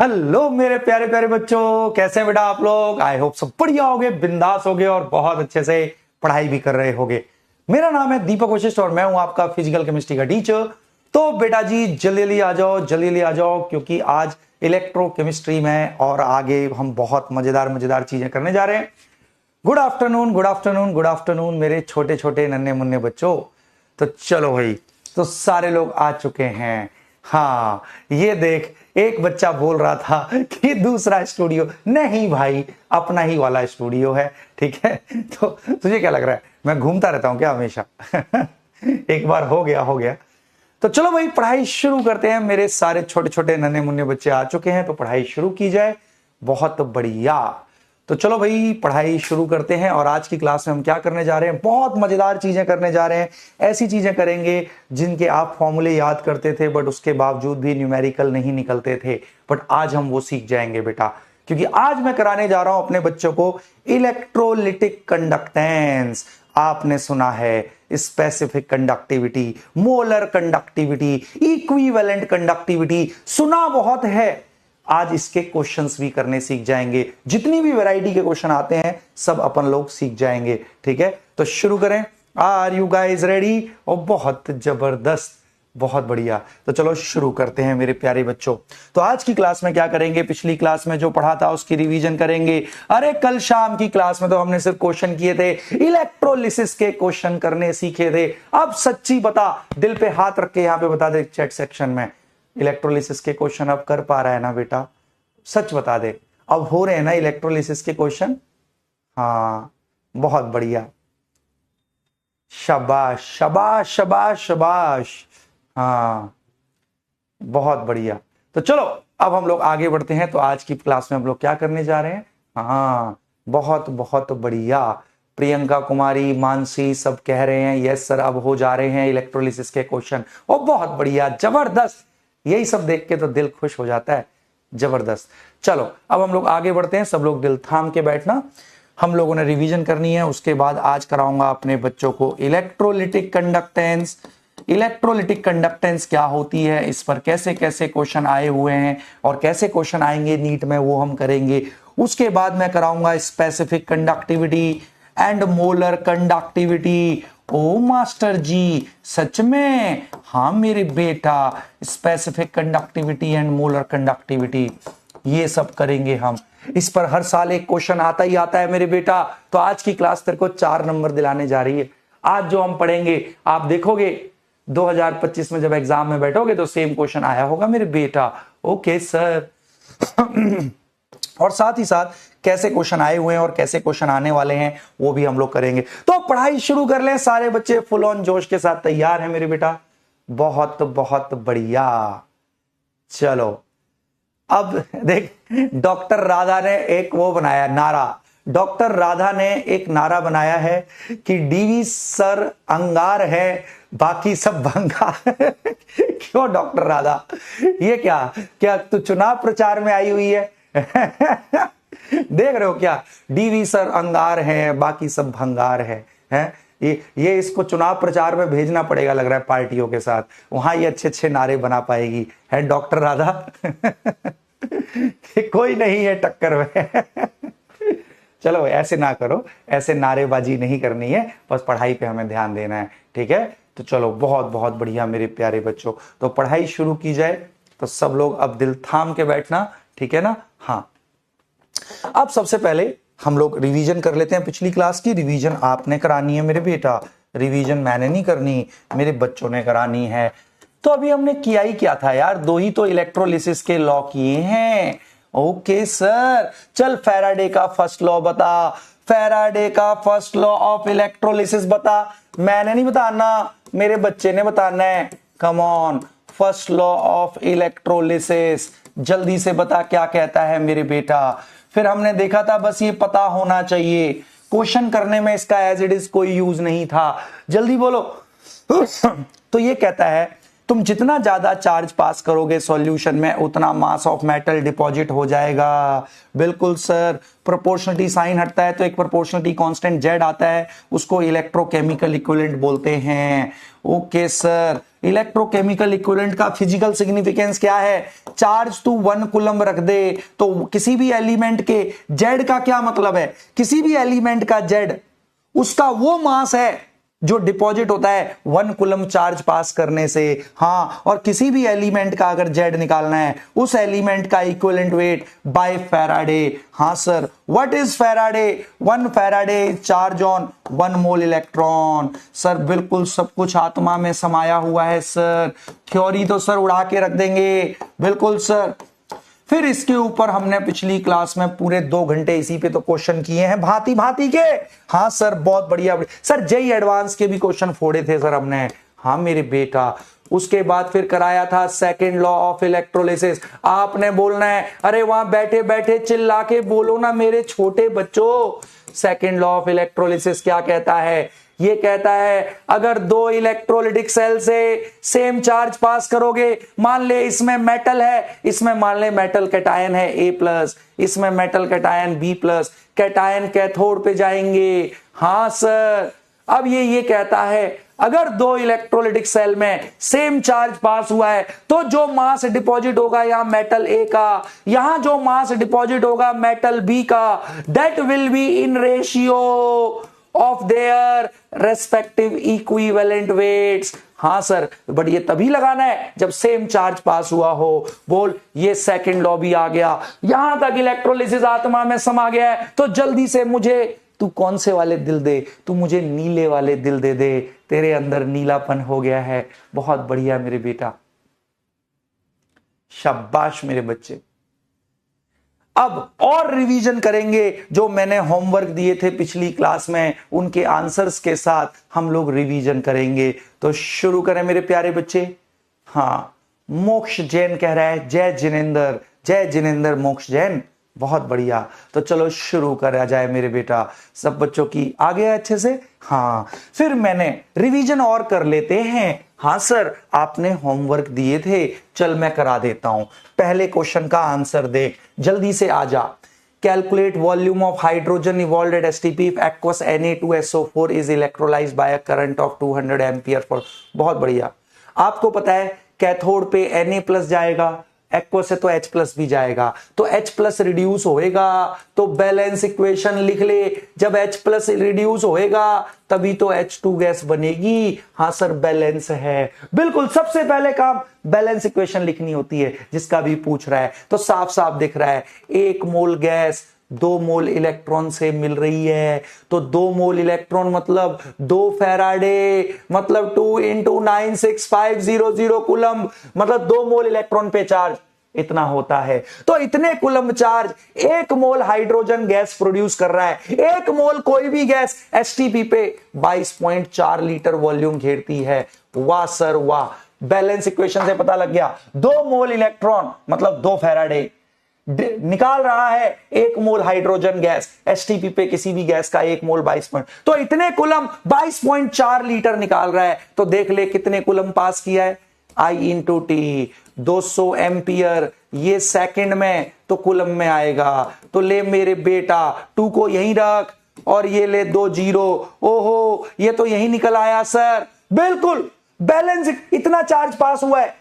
Hello मेरे प्यारे प्यारे बच्चों, कैसे हैं बेटा आप लोग। आई होप सब बढ़िया होगे, बिंदास होगे और बहुत अच्छे से पढ़ाई भी कर रहे होगे। मेरा नाम है दीपक वशिष्ठ और मैं हूं आपका फिजिकल केमिस्ट्री का टीचर। तो बेटा जी जल्दी आ जाओ, जल्दी आ जाओ, क्योंकि आज इलेक्ट्रोकेमिस्ट्री में और आगे हम बहुत मजेदार मजेदार चीजें करने जा रहे हैं। Good afternoon, good afternoon, good afternoon मेरे छोटे छोटे नन्हे मुन्ने बच्चों। तो चलो भाई, तो सारे लोग आ चुके हैं। हाँ, ये देख, एक बच्चा बोल रहा था कि दूसरा स्टूडियो नहीं भाई, अपना ही वाला स्टूडियो है। ठीक है, तो तुझे क्या लग रहा है मैं घूमता रहता हूं क्या हमेशा? एक बार हो गया। तो चलो भाई पढ़ाई शुरू करते हैं। मेरे सारे छोटे छोटे नन्हे मुन्ने बच्चे आ चुके हैं, तो पढ़ाई शुरू की जाए। बहुत बढ़िया। तो चलो भाई पढ़ाई शुरू करते हैं। और आज की क्लास में हम क्या करने जा रहे हैं? बहुत मजेदार चीजें करने जा रहे हैं। ऐसी चीजें करेंगे जिनके आप फॉर्मूले याद करते थे बट उसके बावजूद भी न्यूमेरिकल नहीं निकलते थे, बट आज हम वो सीख जाएंगे बेटा। क्योंकि आज मैं कराने जा रहा हूं अपने बच्चों को इलेक्ट्रोलिटिक कंडक्टेंस। आपने सुना है specific conductivity, molar conductivity, equivalent conductivity, सुना बहुत है। आज इसके क्वेश्चंस भी करने सीख जाएंगे। जितनी भी वैरायटी के क्वेश्चन आते हैं सब अपन लोग सीख जाएंगे। ठीक है, तो शुरू करें। Are you guys ready? और बहुत जबरदस्त, बहुत बढ़िया। तो चलो शुरू करते हैं मेरे प्यारे बच्चों। तो आज की क्लास में क्या करेंगे? पिछली क्लास में जो पढ़ा था उसकी रिवीजन करेंगे। अरे कल शाम की क्लास में तो हमने सिर्फ क्वेश्चन किए थे, इलेक्ट्रोलिसिस के क्वेश्चन करने सीखे थे। अब सच्ची बता, दिल पे हाथ रख के यहां पे बता दे चैट सेक्शन में, इलेक्ट्रोलिसिस के क्वेश्चन अब कर पा रहा है ना बेटा? सच बता दे, अब हो रहे हैं ना इलेक्ट्रोलिसिस के क्वेश्चन? हाँ, बहुत बढ़िया, शाबाश शाबाश शाबाश शाबाश। हाँ, बहुत बढ़िया। तो चलो अब हम लोग आगे बढ़ते हैं। तो आज की क्लास में हम लोग क्या करने जा रहे हैं? हाँ, बहुत बहुत बढ़िया। प्रियंका कुमारी, मानसी सब कह रहे हैं यस सर, अब हो जा रहे हैं इलेक्ट्रोलिसिस के क्वेश्चन। और बहुत बढ़िया, जबरदस्त। यही सब देख के तो दिल खुश हो जाता है। जबरदस्त। चलो अब हम लोग आगे बढ़ते हैं। सब लोग दिल थाम के बैठना, हम लोगों ने रिवीजन करनी है। उसके बाद आज कराऊंगा अपने बच्चों को इलेक्ट्रोलिटिक कंडक्टेंस। इलेक्ट्रोलिटिक कंडक्टेंस क्या होती है, इस पर कैसे कैसे क्वेश्चन आए हुए हैं और कैसे क्वेश्चन आएंगे नीट में, वो हम करेंगे। उसके बाद मैं कराऊंगा specific conductivity and molar conductivity. ओ मास्टर जी, सच में? हाँ मेरे बेटा, specific conductivity and molar conductivity ये सब करेंगे हम। इस पर हर साल एक क्वेश्चन आता ही आता है मेरे बेटा। तो आज की क्लास तेरे को 4 नंबर दिलाने जा रही है। आज जो हम पढ़ेंगे आप देखोगे 2025 में जब एग्जाम में बैठोगे तो सेम क्वेश्चन आया होगा मेरे बेटा। Okay sir. और साथ ही साथ कैसे क्वेश्चन आए हुए हैं और कैसे क्वेश्चन आने वाले हैं वो भी हम लोग करेंगे। तो पढ़ाई शुरू कर लें। सारे बच्चे फुल ऑन जोश के साथ तैयार हैं मेरे बेटा? बहुत बहुत बढ़िया। चलो अब देख, डॉक्टर राधा ने एक वो बनाया नारा। डॉक्टर राधा ने एक नारा बनाया है कि डीवी सर अंगार है, बाकी सब भंगार। क्यों डॉक्टर राधा, ये क्या क्या तू चुनाव प्रचार में आई हुई है? देख रहे हो क्या? डीवी सर अंगार है, बाकी सब भंगार है? ये इसको चुनाव प्रचार में भेजना पड़ेगा लग रहा है पार्टियों के साथ, वहां ये अच्छे अच्छे नारे बना पाएगी, है डॉक्टर राधा। कोई नहीं है टक्कर में। चलो ऐसे ना करो, ऐसे नारेबाजी नहीं करनी है, बस पढ़ाई पे हमें ध्यान देना है। ठीक है, तो चलो बहुत बहुत बढ़िया मेरे प्यारे बच्चों। तो पढ़ाई शुरू की जाए। तो सब लोग अब दिल थाम के बैठना, ठीक है ना? हाँ, अब सबसे पहले हम लोग रिवीजन कर लेते हैं। पिछली क्लास की रिवीजन आपने करानी है मेरे बेटा, रिवीजन मैंने नहीं करनी, मेरे बच्चों ने करानी है। तो अभी हमने किया ही क्या था यार? 2 ही तो इलेक्ट्रोलिसिस के लॉ किए हैं। ओके सर, चल फैराडे का फर्स्ट लॉ बता, फैराडे का फर्स्ट लॉ ऑफ इलेक्ट्रोलिसिस बता। मैंने नहीं बताना, मेरे बच्चे ने बताना है। Come on, first law of electrolysis जल्दी से बता क्या कहता है मेरे बेटा। फिर हमने देखा था बस ये पता होना चाहिए, क्वेश्चन करने में इसका एज इट इज कोई यूज नहीं था। जल्दी बोलो। तो ये कहता है तुम जितना ज्यादा चार्ज पास करोगे सॉल्यूशन में उतना मास ऑफ मेटल डिपॉजिट हो जाएगा। बिल्कुल सर, प्रोपोर्शनलिटी साइन हटता है तो एक प्रोपोर्शनलिटी कांस्टेंट जेड आता है, उसको इलेक्ट्रोकेमिकल इक्विवेलेंट बोलते हैं। ओके सर, इलेक्ट्रोकेमिकल इक्विवेलेंट का फिजिकल सिग्निफिकेंस क्या है? चार्ज टू 1 कूलम रख दे तो किसी भी एलिमेंट के जेड का क्या मतलब है? किसी भी एलिमेंट का जेड उसका वो मास है जो डिपॉजिट होता है 1 कूलम चार्ज पास करने से। हाँ, और किसी भी एलिमेंट का अगर जेड निकालना है उस एलिमेंट का इक्विवेलेंट वेट बाय फैराडे। हाँ sir, what is Faraday? 1 Faraday charge on 1 mole electron. Sir बिल्कुल सब कुछ आत्मा में समाया हुआ है सर, थ्योरी तो सर उड़ा के रख देंगे। बिल्कुल सर। फिर इसके ऊपर हमने पिछली क्लास में पूरे 2 घंटे इसी पे तो क्वेश्चन किए हैं भांति भांति के। हाँ सर, बहुत बढ़िया सर, जेई एडवांस के भी क्वेश्चन फोड़े थे सर हमने। हाँ मेरे बेटा, उसके बाद फिर कराया था सेकंड लॉ ऑफ इलेक्ट्रोलिसिस। आपने बोलना है, अरे वहां बैठे बैठे चिल्ला के बोलो ना मेरे छोटे बच्चों। सेकंड लॉ ऑफ इलेक्ट्रोलिसिस क्या कहता है? ये कहता है अगर 2 इलेक्ट्रोलिटिक सेल से सेम चार्ज पास करोगे, मान ले इसमें मेटल है, इसमें मान ले मेटल कैटायन है A+, इसमें metal cation B+, cation cathode पे जाएंगे। हाँ सर, अब ये कहता है अगर 2 इलेक्ट्रोलिटिक सेल में सेम चार्ज पास हुआ है तो जो मास डिपॉजिट होगा यहां मेटल A का, यहां जो मास डिपॉजिट होगा मेटल B का, that will be in ratio of their respective equivalent weights. हाँ सर, बट ये तभी लगाना है जब सेम चार्ज पास हुआ हो। बोल, ये सेकंड लॉ भी आ गया। यहां तक इलेक्ट्रोलिसिस आत्मा में समा गया है तो जल्दी से मुझे तू कौन से वाले दिल दे? तू मुझे नीले वाले दिल दे दे। तेरे अंदर नीलापन हो गया है। बहुत बढ़िया मेरे बेटा, शाबाश मेरे बच्चे। अब और रिवीजन करेंगे जो मैंने होमवर्क दिए थे पिछली क्लास में, उनके आंसर्स के साथ हम लोग रिवीजन करेंगे। तो शुरू करें मेरे प्यारे बच्चे। हाँ, मोक्ष जैन कह रहा है जय जिनेंद्र, जय जिनेंद्र मोक्ष जैन, बहुत बढ़िया। तो चलो शुरू करा जाए मेरे बेटा। सब बच्चों की आ गया अच्छे से? हाँ, फिर मैंने रिवीजन और कर लेते हैं। हाँ सर, आपने होमवर्क दिए थे, चल मैं करा देता हूं। पहले क्वेश्चन का आंसर देख, जल्दी से आ जा। Calculate volume of hydrogen evolved at STP if aqueous Na2SO4 is electrolysed by a current of 200 ampere for. बहुत बढ़िया। आपको पता है कैथोड पे Na+ जाएगा, एक्वस से तो H+ भी जाएगा, तो H+ रिड्यूस होएगा तो बैलेंस इक्वेशन लिख ले। जब H+ रिड्यूस होएगा तभी तो H2 गैस बनेगी। हाँ सर, बैलेंस है। बिल्कुल, सबसे पहले काम बैलेंस इक्वेशन लिखनी होती है, जिसका भी पूछ रहा है। तो साफ साफ दिख रहा है 1 मोल गैस 2 मोल इलेक्ट्रॉन से मिल रही है, तो 2 मोल इलेक्ट्रॉन मतलब 2 फैराडे, मतलब 2 × 96500 कूलम, मतलब 2 मोल इलेक्ट्रॉन पे चार्ज इतना होता है। तो इतने कूलम चार्ज 1 मोल हाइड्रोजन गैस प्रोड्यूस कर रहा है। 1 मोल कोई भी गैस एसटीपी पे 22.4 लीटर वॉल्यूम घेरती है। वाह सर वाह, बैलेंस इक्वेशन से पता लग गया 2 मोल इलेक्ट्रॉन मतलब 2 फैराडे निकाल रहा है 1 मोल हाइड्रोजन गैस। एसटीपी पे किसी भी गैस का 1 मोल 22 पॉइंट, तो इतने कूलम 22.4 लीटर निकाल रहा है। तो देख ले कितने कूलम पास किया है, I × T 200 एम्पियर, ये सेकंड में तो कूलम में आएगा। तो ले मेरे बेटा 2 को यहीं रख और ये ले 2 जीरो। ओहो, ये तो यहीं निकल आया सर। बिल्कुल, बैलेंस इतना चार्ज पास हुआ है।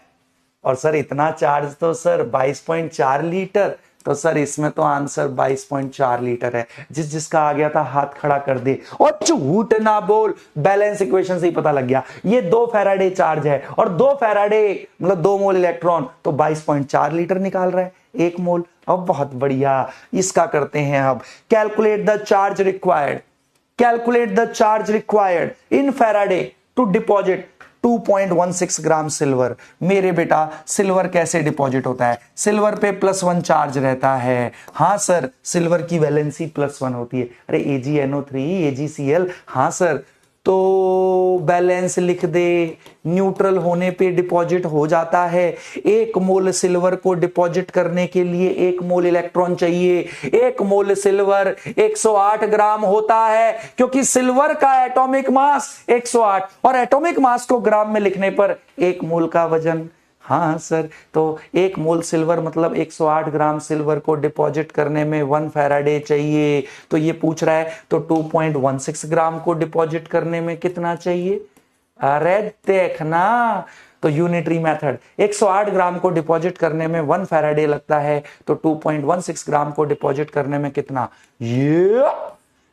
और सर इतना चार्ज तो सर 22.4 लीटर, तो सर इसमें तो आंसर 22.4 लीटर है। जिसका आ गया था हाथ खड़ा कर दे और झूठ ना बोल, बैलेंस इक्वेशन से ही पता लग गया। ये 2 फैराडे चार्ज है और 2 फैराडे मतलब 2 मोल इलेक्ट्रॉन, तो 22.4 लीटर निकाल रहा है 1 मोल। अब बहुत बढ़िया, इसका करते हैं अब। Calculate the charge required, calculate the charge required in Faraday to deposit 2.16 gram silver. मेरे बेटा, सिल्वर कैसे डिपॉजिट होता है? सिल्वर पे +1 चार्ज रहता है। हाँ सर, सिल्वर की वैलेंसी +1 होती है। अरे AgNO3 AgCl। हाँ सर, तो बैलेंस लिख दे, न्यूट्रल होने पे डिपॉजिट हो जाता है। 1 मोल सिल्वर को डिपॉजिट करने के लिए 1 मोल इलेक्ट्रॉन चाहिए। 1 मोल सिल्वर 108 ग्राम होता है, क्योंकि सिल्वर का एटॉमिक मास 108 और एटॉमिक मास को ग्राम में लिखने पर 1 मोल का वजन। हाँ सर, तो 1 मोल सिल्वर मतलब 108 ग्राम सिल्वर को डिपॉजिट करने में 1 फैराडे चाहिए। तो ये पूछ रहा है तो 2.16 ग्राम को डिपॉजिट करने में कितना चाहिए? अरे देखना, तो यूनिटरी मेथड 108 ग्राम को डिपॉजिट करने में 1 फैराडे लगता है, तो 2.16 ग्राम को डिपॉजिट करने में कितना, ये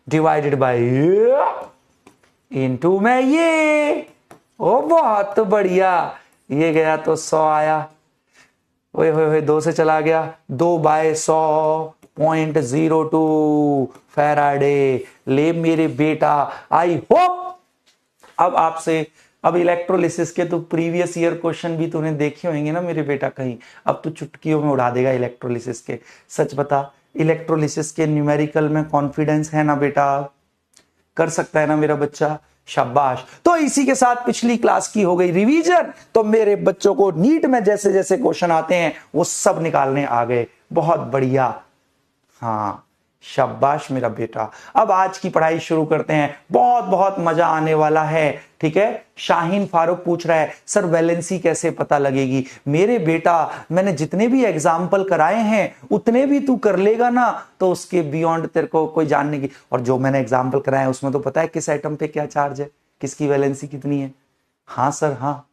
डिवाइडेड बाय ये इनटू में ये। ओ बहुत बढ़िया, ये गया तो 100 आया, ओए होए 2 से चला गया, 2/100.02 फैराडे। ले मेरे बेटा, आई होप अब आपसे, अब इलेक्ट्रोलिसिस के तो प्रीवियस ईयर क्वेश्चन भी तूने देखे होंगे ना मेरे बेटा कहीं, अब तू चुटकियों में उड़ा देगा इलेक्ट्रोलिसिस के। सच बता, इलेक्ट्रोलिसिस के न्यूमेरिकल में कॉन्फिडेंस है ना बेटा, कर सकता है ना मेरा बच्चा, शाबाश। तो इसी के साथ पिछली क्लास की हो गई रिवीजन, तो मेरे बच्चों को नीट में जैसे जैसे क्वेश्चन आते हैं वो सब निकालने आ गए, बहुत बढ़िया, हाँ शाबाश मेरा बेटा। अब आज की पढ़ाई शुरू करते हैं, बहुत बहुत मजा आने वाला है, ठीक है। शाहीन फारूक पूछ रहा है सर वैलेंसी कैसे पता लगेगी। मेरे बेटा मैंने जितने भी एग्जाम्पल कराए हैं उतने भी तू कर लेगा ना, तो उसके बियॉन्ड तेरे को कोई जानने की, और जो मैंने एग्जाम्पल कराए हैं उसमें तो पता है किस एटम पे क्या चार्ज है, किसकी वैलेंसी कितनी है। हाँ सर हाँ,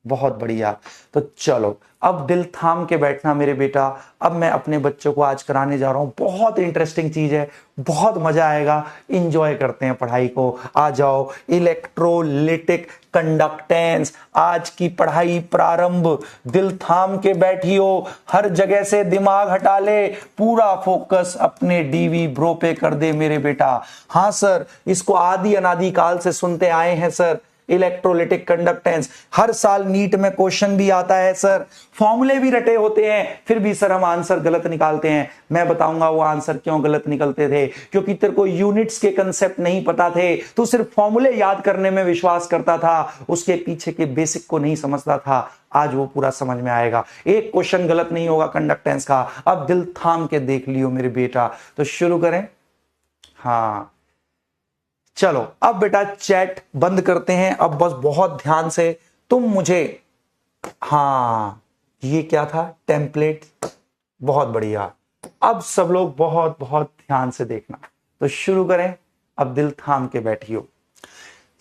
बहुत बढ़िया। तो चलो अब दिल थाम के बैठना मेरे बेटा, अब मैं अपने बच्चों को आज कराने जा रहा हूं, बहुत इंटरेस्टिंग चीज है, बहुत मजा आएगा, इंजॉय करते हैं पढ़ाई को। आ जाओ, इलेक्ट्रोलिटिक कंडक्टेंस, आज की पढ़ाई प्रारंभ। दिल थाम के बैठियो, हर जगह से दिमाग हटा ले, पूरा फोकस अपने डीवी ब्रो पे कर दे मेरे बेटा। हाँ सर, इसको आदि अनादि काल से सुनते आए हैं सर, इलेक्ट्रोलिटिक कंडक्टेंस। हर साल नीट में क्वेश्चन भी आता है सर, फॉर्मूले भी रटे होते हैं, फिर भी सर हम आंसर गलत निकालते हैं। मैं बताऊंगा वो आंसर क्यों गलत निकलते थे, क्योंकि तेरे को यूनिट्स के कंसेप्ट नहीं पता थे, तू सिर्फ फॉर्मूले याद करने में विश्वास करता था, उसके पीछे के बेसिक को नहीं समझता था। आज वो पूरा समझ में आएगा, एक क्वेश्चन गलत नहीं होगा कंडक्टेंस का। अब दिल थाम के देख लियो मेरे बेटा, तो शुरू करें। हाँ चलो अब बेटा चैट बंद करते हैं, अब बस बहुत ध्यान से तुम मुझे, हाँ ये क्या था, टेम्पलेट, बहुत बढ़िया। अब सब लोग बहुत बहुत ध्यान से देखना, तो शुरू करें। अब दिल थाम के बैठियो।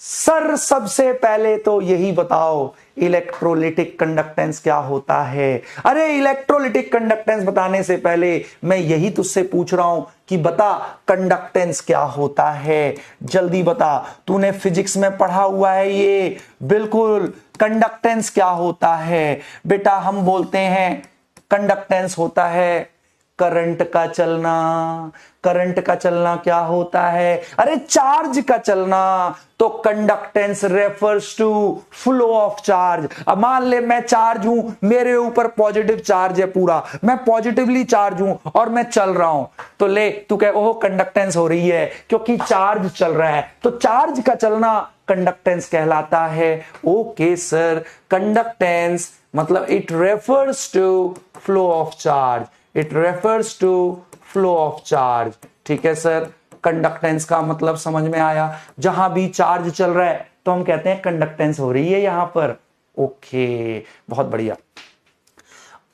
सर सबसे पहले तो यही बताओ इलेक्ट्रोलिटिक कंडक्टेंस क्या होता है। अरे इलेक्ट्रोलिटिक कंडक्टेंस बताने से पहले मैं यही तुझसे पूछ रहा हूं कि बता कंडक्टेंस क्या होता है, जल्दी बता। तूने फिजिक्स में पढ़ा हुआ है ये, बिल्कुल। कंडक्टेंस क्या होता है बेटा, हम बोलते हैं कंडक्टेंस होता है करंट का चलना। करंट का चलना क्या होता है, अरे चार्ज का चलना। तो conductance refers to flow of charge. अब मान ले मैं चार्ज हूं, मेरे ऊपर पॉजिटिव चार्ज है पूरा, मैं पॉजिटिवली चार्ज हूं और मैं चल रहा हूं, तो ले तू कहे ओह कंडक्टेंस हो रही है क्योंकि चार्ज चल रहा है, तो चार्ज का चलना कंडक्टेंस कहलाता है। ओके सर, कंडक्टेंस मतलब it refers to flow of charge, it refers to flow of charge. ठीक है सर, कंडक्टेंस का मतलब समझ में आया, जहां भी चार्ज चल रहा है तो हम कहते हैं कंडक्टेंस हो रही है यहां पर। ओके बहुत बढ़िया।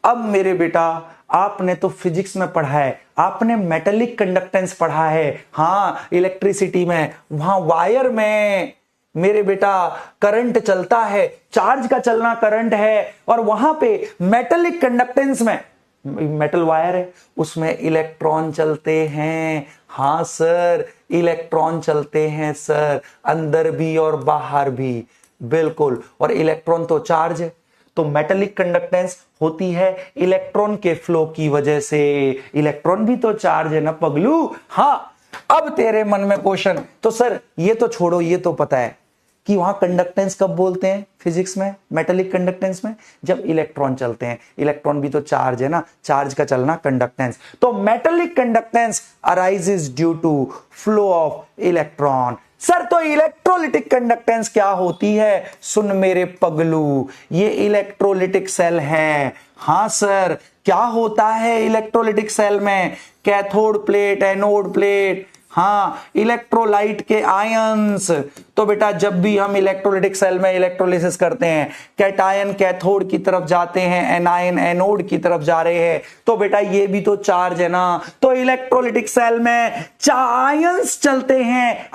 अब मेरे बेटा आपने तो फिजिक्स में पढ़ा है, आपने मेटेलिक कंडक्टेंस पढ़ा है, हाँ इलेक्ट्रिसिटी में, वहां वायर में मेरे बेटा करंट चलता है, चार्ज का चलना करंट है, और वहां पे मेटेलिक कंडक्टेंस में मेटल वायर है, उसमें इलेक्ट्रॉन चलते हैं। हाँ सर, इलेक्ट्रॉन चलते हैं सर, अंदर भी और बाहर भी, बिल्कुल। और इलेक्ट्रॉन तो चार्ज है, तो मेटेलिक कंडक्टेंस होती है इलेक्ट्रॉन के फ्लो की वजह से। इलेक्ट्रॉन भी तो चार्ज है ना पगलू। हाँ, अब तेरे मन में क्वेश्चन, तो सर ये तो छोड़ो, ये तो पता है कि वहां कंडक्टेंस कब बोलते हैं फिजिक्स में, मेटेलिक कंडक्टेंस में, जब इलेक्ट्रॉन चलते हैं। इलेक्ट्रॉन भी तो चार्ज है ना, चार्ज का चलना कंडक्टेंस। तो metallic conductance arises due to flow of electron. Sir तो इलेक्ट्रोलिटिक कंडक्टेंस क्या होती है, सुन मेरे पगलू, ये इलेक्ट्रोलिटिक सेल है। हाँ सर, क्या होता है इलेक्ट्रोलिटिक सेल में, कैथोड प्लेट, एनोड प्लेट, हाँ इलेक्ट्रोलाइट के आयंस। तो बेटा जब भी हम इलेक्ट्रोलिटिक सेल में इलेक्ट्रोलिसिस करते हैं, कैटायन कैथोड की तरफ जाते हैं, एनायन एनोड की तरफ जा रहे हैं, तो बेटा ये भी तो चार्ज है ना। तो इलेक्ट्रोलिटिक सेल में आयंस चलते हैं,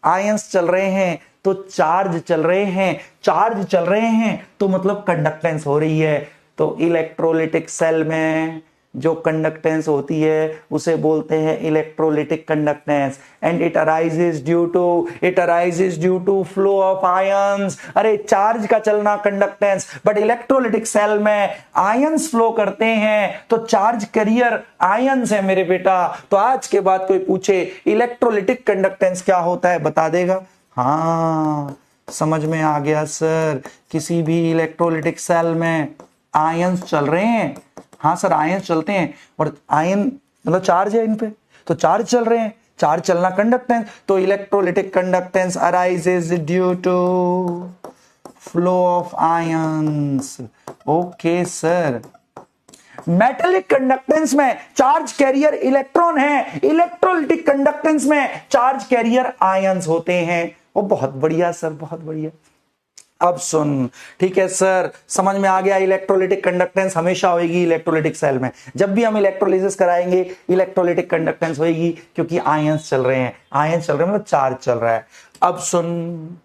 आयंस चल रहे हैं, तो चार्ज चल रहे हैं, चार्ज चल रहे हैं तो मतलब कंडक्टेंस हो रही है। तो इलेक्ट्रोलिटिक सेल में जो कंडक्टेंस होती है उसे बोलते हैं electrolytic conductance. And it arises due to flow of ions. अरे चार्ज का चलना कंडक्टेंस, बट इलेक्ट्रोलिटिक सेल में आयंस फ्लो करते हैं तो चार्ज कैरियर आयंस है मेरे बेटा। तो आज के बाद कोई पूछे इलेक्ट्रोलिटिक कंडक्टेंस क्या होता है, बता देगा। हाँ समझ में आ गया सर, किसी भी इलेक्ट्रोलिटिक सेल में आयंस चल रहे हैं। हाँ सर आयंस चलते हैं, और आयन मतलब चार्ज है इन पे, तो चार्ज चल रहे हैं, चार्ज चलना कंडक्टेंस। तो electrolytic conductance arises due to flow of ions. Okay sir. Metallic conductance में चार्ज कैरियर इलेक्ट्रॉन है, इलेक्ट्रोलिटिक कंडक्टेंस में चार्ज कैरियर आयंस होते हैं। वो बहुत बढ़िया सर, बहुत बढ़िया। अब सुन, ठीक है सर, समझ में आ गया। इलेक्ट्रोलिटिक कंडक्टेंस हमेशा होगी इलेक्ट्रोलिटिक सेल में। जब भी हम इलेक्ट्रोलिसिस कराएंगे इलेक्ट्रोलिटिक कंडक्टेंस होगी, क्योंकि आयंस चल रहे हैं, आयंस चल रहे हैं मतलब चार्ज चल रहा है। अब सुन,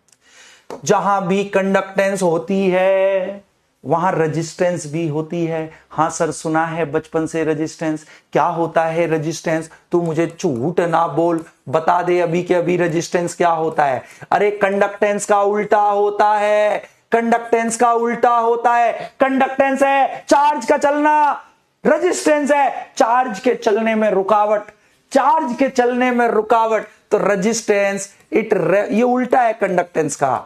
जहां भी कंडक्टेंस होती है वहां रेजिस्टेंस भी होती है। हाँ सर सुना है बचपन से रेजिस्टेंस। क्या होता है रेजिस्टेंस? तू मुझे झूठ ना बोल, बता दे अभी के अभी रेजिस्टेंस क्या होता है। अरे कंडक्टेंस का उल्टा होता है, कंडक्टेंस का उल्टा होता है। कंडक्टेंस है चार्ज का चलना, रेजिस्टेंस है चार्ज के चलने में रुकावट, चार्ज के चलने में रुकावट। तो रेजिस्टेंस ये उल्टा है कंडक्टेंस का।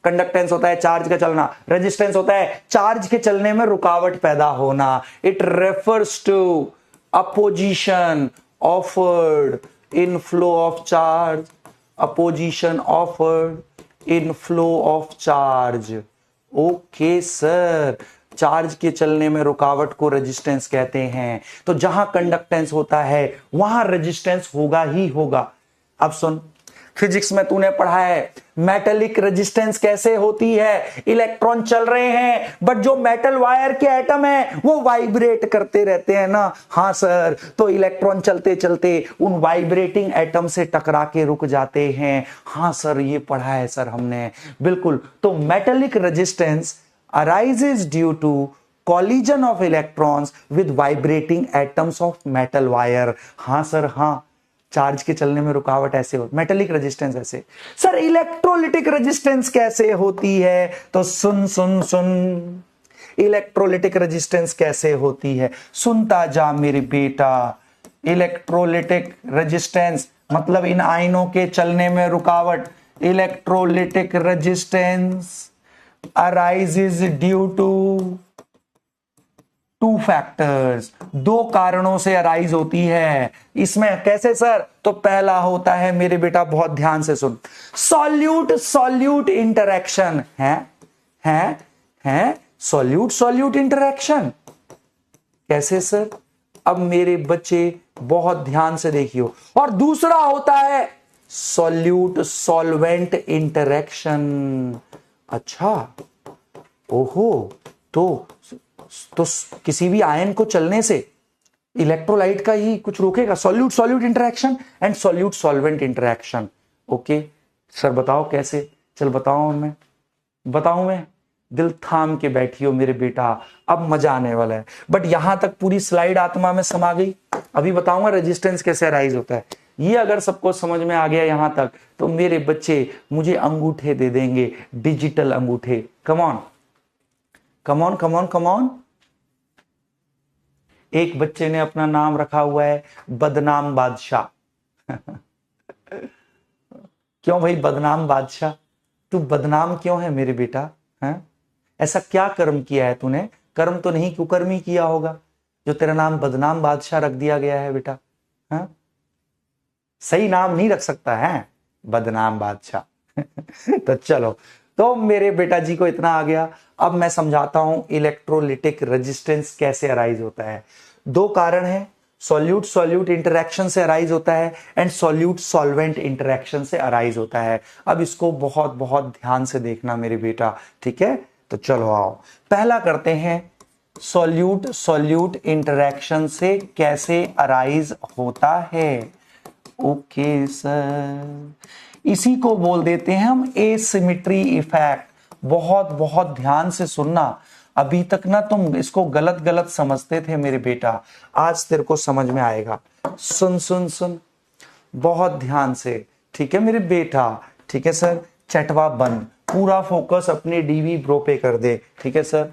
कंडक्टेंस होता है चार्ज का चलना, रेजिस्टेंस होता है चार्ज के चलने में रुकावट पैदा होना। It refers to opposition offered in flow of charge, opposition offered in flow of charge. Okay sir, charge के चलने में रुकावट को रेजिस्टेंस कहते हैं। तो जहां कंडक्टेंस होता है वहां रेजिस्टेंस होगा ही होगा। अब सुन, फिजिक्स में तूने पढ़ा है मेटेलिक रेजिस्टेंस कैसे होती है। इलेक्ट्रॉन चल रहे हैं बट जो मेटल वायर के एटम है वो वाइब्रेट करते रहते हैं ना। हाँ सर, तो इलेक्ट्रॉन चलते चलते उन वाइब्रेटिंग एटम से टकरा के रुक जाते हैं। हाँ सर ये पढ़ा है सर हमने, बिल्कुल। तो metallic resistance arises due to collision of electrons with vibrating atoms of metal wire. हाँ सर हाँ, चार्ज के चलने में रुकावट ऐसे हो, मेटेलिक रेजिस्टेंस ऐसे। सर इलेक्ट्रोलिटिक रेजिस्टेंस कैसे होती है? तो सुन सुन सुन, इलेक्ट्रोलिटिक रेजिस्टेंस कैसे होती है, सुनता जा मेरे बेटा। इलेक्ट्रोलिटिक रेजिस्टेंस मतलब इन आयनों के चलने में रुकावट। Electrolytic resistance arises due to two factors, दो कारणों से अराइज होती है। इसमें कैसे सर? तो पहला होता है मेरे बेटा, बहुत ध्यान से सुन, सॉल्यूट सॉल्यूट इंटरेक्शन है सॉल्यूट सॉल्यूट इंटरेक्शन। कैसे सर? अब मेरे बच्चे बहुत ध्यान से देखियो। और दूसरा होता है सॉल्यूट सॉल्वेंट इंटरेक्शन। अच्छा, ओहो, तो किसी भी आयन को चलने से इलेक्ट्रोलाइट का ही कुछ रोकेगा। Solute solute interaction and solute solvent interaction. Okay sir बताओ कैसे? चल बताओ, मैं बताऊं, मैं दिल थाम के बैठियो मेरे बेटा, अब मजा आने वाला है। बट यहां तक पूरी स्लाइड आत्मा में समा गई। अभी बताऊंगा रेजिस्टेंस कैसे अराइज होता है। ये अगर सबको समझ में आ गया यहां तक तो मेरे बच्चे मुझे अंगूठे दे देंगे, डिजिटल अंगूठे। कम on come on come on come on. एक बच्चे ने अपना नाम रखा हुआ है बदनाम बादशाह। क्यों भाई बदनाम बादशाह? तू बदनाम क्यों है मेरे बेटा? है ऐसा क्या कर्म किया है तूने? कर्म तो नहीं कुकर्मी किया होगा जो तेरा नाम बदनाम बादशाह रख दिया गया है बेटा। है सही नाम नहीं रख सकता है बदनाम बादशाह। तो चलो, तो मेरे बेटा जी को इतना आ गया। अब मैं समझाता हूं इलेक्ट्रोलिटिक रेजिस्टेंस कैसे अराइज होता है। दो कारण है, सॉल्यूट सॉल्यूट इंटरेक्शन से अराइज होता है एंड सॉल्यूट सॉल्वेंट इंटरेक्शन से अराइज होता है। अब इसको बहुत बहुत ध्यान से देखना मेरे बेटा, ठीक है? तो चलो आओ, पहला करते हैं सॉल्यूट सॉल्यूट इंटरेक्शन से कैसे अराइज होता है। ओके सर, इसी को बोल देते हैं हम एसिमेट्री इफेक्ट। बहुत बहुत ध्यान से सुनना, अभी तक ना तुम इसको गलत गलत समझते थे मेरे बेटा, आज तेरे को समझ में आएगा। सुन सुन सुन बहुत ध्यान से, ठीक है मेरे बेटा, ठीक है सर। चटवा बंद, पूरा फोकस अपने डीवी ब्रो पे कर दे, ठीक है सर।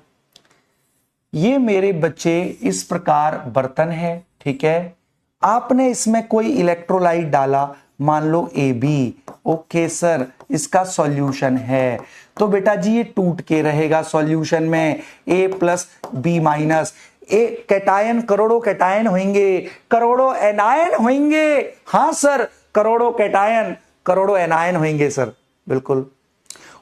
ये मेरे बच्चे इस प्रकार बर्तन है, ठीक है। आपने इसमें कोई इलेक्ट्रोलाइट डाला, मान लो AB, ओके सर, इसका सॉल्यूशन है। तो बेटा जी ये टूट के रहेगा सॉल्यूशन में, A+B-। ए कैटायन, करोड़ों कैटायन होंगे, करोड़ों एनायन होंगे। हाँ सर, करोड़ों कैटायन, करोड़ों एनायन होंगे सर, बिल्कुल।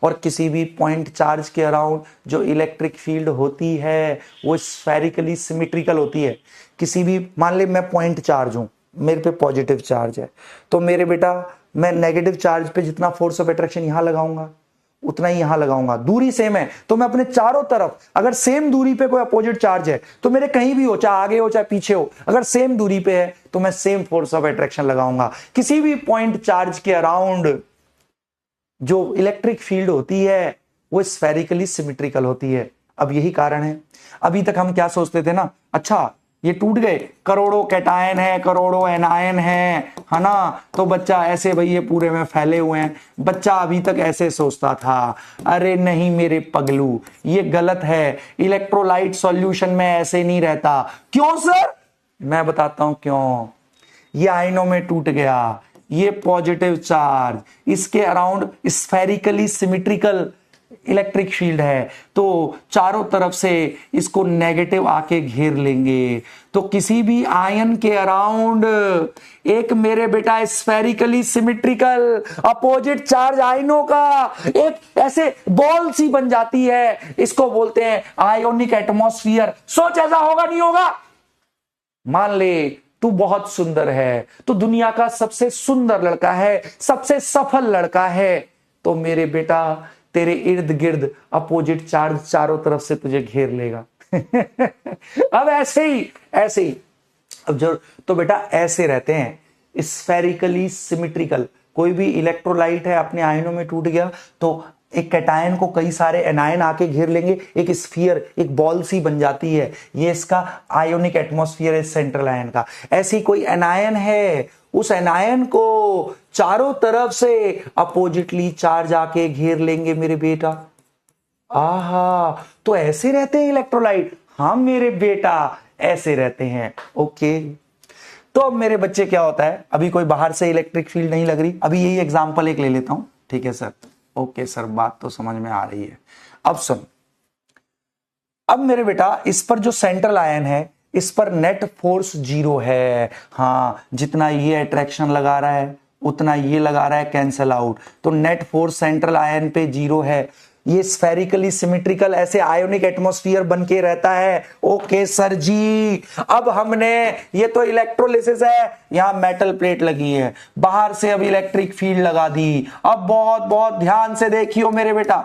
और किसी भी पॉइंट चार्ज के अराउंड जो इलेक्ट्रिक फील्ड होती है वो स्फेरिकली सिमेट्रिकल होती है। किसी भी, मान ले मैं पॉइंट चार्ज हूं, मेरे पे पॉजिटिव चार्ज है, तो मेरे बेटा मैं नेगेटिव चार्ज पे जितना फोर्स ऑफ अट्रैक्शन यहां लगाऊंगा उतना ही यहां लगाऊंगा। दूरी सेम है तो मैं अपने चारों तरफ, अगर सेम दूरी पे कोई अपोजिट चार्ज है तो मेरे कहीं भी हो, चाहे आगे हो चाहे पीछे हो, अगर सेम दूरी पे है तो मैं सेम फोर्स ऑफ अट्रैक्शन लगाऊंगा। किसी भी पॉइंट चार्ज के अराउंड जो इलेक्ट्रिक फील्ड होती है वो स्फेरिकली सिमेट्रिकल होती है। अब यही कारण है, अभी तक हम क्या सोचते थे ना, अच्छा ये टूट गए, करोड़ों कैटायन है, करोड़ों एनायन है ना, तो बच्चा ऐसे भाई ये पूरे में फैले हुए हैं। बच्चा अभी तक ऐसे सोचता था। अरे नहीं मेरे पगलू, ये गलत है। इलेक्ट्रोलाइट सॉल्यूशन में ऐसे नहीं रहता। क्यों सर? मैं बताता हूं क्यों। ये आयनों में टूट गया, ये पॉजिटिव चार्ज, इसके around spherically symmetrical electric field है, तो चारों तरफ से इसको नेगेटिव आके घेर लेंगे। तो किसी भी आयन के अराउंड एक मेरे बेटा स्फेरिकली सिमेट्रिकल अपोजिट चार्ज आयनों का एक ऐसे बॉल सी बन जाती है, इसको बोलते हैं आयोनिक एटमॉस्फेयर। सोच ऐसा होगा नहीं होगा? मान ले तू बहुत सुंदर है, तो दुनिया का सबसे सुंदर लड़का है, सबसे सफल लड़का है, तो मेरे बेटा तेरे इर्द गिर्द अपोजिट चार्ज चारों तरफ से तुझे घेर लेगा। अब ऐसे ही अब जो, तो बेटा ऐसे रहते हैं स्फेरिकली सिमेट्रिकल। कोई भी इलेक्ट्रोलाइट है अपने आयनों में टूट गया तो एक कैटायन को कई सारे एनायन आके घेर लेंगे, एक स्फीयर, एक बॉल सी बन जाती है। ये इसका आयोनिक एटमॉस्फेयर है सेंट्रल आयन का। ऐसी कोई एनायन है, उस एनायन को चारों तरफ से अपोजिटली चार्ज आके घेर लेंगे मेरे बेटा। आहा, तो ऐसे रहते हैं इलेक्ट्रोलाइट। हाँ मेरे बेटा ऐसे रहते हैं। ओके, तो अब मेरे बच्चे क्या होता है, अभी कोई बाहर से इलेक्ट्रिक फील्ड नहीं लग रही, अभी यही एग्जांपल एक ले लेता हूं, ठीक है सर। ओके सर, बात तो समझ में आ रही है। अब सुन, अब मेरे बेटा इस पर जो सेंट्रल आयन है इस पर नेट फोर्स 0 है। हाँ, जितना ये अट्रैक्शन लगा रहा है उतना ये लगा रहा है, कैंसल आउट, तो नेट फोर्स सेंट्रल आयन पे 0 है। ये स्फेरिकली सिमेट्रिकल ऐसे आयोनिक एटमॉस्फेयर बन के रहता है। ओके सर जी, अब हमने, ये तो इलेक्ट्रोलिसिस है, यहां मेटल प्लेट लगी है, बाहर से अब इलेक्ट्रिक फील्ड लगा दी। अब बहुत बहुत ध्यान से देखियो मेरे बेटा,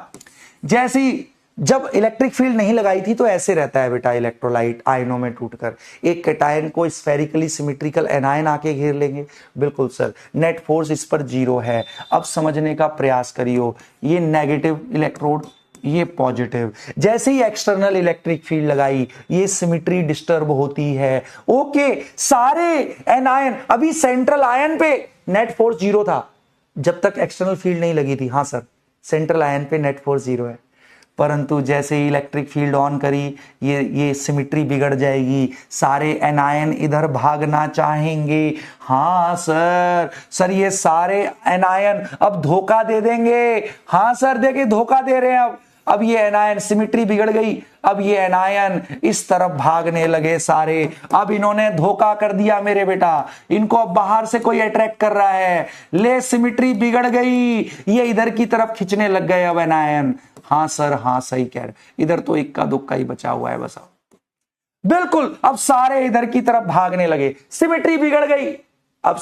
जैसी जब इलेक्ट्रिक फील्ड नहीं लगाई थी तो ऐसे रहता है बेटा इलेक्ट्रोलाइट आयनों में टूटकर। एक कैटायन को स्फेरिकली सिमेट्रिकल एनायन आके घेर लेंगे। बिल्कुल सर, नेट फोर्स इस पर 0 है। अब समझने का प्रयास करियो, ये नेगेटिव इलेक्ट्रोड, ये पॉजिटिव, जैसे ही एक्सटर्नल इलेक्ट्रिक फील्ड लगाई ये सिमेट्री डिस्टर्ब होती है। ओके, सारे एनायन, अभी सेंट्रल आयन पे नेट फोर्स 0 था जब तक एक्सटर्नल फील्ड नहीं लगी थी। हाँ सर, सेंट्रल आयन पे नेट फोर्स 0 है, परंतु जैसे ही इलेक्ट्रिक फील्ड ऑन करी ये सिमेट्री बिगड़ जाएगी, सारे एनायन इधर भागना चाहेंगे। हाँ सर ये सारे एनायन अब धोखा दे देंगे। हाँ सर, देखिए धोखा दे रहे हैं। अब ये एनायन, सिमेट्री बिगड़ गई, अब ये एनायन इस तरफ भागने लगे सारे। अब इन्होंने धोखा कर दिया मेरे बेटा, इनको बाहर से कोई अट्रैक्ट कर रहा है, ले सिमेट्री बिगड़ गई, ये इधर की तरफ खींचने लग गए अब एनायन। हाँ सर, हाँ सही कह रहे, इधर तो इक्का दुक्का ही बचा हुआ है बस। बिल्कुल, अब सारे इधर की तरफ भागने लगे, सिमेट्री बिगड़ गई। अब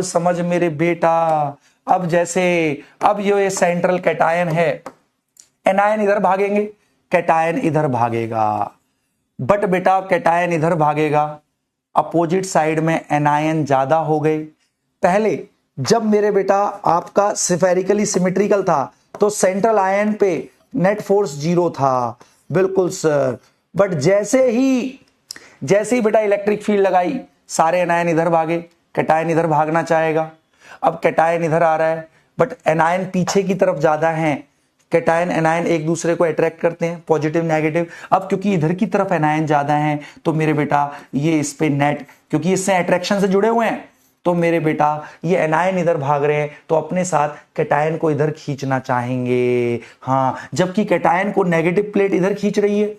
समझ मेरे बेटा, अब जैसे अब ये सेंट्रल कैटायन है, एनायन इधर भागेंगे, कैटायन इधर भागेगा। बट बेटा कैटायन इधर भागेगा अपोजिट साइड में एनायन ज्यादा हो गए। पहले जब मेरे बेटा आपका स्फेरिकली सिमेट्रिकल था तो सेंट्रल आयन पे नेट फोर्स 0 था, बिल्कुल सर। बट जैसे ही बेटा इलेक्ट्रिक फील्ड लगाई, सारे एनायन इधर भागे, कैटायन इधर भागना चाहेगा। अब कैटायन इधर आ रहा है बट एनायन पीछे की तरफ ज्यादा है। कैटायन एनायन एक दूसरे को अट्रैक्ट करते हैं, पॉजिटिव नेगेटिव। अब क्योंकि इधर की तरफ एनायन ज्यादा हैं तो मेरे बेटा ये इस पे नेट, क्योंकि इससे अट्रैक्शन से जुड़े हुए हैं, तो मेरे बेटा ये एनायन इधर भाग रहे हैं तो अपने साथ कैटायन को इधर खींचना चाहेंगे। हाँ, जबकि कैटायन को नेगेटिव प्लेट इधर खींच रही है,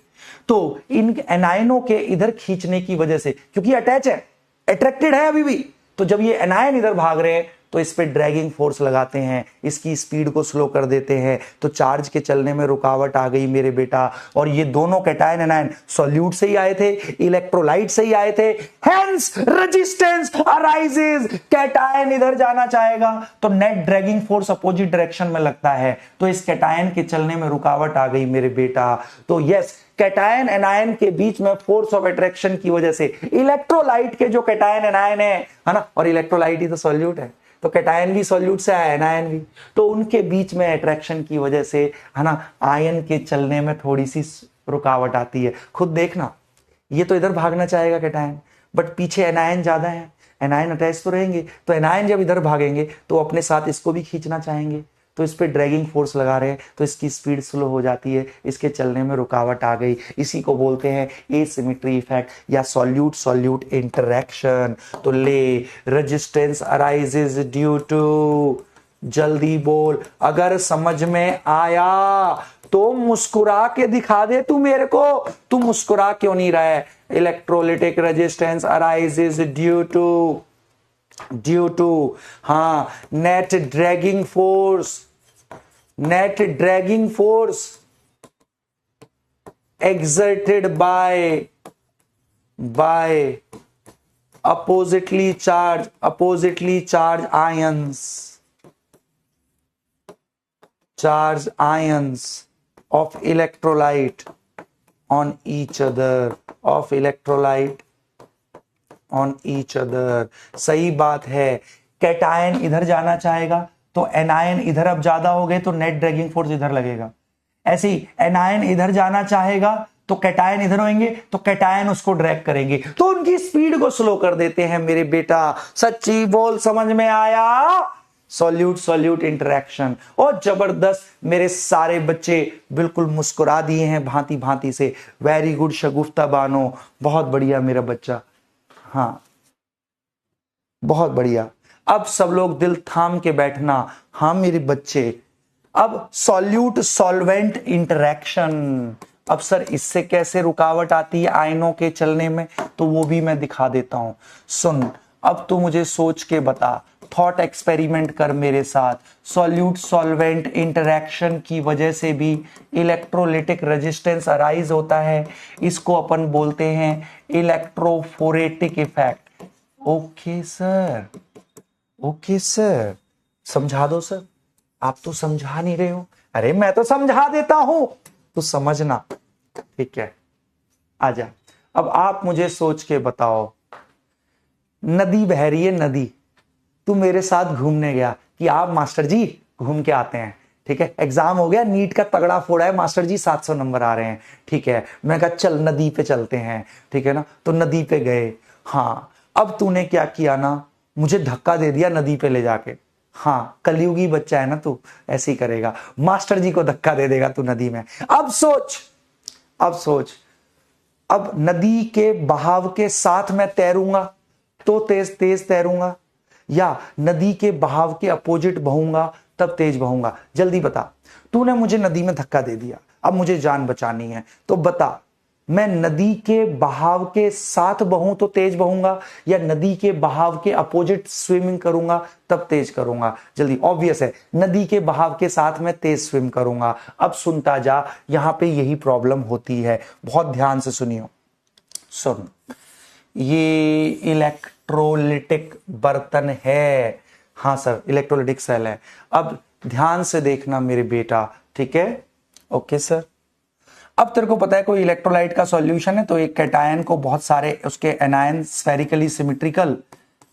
तो इन एनायनों के इधर खींचने की वजह से, क्योंकि अटैच है, अट्रैक्टेड है अभी भी, तो जब ये एनायन इधर भाग रहे हैं तो इस पे ड्रैगिंग फोर्स लगाते हैं, इसकी स्पीड को स्लो कर देते हैं, तो चार्ज के चलने में रुकावट आ गई मेरे बेटा। और ये दोनों कैटायन एनायन सॉल्यूट से ही आए थे, इलेक्ट्रोलाइट से ही आए थे, हेंस रेजिस्टेंस अराइजेस। कैटायन इधर जाना चाहेगा तो net dragging force opposite direction में लगता है, तो इस कैटायन के चलने में रुकावट आ गई मेरे बेटा। तो यस, कैटायन एनायन के बीच में फोर्स ऑफ अट्रैक्शन की वजह से इलेक्ट्रोलाइट के जो कैटायन एनायन है ना, और इलेक्ट्रोलाइट ही तो सॉल्यूट है, तो कैटायन भी सॉल्यूट से आया, एनायन भी, तो उनके बीच में अट्रैक्शन की वजह से है ना आयन के चलने में थोड़ी सी रुकावट आती है। खुद देखना, ये तो इधर भागना चाहेगा कैटायन, बट पीछे एनायन ज्यादा है, एनायन अटैच तो रहेंगे, तो एनायन जब इधर भागेंगे तो अपने साथ इसको भी खींचना चाहेंगे, तो इस पे ड्रैगिंग फोर्स लगा रहे हैं तो इसकी स्पीड स्लो हो जाती है, इसके चलने में रुकावट आ गई। इसी को बोलते हैं एसिमेट्री इफेक्ट या सॉल्यूट सॉल्यूट इंटरैक्शन। तो ले, रेजिस्टेंस अराइजेस ड्यू टू, जल्दी बोल, अगर समझ में आया तो मुस्कुरा के दिखा दे तू मेरे को, तू मुस्कुरा क्यों नहीं रहा है? Electrolytic resistance arises due to हाँ net dragging force exerted by oppositely charged ions of electrolyte on each other, सही बात है। कैटायन इधर जाना चाहेगा तो एनायन इधर अब ज्यादा हो गए तो नेट ड्रैगिंग फोर्स इधर लगेगा। ऐसे ही एनायन इधर जाना चाहेगा तो कैटायन इधर होंगे तो कैटायन उसको ड्रैग करेंगे, तो उनकी स्पीड को स्लो कर देते हैं मेरे बेटा। सच्ची बोल, समझ में आया? Solute interaction. और जबरदस्त, मेरे सारे बच्चे बिल्कुल मुस्कुरा दिए हैं भांति भांति से। वेरी गुड शगुफ्ता बानो, बहुत बढ़िया मेरा बच्चा, हाँ बहुत बढ़िया। अब सब लोग दिल थाम के बैठना। हाँ मेरे बच्चे, अब सॉल्यूट सॉल्वेंट इंटरैक्शन, अब सर इससे कैसे रुकावट आती है आयनों के चलने में, तो वो भी मैं दिखा देता हूं। सुन, अब तू मुझे सोच के बता, थॉट एक्सपेरिमेंट कर मेरे साथ। सॉल्यूट सॉल्वेंट इंटरैक्शन की वजह से भी इलेक्ट्रोलिटिक रेजिस्टेंस अराइज होता है, इसको अपन बोलते हैं इलेक्ट्रोफोरेटिक इफेक्ट। ओके सर, समझा दो सर। आप तो समझा नहीं रहे हो। अरे मैं तो समझा देता हूं, तो समझना, ठीक है? आजा, अब आप मुझे सोच के बताओ, नदी बह रही है, नदी, तू मेरे साथ घूमने गया कि आप मास्टर जी घूम के आते हैं, ठीक है? एग्जाम हो गया, नीट का तगड़ा फोड़ा है, मास्टर जी 700 नंबर आ रहे हैं, ठीक है? मैं कहा चल नदी पे चलते हैं, ठीक है ना? तो नदी पे गए। हाँ, अब तूने क्या किया ना, मुझे धक्का दे दिया नदी पे ले जाके। हाँ, कलयुगी बच्चा है ना तू, ऐसे ही करेगा, मास्टर जी को धक्का दे देगा तू नदी में। अब सोच, अब नदी के बहाव के साथ मैं तैरूंगा तो तेज तेज तैरूंगा, या नदी के बहाव के अपोजिट बहूंगा तब तेज बहूंगा? जल्दी बता। तूने मुझे नदी में धक्का दे दिया, अब मुझे जान बचानी है, तो बता, मैं नदी के बहाव के साथ बहूं तो तेज बहूंगा, या नदी के बहाव के अपोजिट स्विमिंग करूंगा तब तेज करूंगा? जल्दी, ऑब्वियस है, नदी के बहाव के साथ मैं तेज स्विम करूंगा। अब सुनता जा, यहां पे यही प्रॉब्लम होती है, बहुत ध्यान से सुनियो। सुन, ये इलेक्ट्रोलिटिक बर्तन है, हाँ सर इलेक्ट्रोलिटिक सेल है। अब ध्यान से देखना मेरे बेटा, ठीक है? Okay sir. अब तेरे को पता है कोई इलेक्ट्रोलाइट का सॉल्यूशन है तो एक कैटायन को बहुत सारे उसके anion spherically symmetrical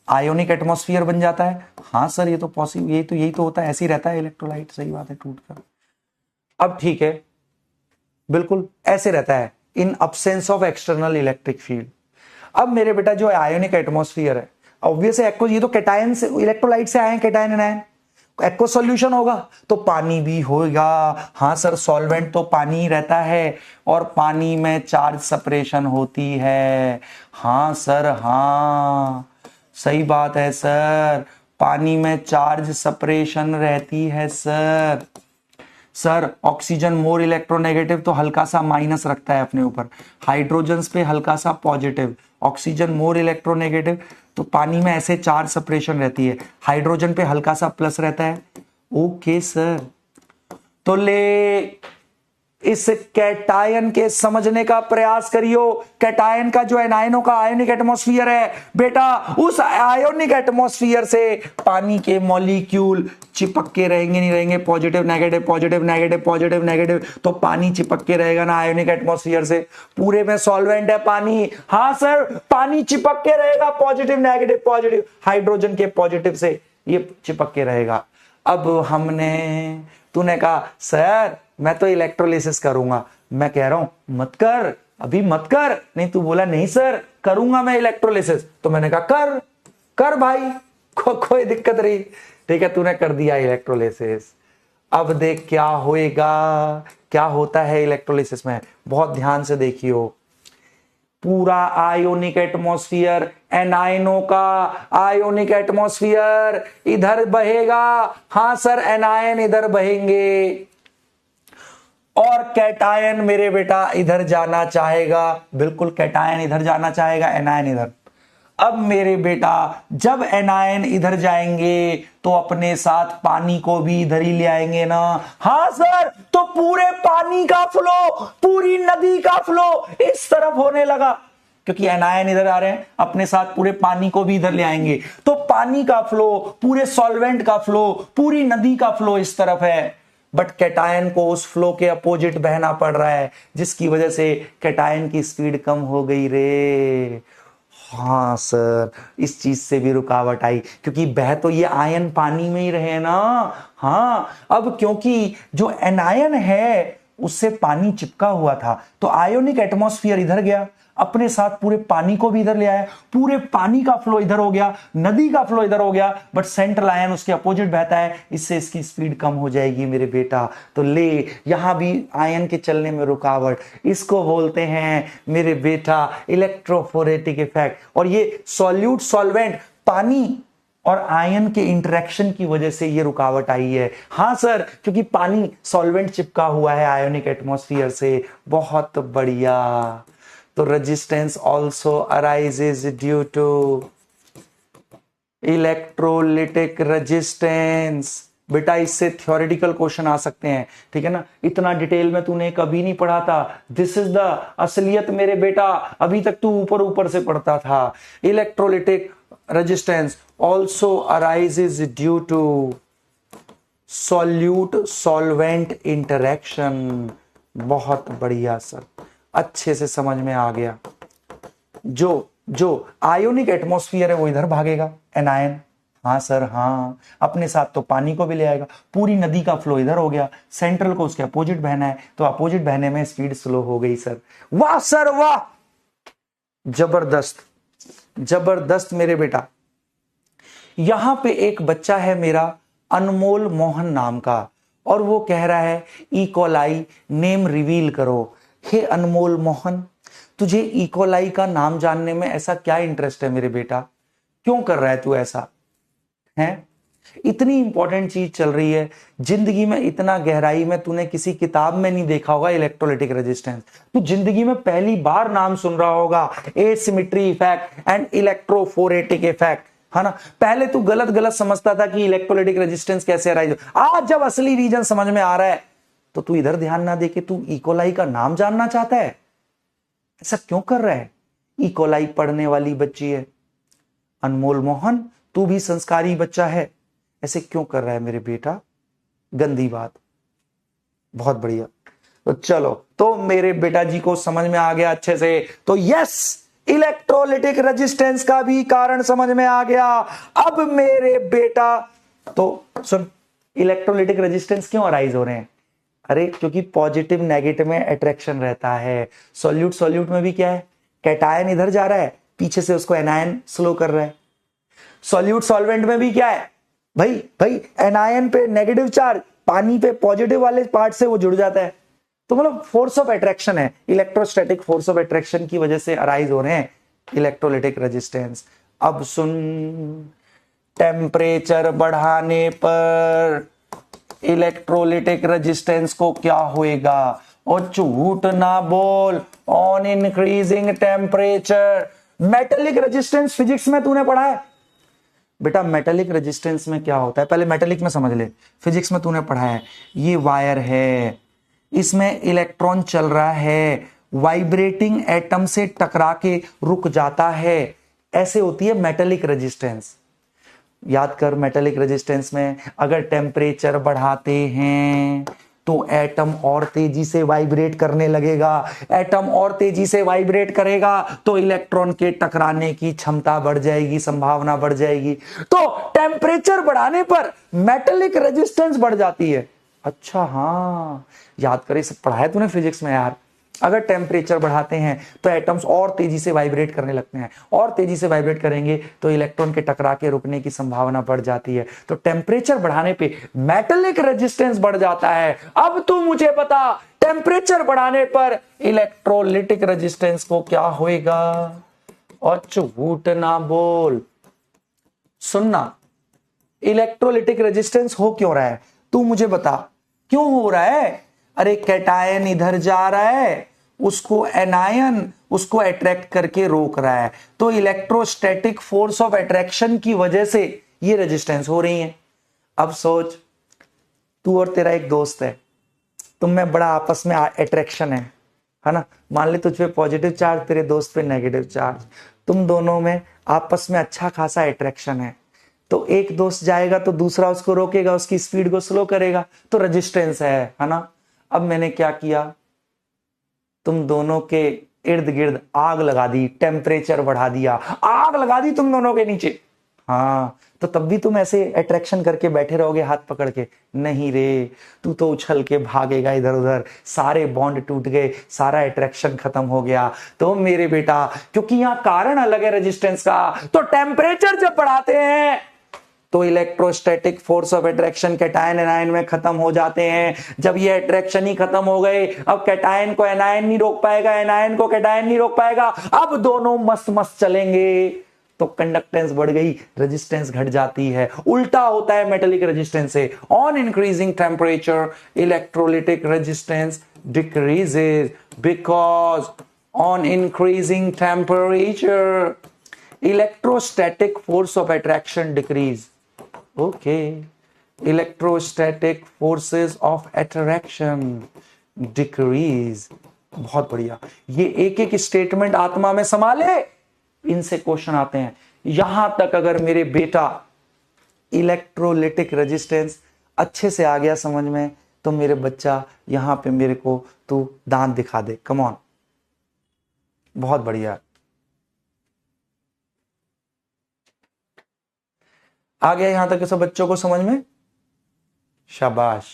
ionic atmosphere बन जाता है। हाँ सर ये तो पॉसिबल, यही तो होता है, ऐसे ही रहता है इलेक्ट्रोलाइट, सही बात है, टूटकर। अब ठीक है, बिल्कुल ऐसे रहता है इन absence of external electric field. अब मेरे बेटा जो आयोनिक एटमॉस्फेयर है, ऑब्वियस है एक्को, ये तो कैटायन से इलेक्ट्रोलाइट से आए हैं, कैटायन एनायन, एक्को सॉल्यूशन होगा तो पानी भी होगा। हाँ सर, सॉल्वेंट तो पानी ही रहता है और पानी में चार्ज सेपरेशन होती है। हाँ सर, हाँ सही बात है सर, पानी में चार्ज सेपरेशन रहती है sir. Sir oxygen more electronegative तो हल्का सा माइनस रखता है अपने ऊपर, हाइड्रोजन पे हल्का सा पॉजिटिव, ऑक्सीजन मोर इलेक्ट्रोनेगेटिव तो पानी में ऐसे चार्ज सेपरेशन रहती है, हाइड्रोजन पे हल्का सा प्लस रहता है। ओके सर, तो ले इस कैटायन के समझने का प्रयास करियो। कैटायन का जो एनायनों का आयोनिक एटमॉस्फेयर है बेटा, उस आयोनिक एटमॉस्फेयर से पानी के मॉलिक्यूल चिपक के रहेंगे, नहीं रहेंगे, positive negative positive negative positive negative, तो पानी चिपक के रहेगा ना आयोनिक एटमॉस्फेयर से। पूरे में सॉल्वेंट है पानी, हाँ सर पानी चिपक के रहेगा, पॉजिटिव नेगेटिव पॉजिटिव, हाइड्रोजन के पॉजिटिव से ये चिपक के रहेगा। अब तूने कहा सर मैं तो इलेक्ट्रोलिसिस करूंगा, मैं कह रहा हूं मत कर, अभी मत कर। नहीं, तू बोला नहीं सर करूंगा मैं इलेक्ट्रोलिसिस, तो मैंने कहा कर कर भाई, कोई दिक्कत नहीं। ठीक है, तूने कर दिया इलेक्ट्रोलिसिस। अब देख क्या होएगा, क्या होता है इलेक्ट्रोलिसिस में, बहुत ध्यान से देखियो। पूरा आयोनिक एटमॉस्फेयर, एनायनों का आयोनिक एटमॉस्फेयर इधर बहेगा। हाँ सर, एनायन इधर बहेंगे और कैटायन मेरे बेटा इधर जाना चाहेगा। बिल्कुल, कैटायन इधर जाना चाहेगा, एनायन इधर। अब मेरे बेटा जब एनायन इधर जाएंगे तो अपने साथ पानी को भी इधर ही ले आएंगे ना। हाँ सर, तो पूरे पानी का फ्लो, पूरी नदी का फ्लो इस तरफ होने लगा, क्योंकि एनायन इधर आ रहे हैं, अपने साथ पूरे पानी को भी इधर ले आएंगे, तो पानी का फ्लो, पूरे सॉल्वेंट का फ्लो, पूरी नदी का फ्लो इस तरफ है। बट कैटायन को उस फ्लो के अपोजिट बहना पड़ रहा है, जिसकी वजह से कैटायन की स्पीड कम हो गई रे। हाँ सर, इस चीज से भी रुकावट आई, क्योंकि बह तो ये आयन पानी में ही रहे ना। हाँ, अब क्योंकि जो एनायन है उससे पानी चिपका हुआ था, तो आयोनिक एटमॉस्फेयर इधर गया, अपने साथ पूरे पानी को भी इधर ले आया, पूरे पानी का फ्लो इधर हो गया, नदी का फ्लो इधर हो गया, बट सेंट्रल आयन उसके अपोजिट बहता है, इससे इसकी स्पीड कम हो जाएगी मेरे बेटा। तो ले, यहां भी आयन के चलने में रुकावट, इसको बोलते हैं मेरे बेटा इलेक्ट्रोफोरेटिक इफेक्ट। और ये सॉल्यूट सॉल्वेंट पानी और आयन के इंटरेक्शन की वजह से ये रुकावट आई है। हाँ सर, क्योंकि पानी सॉल्वेंट चिपका हुआ है आयोनिक एटमॉस्फेयर से। बहुत बढ़िया। तो resistance also arises due to electrolytic resistance. बेटा इससे थ्योरेटिकल क्वेश्चन आ सकते हैं, ठीक है ना, इतना डिटेल में तूने कभी नहीं पढ़ा था। दिस इज द असलियत मेरे बेटा, अभी तक तू ऊपर ऊपर से पढ़ता था। Electrolytic resistance also arises due to solute solvent interaction. बहुत बढ़िया सर, अच्छे से समझ में आ गया। जो आयोनिक एटमॉस्फेयर है वो इधर भागेगा, एनायन। हाँ सर, हाँ, अपने साथ तो पानी को भी ले आएगा, पूरी नदी का फ्लो इधर हो गया, सेंट्रल को उसके अपोजिट बहना है, तो अपोजिट बहने में स्पीड स्लो हो गई सर। वाह सर वाह, जबरदस्त जबरदस्त मेरे बेटा। यहां पे एक बच्चा है मेरा अनमोल मोहन नाम का, और वो कह रहा है इकोलाई नेम रिवील करो। हे अनमोल मोहन, तुझे इकोलाई का नाम जानने में ऐसा क्या इंटरेस्ट है मेरे बेटा? क्यों कर रहा है तू ऐसा? है इतनी इंपॉर्टेंट चीज चल रही है जिंदगी में, इतना गहराई में तूने किसी किताब में नहीं देखा होगा इलेक्ट्रोलिटिक रेजिस्टेंस। तू जिंदगी में पहली बार नाम सुन रहा होगा, asymmetry effect and electrophoretic effect, है ना। पहले तू गलत गलत समझता था कि इलेक्ट्रोलिटिक रेजिस्टेंस कैसे अराइज। आज जब असली रीजन समझ में आ रहा है तो तू इधर ध्यान ना देके तू इकोलाई का नाम जानना चाहता है। ऐसा क्यों कर रहा है? इकोलाई पढ़ने वाली बच्ची है। अनमोल मोहन, तू भी संस्कारी बच्चा है, ऐसे क्यों कर रहा है मेरे बेटा? गंदी बात। बहुत बढ़िया। तो चलो, तो मेरे बेटा जी को समझ में आ गया अच्छे से। तो यस, इलेक्ट्रोलिटिक रेजिस्टेंस का भी कारण समझ में आ गया। अब मेरे बेटा तो सुन, इलेक्ट्रोलिटिक रेजिस्टेंस क्यों अराइज हो रहे हैं? अरे क्योंकि पॉजिटिव नेगेटिव में अट्रैक्शन रहता है। सॉल्यूट सॉल्यूट में भी क्या है, कैटायन इधर जा रहा है, पीछे से उसको एनायन स्लो कर रहा है। सॉल्यूट सॉल्वेंट में भी क्या है भाई एनायन पे नेगेटिव चार्ज, पानी पे पॉजिटिव वाले पार्ट से वो जुड़ जाता है। तो मतलब फोर्स ऑफ अट्रैक्शन है, इलेक्ट्रोस्टैटिक फोर्स ऑफ अट्रैक्शन की वजह से अराइज हो रहे हैं इलेक्ट्रोलिटिक रेजिस्टेंस। अब सुन, टेम्परेचर बढ़ाने पर इलेक्ट्रोलिटिक रेजिस्टेंस को क्या होएगा? और झूठ ना बोल, on increasing temperature. Metallic resistance physics में तूने पढ़ा है बेटा? मेटेलिक रेजिस्टेंस में क्या होता है, पहले मेटेलिक में समझ ले। फिजिक्स में तूने पढ़ा है, ये वायर है, इसमें इलेक्ट्रॉन चल रहा है, वाइब्रेटिंग एटम से टकरा के रुक जाता है, ऐसे होती है मेटेलिक रेजिस्टेंस। याद कर, मेटेलिक रेजिस्टेंस में अगर टेम्परेचर बढ़ाते हैं तो एटम और तेजी से वाइब्रेट करने लगेगा, एटम और तेजी से वाइब्रेट करेगा तो इलेक्ट्रॉन के टकराने की क्षमता बढ़ जाएगी, संभावना बढ़ जाएगी। तो टेम्परेचर बढ़ाने पर मेटेलिक रेजिस्टेंस बढ़ जाती है। अच्छा हाँ, याद कर, सब पढ़ा है तूने फिजिक्स में यार। अगर टेम्परेचर बढ़ाते हैं तो एटम्स और तेजी से वाइब्रेट करने लगते हैं, और तेजी से वाइब्रेट करेंगे तो इलेक्ट्रॉन के टकरा के रुकने की संभावना बढ़ जाती है। तो टेम्परेचर बढ़ाने पे मेटेलिक रेजिस्टेंस बढ़ जाता है। अब तू मुझे बता, टेम्परेचर बढ़ाने पर इलेक्ट्रोलिटिक रेजिस्टेंस को क्या होएगा? और झूठ ना बोल, सुनना, इलेक्ट्रोलिटिक रेजिस्टेंस हो क्यों रहा है तू मुझे बता, क्यों हो रहा है? अरे कैटायन इधर जा रहा है, उसको एनायन उसको अट्रैक्ट करके रोक रहा है, तो इलेक्ट्रोस्टैटिक फोर्स ऑफ अट्रैक्शन की वजह से ये रेजिस्टेंस हो रही है। अब सोच, तू और तेरा एक दोस्त है, तुम में बड़ा आपस में अट्रैक्शन है ना? मान ले तुझ पे पॉजिटिव चार्ज, तेरे दोस्त पे नेगेटिव चार्ज, तुम दोनों में आपस में अच्छा खासा अट्रैक्शन है। तो एक दोस्त जाएगा तो दूसरा उसको रोकेगा, उसकी स्पीड को स्लो करेगा, तो रेजिस्टेंस है ना? अब मैंने क्या किया, तुम दोनों के इर्द गिर्द आग लगा दी, टेम्परेचर बढ़ा दिया, आग लगा दी तुम दोनों के नीचे। हाँ, तो तब भी तुम ऐसे अट्रैक्शन करके बैठे रहोगे हाथ पकड़ के? नहीं रे, तू तो उछल के भागेगा इधर उधर, सारे बॉन्ड टूट गए, सारा अट्रैक्शन खत्म हो गया। तो मेरे बेटा, क्योंकि यहां कारण अलग है रेजिस्टेंस का, तो टेम्परेचर जब बढ़ाते हैं तो electrostatic force of attraction cation anion में खत्म हो जाते हैं। जब ये अट्रैक्शन ही खत्म हो गए, अब कैटायन को एनायन नहीं रोक पाएगा, एनायन को कैटायन नहीं रोक पाएगा, अब दोनों मस्त मस्त चलेंगे, तो कंडक्टेंस बढ़ गई, रेजिस्टेंस घट जाती है। उल्टा होता है मेटेलिक रेजिस्टेंस से। On increasing temperature electrolytic resistance decreases, because on increasing temperature electrostatic force of attraction decrease. Okay, electrostatic forces of attraction decrease. बहुत बढ़िया, ये एक एक स्टेटमेंट आत्मा में संभाले, इनसे क्वेश्चन आते हैं। यहां तक अगर मेरे बेटा इलेक्ट्रोलिटिक रेजिस्टेंस अच्छे से आ गया समझ में, तो मेरे बच्चा यहां पे मेरे को तू दांत दिखा दे, कम ऑन। बहुत बढ़िया, आ गया यहां तक सब बच्चों को समझ में? शाबाश।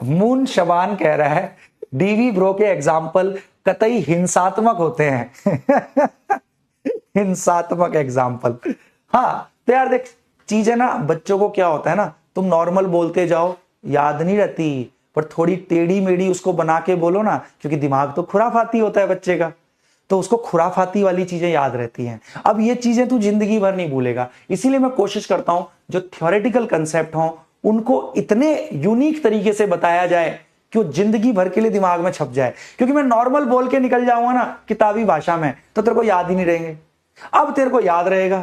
मून शबान कह रहा है डीवी ब्रो के एग्जाम्पल कतई हिंसात्मक होते हैं। हिंसात्मक एग्जाम्पल। हाँ तो यार देख, चीज है ना, बच्चों को क्या होता है ना, तुम नॉर्मल बोलते जाओ, याद नहीं रहती, पर थोड़ी टेढ़ी मेढ़ी उसको बना के बोलो ना, क्योंकि दिमाग तो खुराफाती होता है बच्चे का, तो उसको खुराफाती वाली चीजें याद रहती हैं। अब ये चीजें तू जिंदगी भर नहीं भूलेगा, इसीलिए मैं कोशिश करता हूं जो थ्योरेटिकल कंसेप्ट हो उनको इतने यूनिक तरीके से बताया जाए कि वो जिंदगी भर के लिए दिमाग में छप जाए। क्योंकि मैं नॉर्मल बोल के निकल जाऊंगा ना किताबी भाषा में, तो तेरे को याद ही नहीं रहेंगे। अब तेरे को याद रहेगा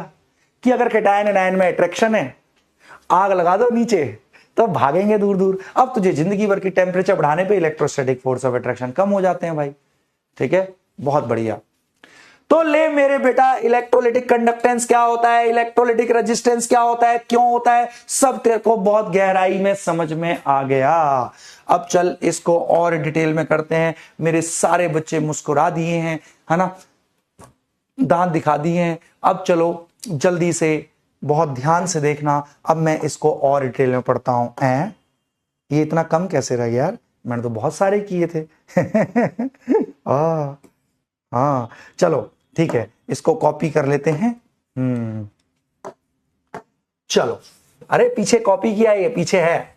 कि अगर कैटायन एनायन में अट्रैक्शन है, आग लगा दो नीचे, तो भागेंगे दूर दूर। अब तुझे जिंदगी भर की टेम्परेचर बढ़ाने पे इलेक्ट्रोस्टैटिक फोर्स ऑफ अट्रैक्शन कम हो जाते हैं भाई। ठीक है, बहुत बढ़िया। तो ले मेरे बेटा, इलेक्ट्रोलिटिक कंडक्टेंस क्या होता है, इलेक्ट्रोलिटिक रेजिस्टेंस क्या होता है, क्यों होता है, सब तेरे को बहुत गहराई में समझ में आ गया। अब चल इसको और डिटेल में करते हैं। मेरे सारे बच्चे मुस्कुरा दिए हैं, है ना, दांत दिखा दिए हैं। अब चलो जल्दी से बहुत ध्यान से देखना। अब मैं इसको और डिटेल में पढ़ता हूं। ये इतना कम कैसे रह गया यार, मैंने तो बहुत सारे किए थे। हाँ चलो ठीक है, इसको कॉपी कर लेते हैं। चलो, अरे पीछे कॉपी किया, ये पीछे है।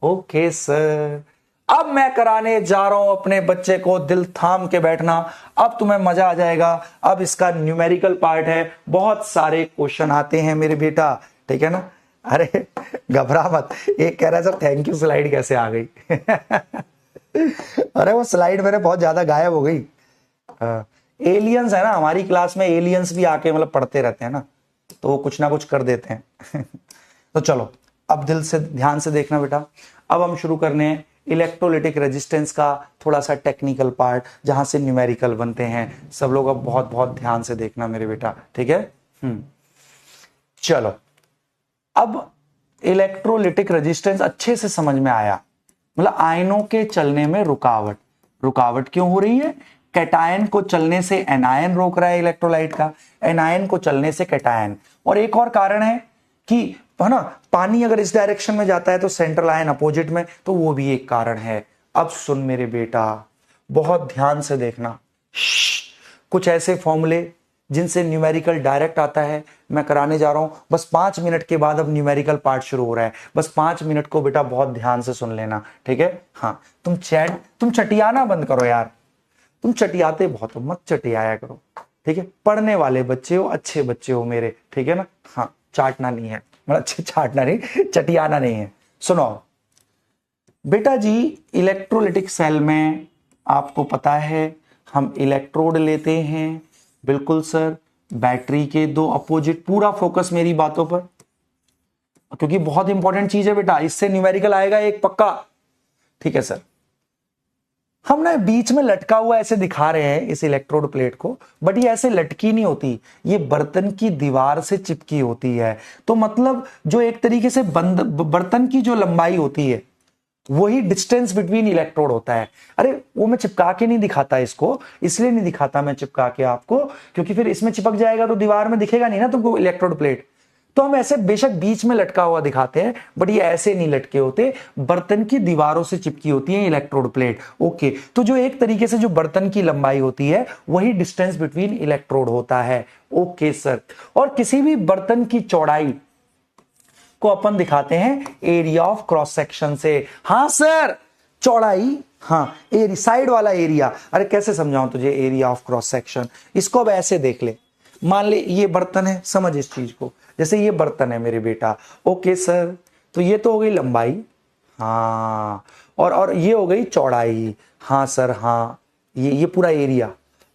ओके सर, अब मैं कराने जा रहा हूं अपने बच्चे को, दिल थाम के बैठना। अब तुम्हें मजा आ जाएगा। अब इसका न्यूमेरिकल पार्ट है, बहुत सारे क्वेश्चन आते हैं मेरे बेटा, ठीक है ना। अरे घबरा मत, एक कह रहा है सर थैंक यू स्लाइड कैसे आ गई। अरे वो स्लाइड मेरे बहुत ज्यादा गायब हो गई। एलियंस है ना हमारी क्लास में, एलियंस भी आके मतलब पढ़ते रहते हैं ना, तो वो कुछ ना कुछ कर देते हैं। तो चलो अब दिल से ध्यान से देखना बेटा। अब हम शुरू करने हैं इलेक्ट्रोलिटिक रेजिस्टेंस का थोड़ा सा टेक्निकल पार्ट, जहां से न्यूमेरिकल बनते हैं। सब लोग अब बहुत बहुत ध्यान से देखना मेरे बेटा, ठीक है। चलो, अब इलेक्ट्रोलिटिक रेजिस्टेंस अच्छे से समझ में आया, मतलब आयनों के चलने में रुकावट क्यों हो रही है। कैटायन को चलने से एनायन रोक रहा है इलेक्ट्रोलाइट का, एनायन को चलने से कैटायन। और एक और कारण है कि, है ना, पानी अगर इस डायरेक्शन में जाता है तो सेंट्रल आयन अपोजिट में, तो वो भी एक कारण है। अब सुन मेरे बेटा, बहुत ध्यान से देखना। कुछ ऐसे फॉर्मूले जिनसे न्यूमेरिकल डायरेक्ट आता है मैं कराने जा रहा हूं। बस 5 मिनट के बाद अब न्यूमेरिकल पार्ट शुरू हो रहा है। बस 5 मिनट को बेटा बहुत ध्यान से सुन लेना, ठीक है। हाँ, तुम चटियाना बंद करो यार, तुम चटियाते बहुत हो, मत चटियाया करो, ठीक है। पढ़ने वाले बच्चे हो, अच्छे बच्चे हो मेरे, ठीक है ना। हाँ, चाटना नहीं है, मतलब चाटना नहीं, चटियाना नहीं है। सुनो बेटा जी, इलेक्ट्रोलिटिक सेल में आपको पता है हम इलेक्ट्रोड लेते हैं, बिल्कुल सर, बैटरी के 2 अपोजिट। पूरा फोकस मेरी बातों पर, क्योंकि बहुत इंपॉर्टेंट चीज है बेटा, इससे न्यूमेरिकल आएगा एक पक्का, ठीक है सर। हमने बीच में लटका हुआ ऐसे दिखा रहे हैं इस इलेक्ट्रोड प्लेट को, बट ये ऐसे लटकी नहीं होती, ये बर्तन की दीवार से चिपकी होती है। तो मतलब जो एक तरीके से बर्तन की जो लंबाई होती है वही डिस्टेंस बिटवीन इलेक्ट्रोड होता है। अरे वो मैं चिपका के नहीं दिखाता इसको, इसलिए नहीं दिखाता मैं चिपका के आपको, क्योंकि फिर इसमें चिपक जाएगा तो दीवार में दिखेगा नहीं ना तुमको इलेक्ट्रोड प्लेट। तो हम ऐसे बेशक बीच में लटका हुआ दिखाते हैं, बट ये ऐसे नहीं लटके होते, बर्तन की दीवारों से चिपकी होती है इलेक्ट्रोड प्लेट। ओके, तो जो एक तरीके से जो बर्तन की लंबाई होती है वही डिस्टेंस बिटवीन इलेक्ट्रोड होता है। ओके सर, और किसी भी बर्तन की चौड़ाई को अपन दिखाते हैं एरिया ऑफ क्रॉस सेक्शन से। हाँ सर, चौड़ाई, हाँ एरिया, साइड वाला एरिया। अरे कैसे समझाऊं तुझे एरिया ऑफ क्रॉस सेक्शन, इसको अब ऐसे देख ले। मान ले ये बर्तन है, समझ इस चीज को, जैसे ये बर्तन है मेरे बेटा। ओके सर, तो ये तो हो गई लंबाई, हाँ, और ये हो गई चौड़ाई। हाँ सर, हाँ, ये पूरा एरिया।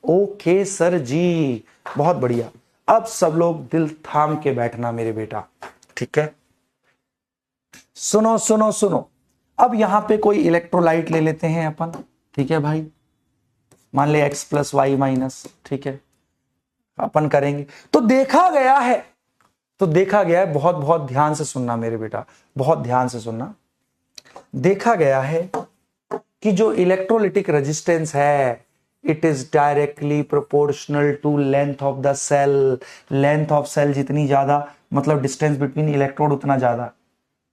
ओके सर जी, बहुत बढ़िया। अब सब लोग दिल थाम के बैठना मेरे बेटा, ठीक है। सुनो सुनो सुनो, अब यहां पे कोई इलेक्ट्रोलाइट ले लेते हैं अपन, ठीक है भाई। मान ले x + y-, ठीक है, अपन करेंगे। तो देखा गया है, बहुत बहुत ध्यान से सुनना मेरे बेटा, बहुत ध्यान से सुनना। देखा गया है कि जो इलेक्ट्रोलिटिक रेजिस्टेंस है, it is directly proportional to length of the cell. Length of cell जितनी ज्यादा, मतलब डिस्टेंस बिटवीन इलेक्ट्रोड उतना ज्यादा,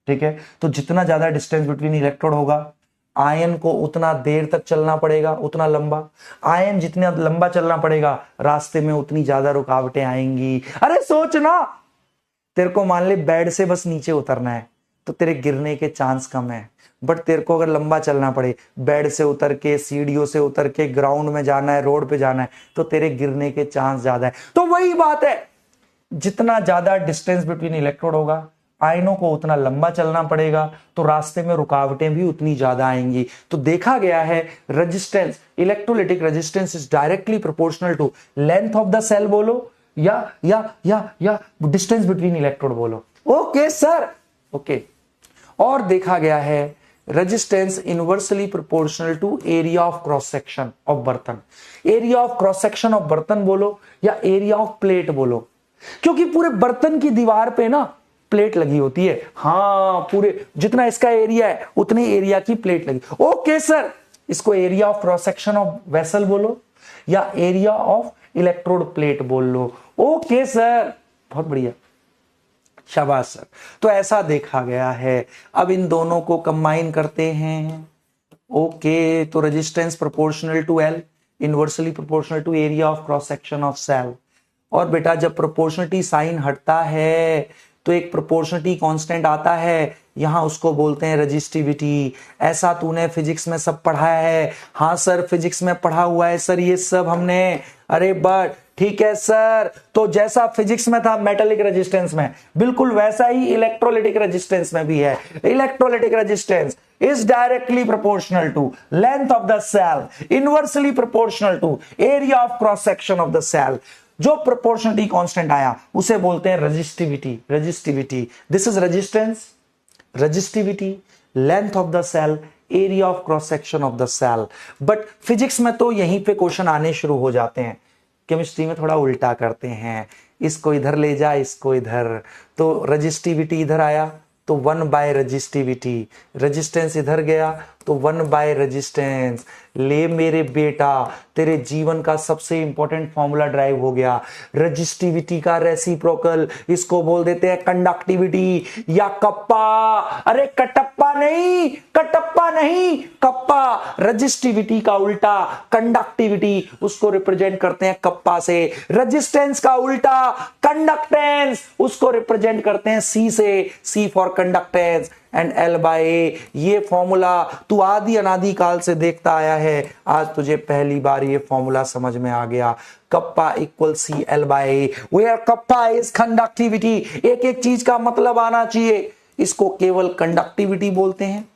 ठीक है। तो जितना ज्यादा डिस्टेंस बिटवीन इलेक्ट्रोड होगा, आयन को उतना देर तक चलना पड़ेगा, उतना लंबा। आयन जितना लंबा चलना पड़ेगा, रास्ते में उतनी ज्यादा रुकावटें आएंगी। अरे सोचना, तेरे को मान ले बेड से बस नीचे उतरना है तो तेरे गिरने के चांस कम है, बट तेरे को अगर लंबा चलना पड़े, बेड से उतर के, सीढ़ियों से उतर के ग्राउंड में जाना है, रोड पे जाना है, तो तेरे गिरने के चांस ज्यादा है। तो वही बात है, जितना ज्यादा डिस्टेंस बिटवीन इलेक्ट्रोड होगा, आयनों को उतना लंबा चलना पड़ेगा, तो रास्ते में रुकावटें भी उतनी ज्यादा आएंगी। तो देखा गया है resistance, electrolytic resistance is directly proportional to length of the cell बोलो या डिस्टेंस बिटवीन इलेक्ट्रोड बोलो। Okay sir, okay. और देखा गया है resistance inversely proportional to area of cross section of बर्तन। Area of cross section of बर्तन बोलो या एरिया ऑफ प्लेट बोलो, क्योंकि पूरे बर्तन की दीवार पे ना प्लेट लगी होती है। हाँ, पूरे जितना इसका एरिया है उतने एरिया की प्लेट लगी। ओके सर, इसको area of cross section of vessel बोलो या एरिया ऑफ इलेक्ट्रोड प्लेट बोल लो। ओके सर, बहुत बढ़िया, शाबाश सर। तो ऐसा देखा गया है। अब इन दोनों को कंबाइन करते हैं। ओके, तो resistance proportional to L, inversely proportional to area of cross section of cell. और बेटा जब प्रोपोर्शनलिटी साइन हटता है तो एक प्रोपोर्शनलिटी कांस्टेंट आता है, यहां उसको बोलते हैं रेजिस्टिविटी। ऐसा तूने फिजिक्स में सब पढ़ा है? हाँ सर, फिजिक्स में पढ़ा हुआ है सर ये सब हमने। अरे बट ठीक है सर, तो जैसा फिजिक्स में था मेटालिक रेजिस्टेंस में, बिल्कुल वैसा ही इलेक्ट्रोलिटिक रेजिस्टेंस में भी है। Electrolytic resistance is directly proportional to length of the cell, inversely proportional to area of cross section of the cell। जो प्रोपोर्शनलिटी कांस्टेंट आया उसे बोलते हैं resistivity. Resistivity, this is resistance, resistivity, length of the cell, area of cross section of the cell. But physics में तो यहीं पे question आने शुरू हो जाते हैं, केमिस्ट्री में थोड़ा उल्टा करते हैं, इसको इधर ले जा, इसको इधर। तो रेजिस्टिविटी इधर आया तो 1 बाय रेजिस्टिविटी, रेजिस्टेंस इधर गया तो 1 बाय रेजिस्टेंस। ले मेरे बेटा, तेरे जीवन का सबसे इंपॉर्टेंट फॉर्मूला ड्राइव हो गया। रेजिस्टिविटी का रेसिप्रोकल, इसको बोल देते हैं कंडक्टिविटी या कप्पा। अरे कटप्पा नहीं, कटप्पा नहीं, कप्पा। रेजिस्टिविटी का उल्टा कंडक्टिविटी, उसको रिप्रेजेंट करते हैं कप्पा से। रेजिस्टेंस का उल्टा कंडक्टेंस, उसको रिप्रेजेंट करते हैं सी से, C for conductance and L by A. ये फॉर्मूला तू आदि अनादि काल से देखता आया है, आज तुझे पहली बार ये फॉर्मूला समझ में आ गया। Kappa equal C L by A, where kappa is conductivity. एक एक चीज का मतलब आना चाहिए। इसको केवल कंडक्टिविटी बोलते हैं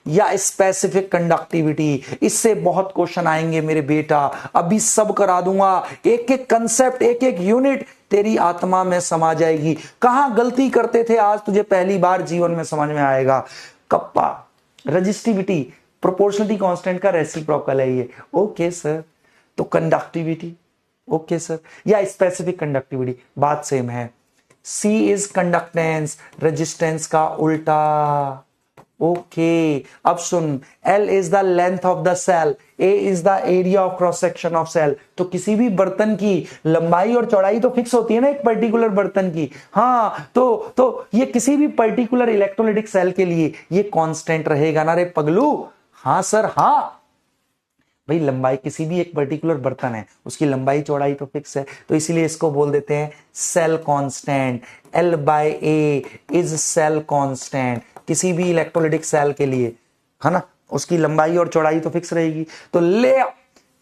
या स्पेसिफिक कंडक्टिविटी। इससे बहुत क्वेश्चन आएंगे मेरे बेटा, अभी सब करा दूंगा। एक एक कंसेप्ट, एक एक यूनिट तेरी आत्मा में समा जाएगी। कहां गलती करते थे आज तुझे पहली बार जीवन में समझ में आएगा। कप्पा, रेजिस्टिविटी, प्रोपोर्शनलिटी कांस्टेंट का रेसिप्रोकल है ये। ओके सर, तो कंडक्टिविटी, ओके सर, या स्पेसिफिक कंडक्टिविटी, बात सेम है। सी इज कंडक्टेंस, रेजिस्टेंस का उल्टा। ओके, अब सुन, L is the length of the cell, A is the area of cross section of cell. तो किसी भी बर्तन की लंबाई और चौड़ाई तो फिक्स होती है ना एक पर्टिकुलर बर्तन की। हाँ, तो ये किसी भी पर्टिकुलर इलेक्ट्रोलाइटिक सेल के लिए ये कांस्टेंट रहेगा ना रे पगलू। हाँ सर, हाँ भाई, लंबाई किसी भी एक पर्टिकुलर बर्तन है, उसकी लंबाई चौड़ाई तो फिक्स है, तो इसीलिए इसको बोल देते हैं cell constant. L by A is cell constant. किसी भी इलेक्ट्रोलाइटिक सेल के लिए, है ना, उसकी लंबाई और चौड़ाई तो फिक्स रहेगी। तो ले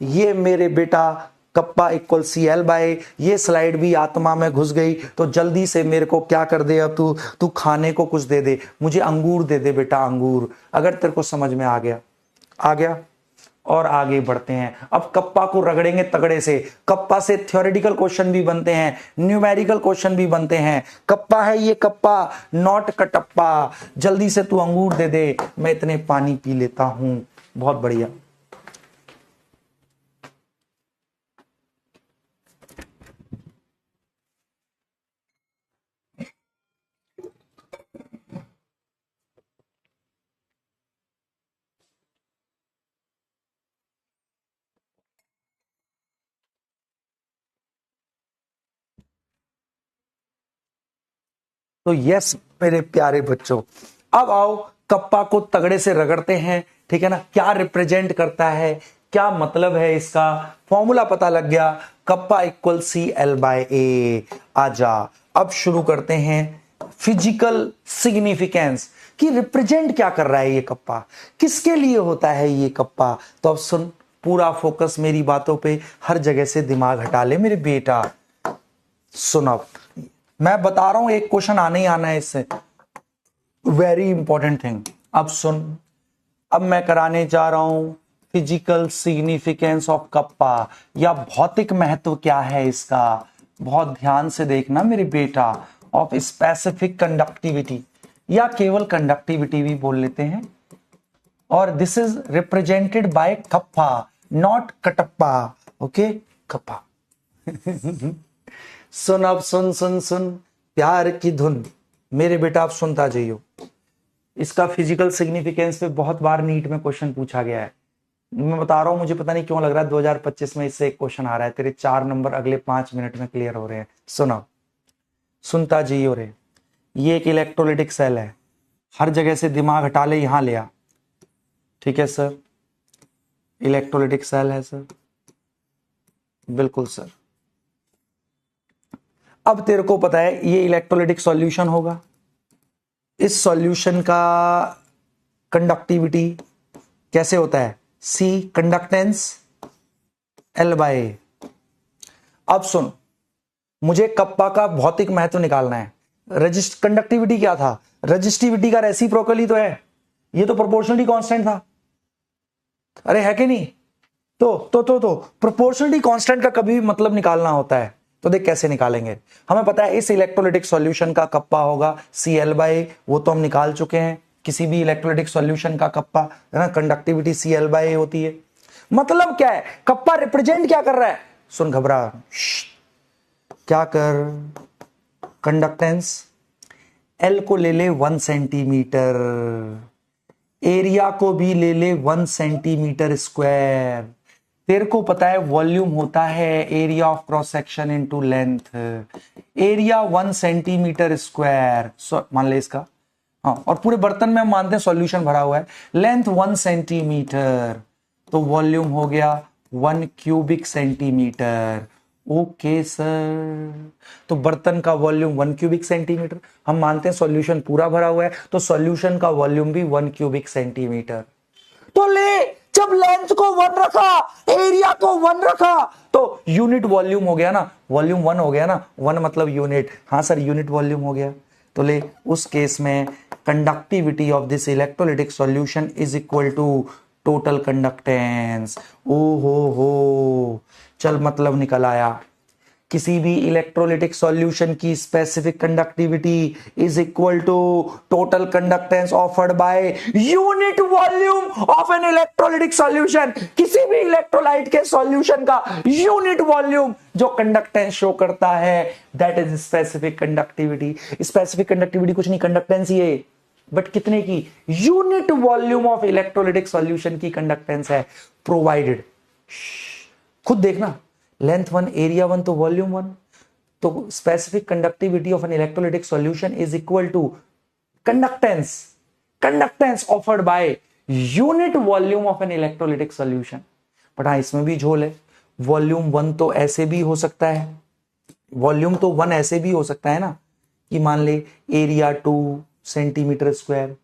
ये मेरे बेटा kappa equal C L by, ये स्लाइड भी आत्मा में घुस गई। तो जल्दी से मेरे को क्या कर दे, अब तू खाने को कुछ दे दे, मुझे अंगूर दे दे बेटा, अंगूर। अगर तेरे को समझ में आ गया। और आगे बढ़ते हैं। अब कप्पा को रगड़ेंगे तगड़े से। कप्पा से थ्योरेटिकल क्वेश्चन भी बनते हैं, न्यूमेरिकल क्वेश्चन भी बनते हैं। कप्पा है ये कप्पा, नॉट कटप्पा। जल्दी से तू अंगूर दे दे, मैं इतने पानी पी लेता हूं। बहुत बढ़िया। तो यस मेरे प्यारे बच्चों, अब आओ कप्पा को तगड़े से रगड़ते हैं, ठीक है ना। क्या रिप्रेजेंट करता है, क्या मतलब है इसका, फॉर्मूला पता लग गया। Kappa equal C L by A. आजा, अब शुरू करते हैं फिजिकल सिग्निफिकेंस कि रिप्रेजेंट क्या कर रहा है ये कप्पा, किसके लिए होता है ये कप्पा। तो अब सुन, पूरा फोकस मेरी बातों पे, हर जगह से दिमाग हटा ले मेरे बेटा। सुन, अब मैं बता रहा हूं, एक क्वेश्चन आने ही आना है इससे, वेरी इंपॉर्टेंट थिंग। अब सुन, अब मैं कराने जा रहा हूं फिजिकल सिग्निफिकेंस ऑफ कप्पा, या भौतिक महत्व क्या है इसका। बहुत ध्यान से देखना मेरे बेटा। ऑफ स्पेसिफिक कंडक्टिविटी, या केवल कंडक्टिविटी भी बोल लेते हैं, और this is represented by kappa, not Kattappa. Okay, kappa. सुन अब सुन सुन सुन प्यार की धुन, मेरे बेटा आप सुनता जाइयो। इसका फिजिकल सिग्निफिकेंस पे बहुत बार नीट में क्वेश्चन पूछा गया है। मैं बता रहा हूं, मुझे पता नहीं क्यों लग रहा है 2025 में इससे एक क्वेश्चन आ रहा है। तेरे 4 नंबर अगले 5 मिनट में क्लियर हो रहे हैं। सुना, सुनता जाइयो रे। ये एक इलेक्ट्रोलाइटिक सेल है, हर जगह से दिमाग हटा ले, यहां ले आ। ठीक है सर, इलेक्ट्रोलाइटिक सेल है सर, बिल्कुल सर। अब तेरे को पता है ये इलेक्ट्रोलाइटिक सॉल्यूशन होगा, इस सॉल्यूशन का कंडक्टिविटी कैसे होता है, C कंडक्टेंस L/A। अब सुन, मुझे कप्पा का भौतिक महत्व निकालना है। कंडक्टिविटी क्या था, रेजिस्टिविटी का रेसिप्रोकल ही तो है, ये तो प्रोपोर्शनलिटी कांस्टेंट था। अरे है कि नहीं? तो प्रोपोर्शनलिटी कांस्टेंट का कभी भी मतलब निकालना होता है तो देख कैसे निकालेंगे। हमें पता है इस इलेक्ट्रोलाइटिक सॉल्यूशन का कप्पा होगा Cl/A, वो तो हम निकाल चुके हैं। किसी भी इलेक्ट्रोलाइटिक सॉल्यूशन का कप्पा है ना, कंडक्टिविटी Cl/A होती है। मतलब क्या है, कप्पा रिप्रेजेंट क्या कर रहा है, सुन घबरा, क्या कर, कंडक्टेंस L को ले ले 1 सेंटीमीटर, एरिया को भी ले ले 1 सेंटीमीटर स्क्वायर। तेरे को पता है वॉल्यूम होता है area of cross section into length, area 1 centimetre square मान ले इसका। हाँ, और पूरे बर्तन में हम मानते हैं सॉल्यूशन भरा हुआ है, लेंथ 1 सेंटीमीटर, तो वॉल्यूम हो गया 1 क्यूबिक सेंटीमीटर। ओके सर, तो बर्तन का वॉल्यूम 1 क्यूबिक सेंटीमीटर, हम मानते हैं सॉल्यूशन पूरा भरा हुआ है, तो सॉल्यूशन का वॉल्यूम भी 1 क्यूबिक सेंटीमीटर। तो ले, जब लेंथ को 1 रखा, एरिया को 1 रखा, तो यूनिट वॉल्यूम हो गया ना, वॉल्यूम 1 हो गया ना, 1 मतलब यूनिट। हाँ सर, यूनिट वॉल्यूम हो गया। तो ले, उस केस में conductivity of this electrolytic solution is equal to total conductance. ओ हो, चल मतलब निकल आया। किसी भी इलेक्ट्रोलाइटिक सॉल्यूशन की specific conductivity is equal to total conductance offered by unit volume of an electrolytic solution. किसी भी इलेक्ट्रोलाइट के सॉल्यूशन का यूनिट वॉल्यूम जो कंडक्टेंस शो करता है, that is specific conductivity. Specific conductivity कुछ नहीं, कंडक्टेंस ही है, बट कितने की, unit volume of electrolytic solution की कंडक्टेंस है, प्रोवाइडेड। खुद देखना, लेंथ 1, एरिया 1, तो वॉल्यूम 1, तो specific conductivity of an electrolytic solution is equal to conductance offered by unit volume of an electrolytic solution. But हाँ, इसमें भी झोल है, वॉल्यूम 1 तो ऐसे भी हो सकता है, वॉल्यूम तो 1 ऐसे भी हो सकता है ना, कि मान ले एरिया 2 सेंटीमीटर स्क्वायर,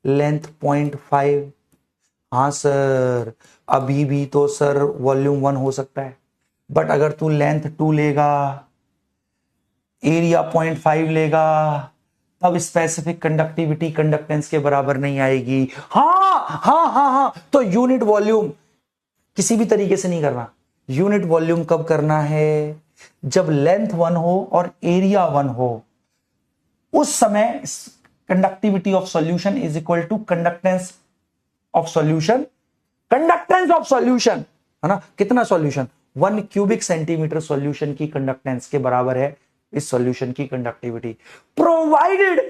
लेंथ 0.5। हाँ सर, अभी भी तो सर वॉल्यूम 1 हो सकता है, बट अगर तू लेंथ 2 लेगा, एरिया 0.5 लेगा, तब स्पेसिफिक कंडक्टिविटी कंडक्टेंस के बराबर नहीं आएगी। हाँ, तो यूनिट वॉल्यूम किसी भी तरीके से नहीं करना। यूनिट वॉल्यूम कब करना है, जब लेंथ 1 हो और एरिया 1 हो, उस समय conductivity of solution is equal to conductance of solution. Conductance of solution है ना, कितना सॉल्यूशन, 1 क्यूबिक सेंटीमीटर सॉल्यूशन की कंडक्टेंस के बराबर है इस सॉल्यूशन की conductivity, provided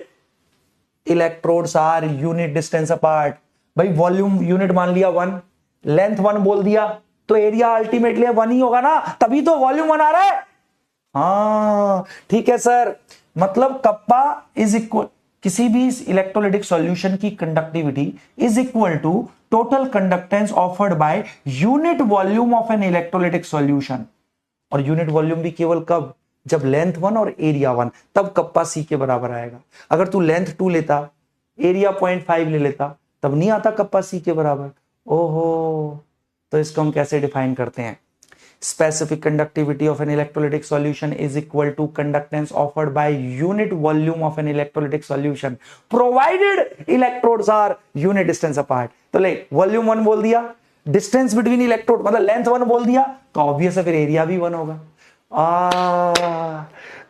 electrodes are unit distance apart. भाई वॉल्यूम यूनिट मान लिया 1, लेंथ 1 बोल दिया, तो एरिया अल्टीमेटली 1 ही होगा ना, तभी तो वॉल्यूम 1 आ रहा है। हाँ ठीक है सर, मतलब कप्पा इज इक्वल, किसी भी इलेक्ट्रोलाइटिक सॉल्यूशन की conductivity is equal to total conductance offered by unit volume of an electrolytic solution. और यूनिट वॉल्यूम भी केवल कब, जब लेंथ 1 और एरिया 1, तब कप्पा C के बराबर आएगा। अगर तू लेंथ 2 लेता, एरिया 0.5 ले लेता, तब नहीं आता कप्पा C के बराबर। ओहो, तो इसको हम कैसे डिफाइन करते हैं, specific conductivity of an electrolytic solution is equal to conductance offered by unit volume of an electrolytic solution provided electrodes are unit distance apart। तो ले वॉल्यूम 1 बोल दिया, डिस्टेंस बिटवीन इलेक्ट्रोड मतलब लेंथ 1 बोल दिया, तो ऑब्वियस है फिर एरिया भी 1 होगा।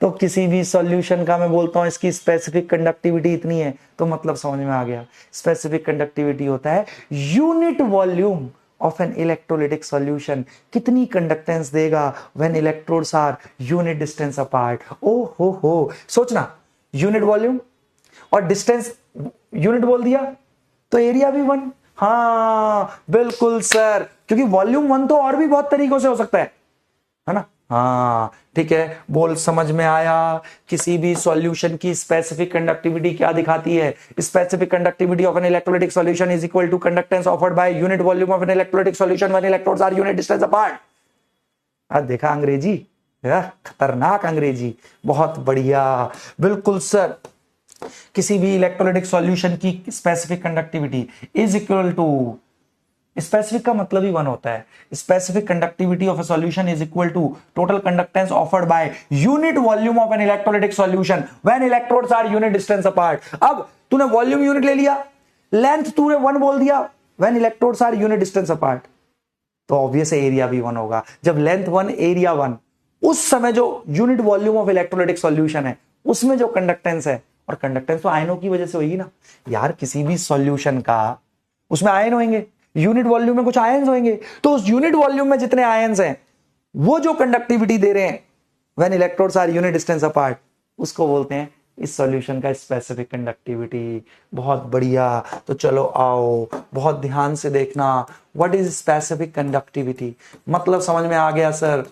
तो किसी भी सॉल्यूशन का मैं बोलता हूं इसकी स्पेसिफिक कंडक्टिविटी इतनी है, तो मतलब समझ में आ गया। स्पेसिफिक कंडक्टिविटी होता है unit volume of an electrolytic solution, कितनी कंडक्टेंस देगा when electrodes are unit distance apart. ओ हो सोचना, यूनिट वॉल्यूम और डिस्टेंस यूनिट बोल दिया तो एरिया भी वन। हाँ बिल्कुल सर, क्योंकि वॉल्यूम वन तो और भी बहुत तरीकों से हो सकता है ना। हाँ ठीक है, बोल समझ में आया। किसी भी सॉल्यूशन की स्पेसिफिक कंडक्टिविटी क्या दिखाती है? Specific conductivity of an electrolytic solution is equal to conductance offered by unit volume of an electrolytic solution when electrodes are unit distance apart. देखा अंग्रेजी, खतरनाक अंग्रेजी, बहुत बढ़िया। बिल्कुल सर, किसी भी इलेक्ट्रोलिटिक सॉल्यूशन की specific conductivity is equal to, specific का मतलब ही वन होता है, specific conductivity of a solution is equal to total conductance offered by unit volume of an electrolytic solution when electrodes are unit distance apart. अब तूने volume unit ले लिया, length तूने वन बोल दिया, when electrodes are unit distance apart, तो obvious area भी one होगा। जब लेंथ वन एरिया वन, उस समय जो unit volume of electrolytic solution है उसमें जो कंडक्टेंस है, और कंडक्टेंस तो आयनों की वजह से होगी ना यार। किसी भी सॉल्यूशन का उसमें आयन होंगे, यूनिट वॉल्यूम में कुछ आयंस होंगे, तो उस यूनिट वॉल्यूम में जितने आयंस हैं वो जो कंडक्टिविटी दे रहे हैं when electrodes are unit distance apart, उसको बोलते हैं इस सॉल्यूशन का स्पेसिफिक कंडक्टिविटी। बहुत बढ़िया। तो चलो आओ, बहुत ध्यान से देखना, व्हाट इज स्पेसिफिक कंडक्टिविटी, मतलब समझ में आ गया sir.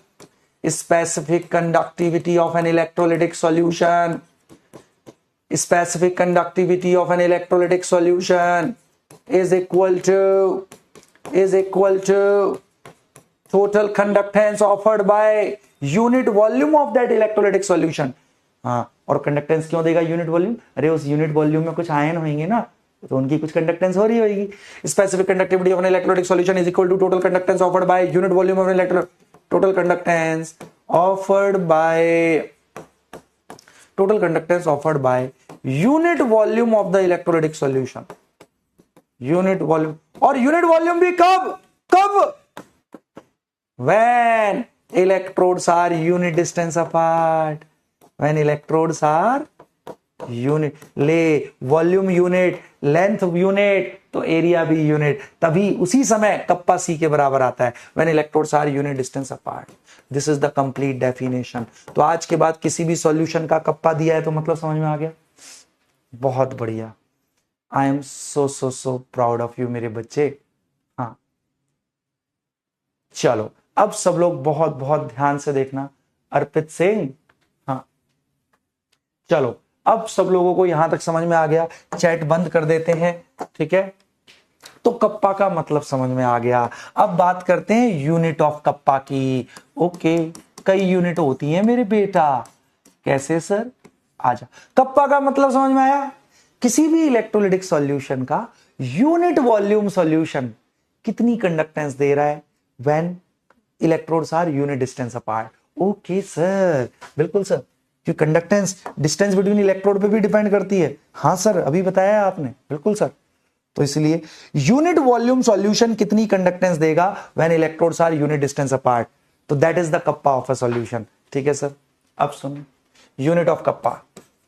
Specific conductivity of an electrolytic solution, specific conductivity of an electrolytic solution is equal to total conductance offered by unit volume of that electrolytic solution। हाँ, और कंडक्टेंस क्यों देगा unit volume? अरे उस यूनिट वॉल्यूम में कुछ ion होंगे ना, तो उनकी कुछ कंडक्टेंस हो रही होगी। Specific conductivity of an electrolytic solution is equal to total conductance offered by unit volume of an total conductance offered by unit volume of the electrolytic solution। Unit volume, और unit volume भी कब when electrodes are unit distance apart, when electrodes are unit, ले volume unit, length unit, तो area भी unit, तभी उसी समय kappa C के बराबर आता है when electrodes are unit distance apart. This is the complete definition. तो आज के बाद किसी भी सॉल्यूशन का कप्पा दिया है तो मतलब समझ में आ गया। बहुत बढ़िया, I am so proud of you मेरे बच्चे। हाँ चलो, अब सब लोग बहुत बहुत ध्यान से देखना। अर्पित सिंह, हाँ चलो, अब सब लोगों को यहां तक समझ में आ गया। चैट बंद कर देते हैं, ठीक है। तो कप्पा का मतलब समझ में आ गया। अब बात करते हैं यूनिट ऑफ कप्पा की। ओके, कई यूनिट होती हैं मेरे बेटा। कैसे सर? आजा। कप्पा का मतलब समझ में आया? किसी भी इलेक्ट्रोलिटिक सॉल्यूशन का यूनिट वॉल्यूम सॉल्यूशन कितनी कंडक्टेंस दे रहा है when electrodes are unit distance apart. Okay sir, बिल्कुल सर, क्योंकि कंडक्टेंस डिस्टेंस बिटवीन इलेक्ट्रोड पे भी डिपेंड करती है। हाँ सर, अभी बताया आपने, बिल्कुल सर। तो इसलिए यूनिट वॉल्यूम सॉल्यूशन कितनी कंडक्टेंस देगा when electrodes are unit distance apart, तो that is the kappa of a solution. ठीक है सर। अब सुन, unit of kappa,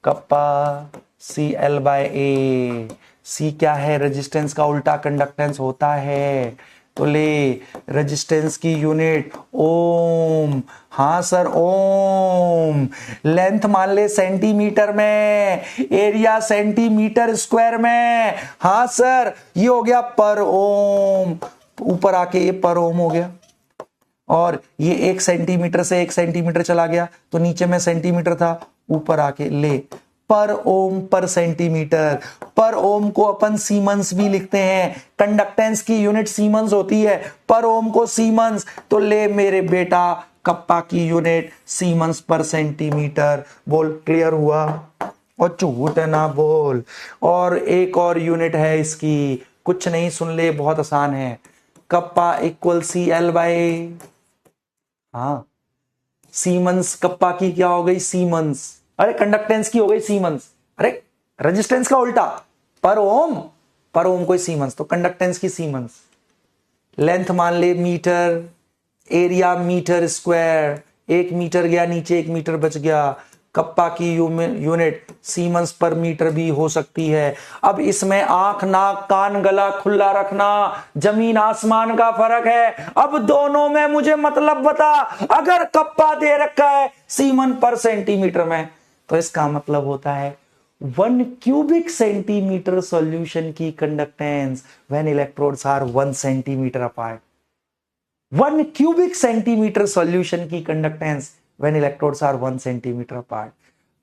kappa CL/A। C क्या है? रेजिस्टेंस का उल्टा कंडक्टेंस होता है। तो ले, रेजिस्टेंस की यूनिट ओम। हाँ सर, ओम। लेंथ मान ले सेंटीमीटर में, एरिया सेंटीमीटर स्क्वायर में। हाँ सर, ये हो गया पर ओम। ऊपर आके ये पर ओम हो गया, और ये 1 सेंटीमीटर से 1 सेंटीमीटर चला गया, तो नीचे में सेंटीमीटर था, ऊपर आके ले पर ओम पर सेंटीमीटर। पर ओम को अपन सीमंस भी लिखते हैं, कंडक्टेंस की यूनिट सीमंस होती है, पर ओम को सीमंस। तो ले मेरे बेटा, कप्पा की यूनिट सीमंस पर सेंटीमीटर। बोल, क्लियर हुआ? और झूठ ना बोल। और एक और यूनिट है इसकी, कुछ नहीं, सुन ले, बहुत आसान है। Kappa equal CL/A। हाँ, सीमंस कप्पा की क्या हो गई? सीमंस। अरे कंडक्टेंस की हो गई सीमंस। अरे रेजिस्टेंस का उल्टा, पर ओम कोई सीमंस, तो कंडक्टेंस की सीमंस। लेंथ मान ले metre, area metre square. 1 metre गया नीचे, 1 मीटर बच गया, कप्पा की यूनिट सीमेंस पर मीटर भी हो सकती है। अब इसमें आंख, नाक, कान, गला खुला रखना, जमीन आसमान का फर्क है। अब दोनों में मुझे मतलब बता, अगर कप्पा दे रखा है सीमन पर सेंटीमीटर में, तो इसका मतलब होता है 1 क्यूबिक सेंटीमीटर सॉल्यूशन की conductance when electrodes are 1 centimetre apart. 1 cubic centimetre solution की conductance when electrodes are 1 centimetre apart.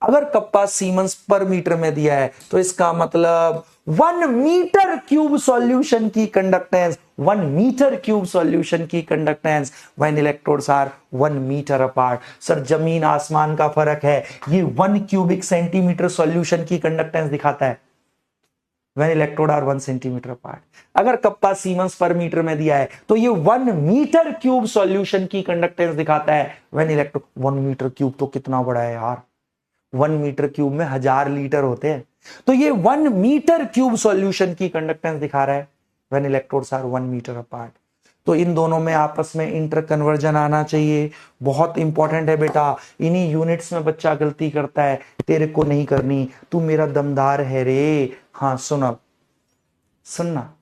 अगर कप्पा सीमेंस पर मीटर में दिया है तो इसका मतलब 1 मीटर क्यूब सॉल्यूशन की कंडक्टेंस, 1 मीटर क्यूब सॉल्यूशन की conductance when electrodes are 1 metre apart. Sir जमीन आसमान का फर्क है, ये 1 क्यूबिक सेंटीमीटर सॉल्यूशन की कंडक्टेंस दिखाता है when electrode are 1 centimetre apart. अगर कप्पा सीमेंस पर मीटर में दिया है तो ये 1 मीटर क्यूब सॉल्यूशन की कंडक्टेंस दिखाता है व्हेन इलेक्ट्रोड। 1 मीटर क्यूब तो कितना बड़ा है यार, 1 मीटर क्यूब में 1000 लीटर होते हैं, तो ये 1 मीटर क्यूब सॉल्यूशन की कंडक्टेंस दिखा रहा है when electrodes are 1 metre apart. तो इन दोनों में आपस में इंटर कन्वर्जन आना चाहिए, बहुत इंपॉर्टेंट है बेटा। इन्हीं यूनिट्स में बच्चा गलती करता है, तेरे को नहीं करनी, तू मेरा दमदार है रे। हाँ सुनना,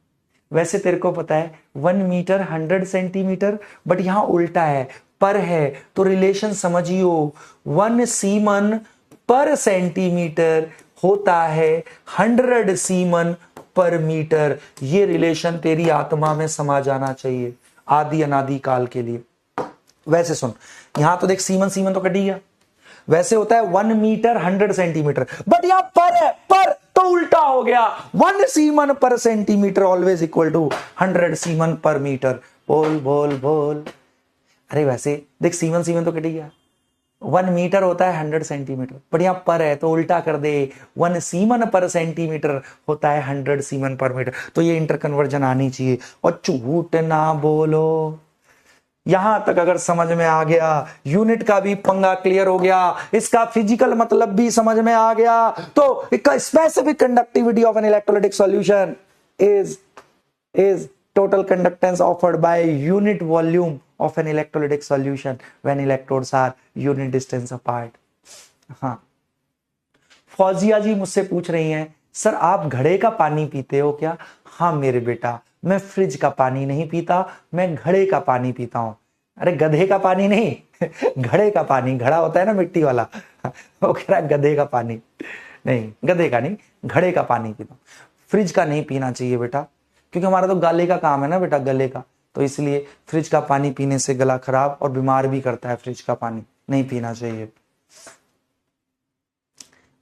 वैसे तेरे को पता है 1 मीटर 100 सेंटीमीटर, बट यहां उल्टा है, पर है, तो रिलेशन समझियो, 1 सीमन पर सेंटीमीटर होता है 100 सीमन पर मीटर। ये रिलेशन तेरी आत्मा में समा जाना चाहिए आदि अनादि काल के लिए। वैसे सुन, यहां तो देख सीमन तो कट गया, वैसे होता है 1 मीटर 100 सेंटीमीटर, बट यहां पर है, पर तो उल्टा हो गया, 1 siemens per centimetre always equal to 100 siemens per metre. बोल बोल बोल। अरे वैसे देख सीमन तो कट गया, 1 मीटर होता है 100 सेंटीमीटर, बट यहां पर है तो उल्टा कर दे, 1 सीमन पर सेंटीमीटर होता है 100 सीमन पर मीटर। तो ये इंटर कन्वर्जन आनी चाहिए। और झूठ ना बोलो, यहां तक अगर समझ में आ गया, यूनिट का भी पंगा क्लियर हो गया, इसका फिजिकल मतलब भी समझ में आ गया, तो इसका specific conductivity of an electrolytic solution is total conductance offered by unit volume of an electrolytic solution when electrodes are unit distance apart। हाँ, फौजिया जी मुझसे पूछ रही हैं, सर आप घड़े का पानी पीते हो क्या? हाँ मेरे बेटा, मैं फ्रिज का पानी नहीं पीता, मैं घड़े का पानी पीता हूं। अरे गधे का पानी नहीं घड़े का पानी, घड़ा होता है ना मिट्टी वाला वो कह रहा है गधे का पानी नहीं, गधे का नहीं, घड़े का पानी पीता हूं। फ्रिज का नहीं पीना चाहिए बेटा, क्योंकि हमारा तो गले का काम है ना बेटा, गले का, तो इसलिए फ्रिज का पानी पीने से गला खराब और बीमार भी करता है। फ्रिज का पानी नहीं पीना चाहिए।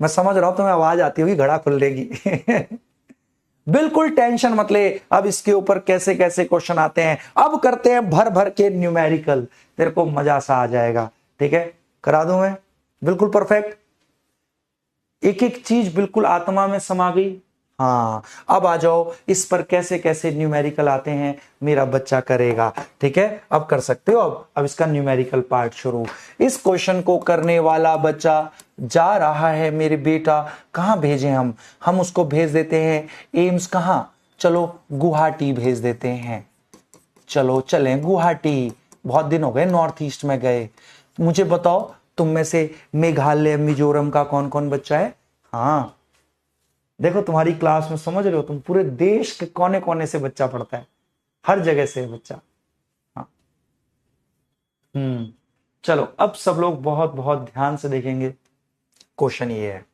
मैं समझ रहा हूं तुम्हें आवाज आती होगी, घड़ा खुल देगी बिल्कुल टेंशन मत ले। अब इसके ऊपर कैसे कैसे क्वेश्चन आते हैं, अब करते हैं भर भर के न्यूमेरिकल, तेरे को मजा सा आ जाएगा। ठीक है, करा दूं मैं बिल्कुल परफेक्ट, एक एक चीज बिल्कुल आत्मा में समा गई। हाँ, अब आ जाओ इस पर कैसे कैसे न्यूमेरिकल आते हैं मेरा बच्चा करेगा। ठीक है, अब कर सकते हो। अब इसका न्यूमेरिकल पार्ट शुरू। इस क्वेश्चन को करने वाला बच्चा जा रहा है मेरे बेटा, कहां भेजें हम उसको भेज देते हैं एम्स। कहां? चलो गुवाहाटी भेज देते हैं। चलो चलें गुवाहाटी, बहुत दिन हो गए नॉर्थ ईस्ट में गए। मुझे बताओ तुम में से मेघालय मिजोरम का कौन कौन बच्चा है? हाँ देखो तुम्हारी क्लास में, समझ रहे हो तुम, पूरे देश के कोने कोने से बच्चा पढ़ता है, हर जगह से बच्चा। हाँ चलो अब सब लोग बहुत बहुत ध्यान से देखेंगे। क्वेश्चन ये है,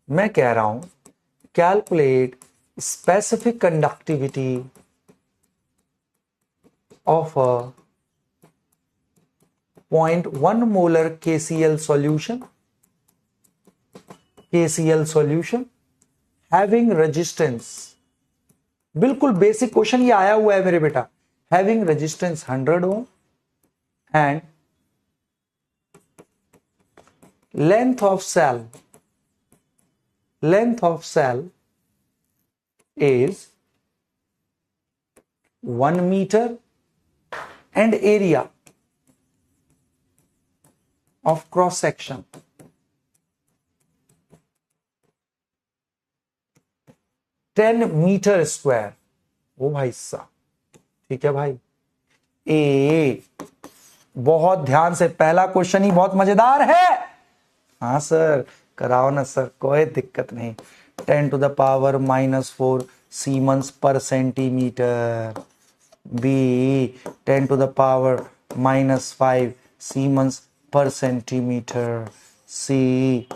मैं कह रहा हूं calculate specific conductivity of a 0.1 molar KCl solution having resistance. बिल्कुल बेसिक क्वेश्चन ये आया हुआ है मेरे बेटा। Having resistance 100 ohm and length of cell is 1 metre and area of cross section 10 metre square. ओ भाई साहब, ठीक है भाई। बहुत ध्यान से, पहला क्वेश्चन ही बहुत मजेदार है। हाँ सर, कराओ ना सर, कोई दिक्कत नहीं। 10⁻⁻4 siemens per centimetre. B 10⁻⁻5 siemens per centimetre. सी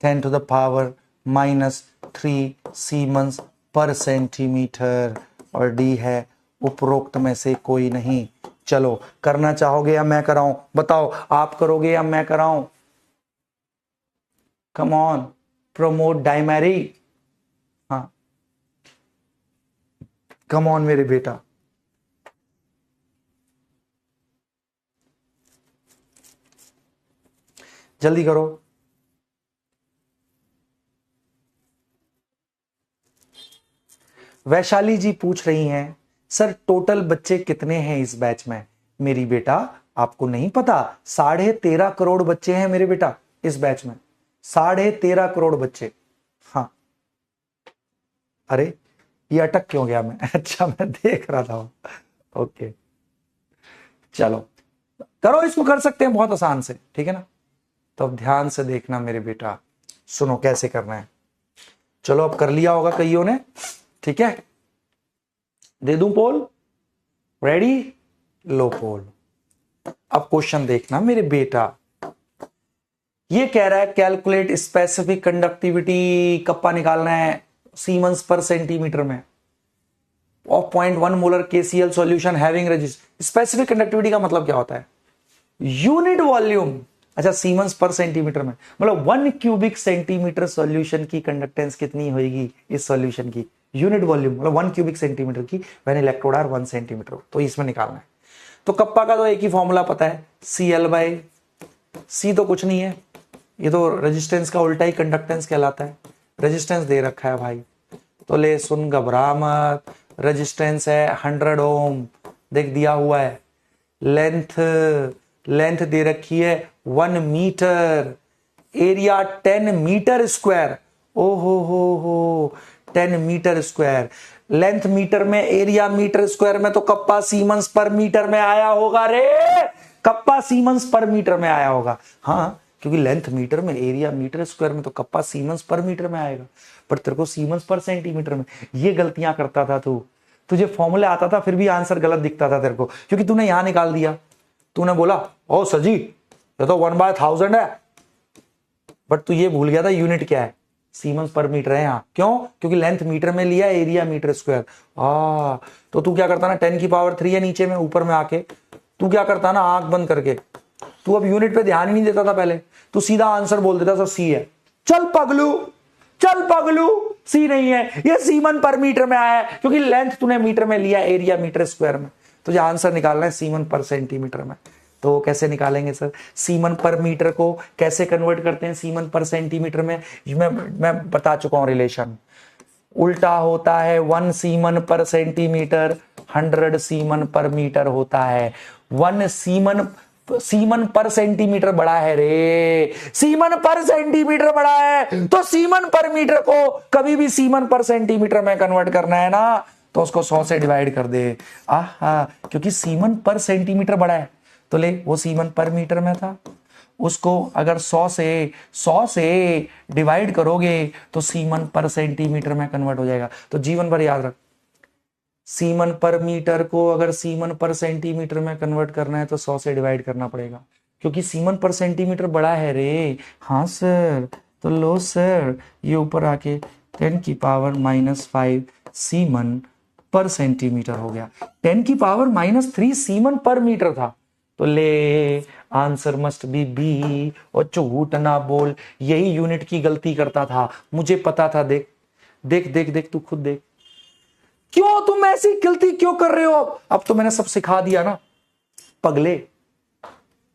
10⁻⁻3 सीमेंस पर सेंटीमीटर। और डी है उपरोक्त में से कोई नहीं। चलो, करना चाहोगे या मैं कराऊं? बताओ, आप करोगे या मैं कराऊं? Come on, promote डायमरी। हाँ, कम ऑन मेरे बेटा। जल्दी करो। वैशाली जी पूछ रही हैं, सर टोटल बच्चे कितने हैं इस बैच में? मेरी बेटा, आपको नहीं पता? 13.5 करोड़ बच्चे हैं मेरे बेटा इस बैच में। 13.5 करोड़ बच्चे। हाँ, अरे ये अटक क्यों गया मैं? अच्छा, मैं देख रहा था। ओके, चलो करो, इसको कर सकते हैं बहुत आसान से, ठीक है ना? तो अब ध्यान से देखना मेरे बेटा, सुनो कैसे करना है। चलो, अब कर लिया होगा कईयों ने, ठीक है? दे दूं पोल? रेडी? लो पोल। अब क्वेश्चन देखना मेरे बेटा, ये कह रहा है कैलकुलेट स्पेसिफिक कंडक्टिविटी, कप्पा निकालना है सीमेंस पर सेंटीमीटर में of 0.1 molar KCl solution having resist. Specific conductivity का मतलब क्या होता है? Unit volume. अच्छा, सीमेंस पर सेंटीमीटर में मतलब 1 क्यूबिक सेंटीमीटर सॉल्यूशन की कंडक्टेंस कितनी होगी इस सॉल्यूशन की? यूनिट वॉल्यूम मतलब 1 क्यूबिक सेंटीमीटर की व्हेन इलेक्ट्रोड आर 1 सेंटीमीटर। तो इसमें निकालना है। तो कप्पा का तो एक ही फॉर्मूला पता है, Cl/C। तो कुछ नहीं है, ये तो रेजिस्टेंस का उल्टा ही कंडक्टेंस कहलाता है। रेजिस्टेंस दे रखा है भाई, तो ले सुन, घबरा मत। रेजिस्टेंस है 100 ओम, देख दिया हुआ है। लेंथ दे रखी है 1 मीटर। Area 10 metre square. ओ हो 10 मीटर स्क्वायर। लेंथ मीटर में, एरिया मीटर स्क्वायर में, तो कप्पा सीमेंस पर मीटर में आया होगा रे। कप्पा सीमेंस पर मीटर में आया होगा। हाँ, क्योंकि लेंथ मीटर में, एरिया मीटर स्क्वायर में, तो कप्पा सीमेंस पर मीटर में आएगा। पर तेरे को सीमेंस पर सेंटीमीटर में, ये गलतियां करता था तू। तुझे फॉर्मूला आता था फिर भी आंसर गलत दिखता था तेरे को, क्योंकि तूने यहां निकाल दिया। तूने बोला ओ सर जी ये तो 1/1000 है, बट तू ये भूल गया था यूनिट क्या है, सीमेंस पर मीटर है यहाँ। क्यों? क्योंकि लेंथ मीटर में लिया, एरिया मीटर स्क्वायर। तो तू क्या करता ना, 10⁻³ है नीचे में, ऊपर में आके तू क्या करता ना, आंख बंद करके तू अब यूनिट पे ध्यान ही नहीं देता था पहले, तू सीधा आंसर बोल देता था सी है। चल पगलू, सी नहीं है, ये सीमन पर मीटर में आया है, क्योंकि लेंथ तूने मीटर में लिया, एरिया मीटर स्क्वायर में। तुझे आंसर निकालना है सीमन पर सेंटीमीटर में। तो कैसे निकालेंगे सर? सीमन पर मीटर को कैसे कन्वर्ट करते हैं सीमन पर सेंटीमीटर में? मैं बता चुका हूं रिलेशन। उल्टा होता है 1 siemens per centimetre 100 siemens per metre होता है। 1 सीमन पर सेंटीमीटर बड़ा है रे, सीमन पर सेंटीमीटर बड़ा है, तो सीमन पर मीटर को कभी भी सीमन पर सेंटीमीटर में कन्वर्ट करना है ना, तो उसको 100 से डिवाइड कर दे। क्योंकि सीमन पर सेंटीमीटर बड़ा है, तो ले वो सीमन पर मीटर में था, उसको अगर 100 से डिवाइड करोगे तो सीमन पर सेंटीमीटर में कन्वर्ट हो जाएगा। तो जीवन भर याद रख, सीमन पर मीटर को अगर सीमन पर सेंटीमीटर में कन्वर्ट करना है तो 100 से डिवाइड करना पड़ेगा, क्योंकि सीमन पर सेंटीमीटर बड़ा है रे। हाँ सर, तो लो सर, ये ऊपर आके 10⁻⁻5 सीमन पर सेंटीमीटर हो गया। 10⁻³ सीमन पर मीटर था, तो ले आंसर मस्ट बी बी। और झूठ ना बोल, यही यूनिट की गलती करता था, मुझे पता था। देख देख देख देख, तू खुद देख, क्यों तुम ऐसी गलती क्यों कर रहे हो? अब तो मैंने सब सिखा दिया ना पगले।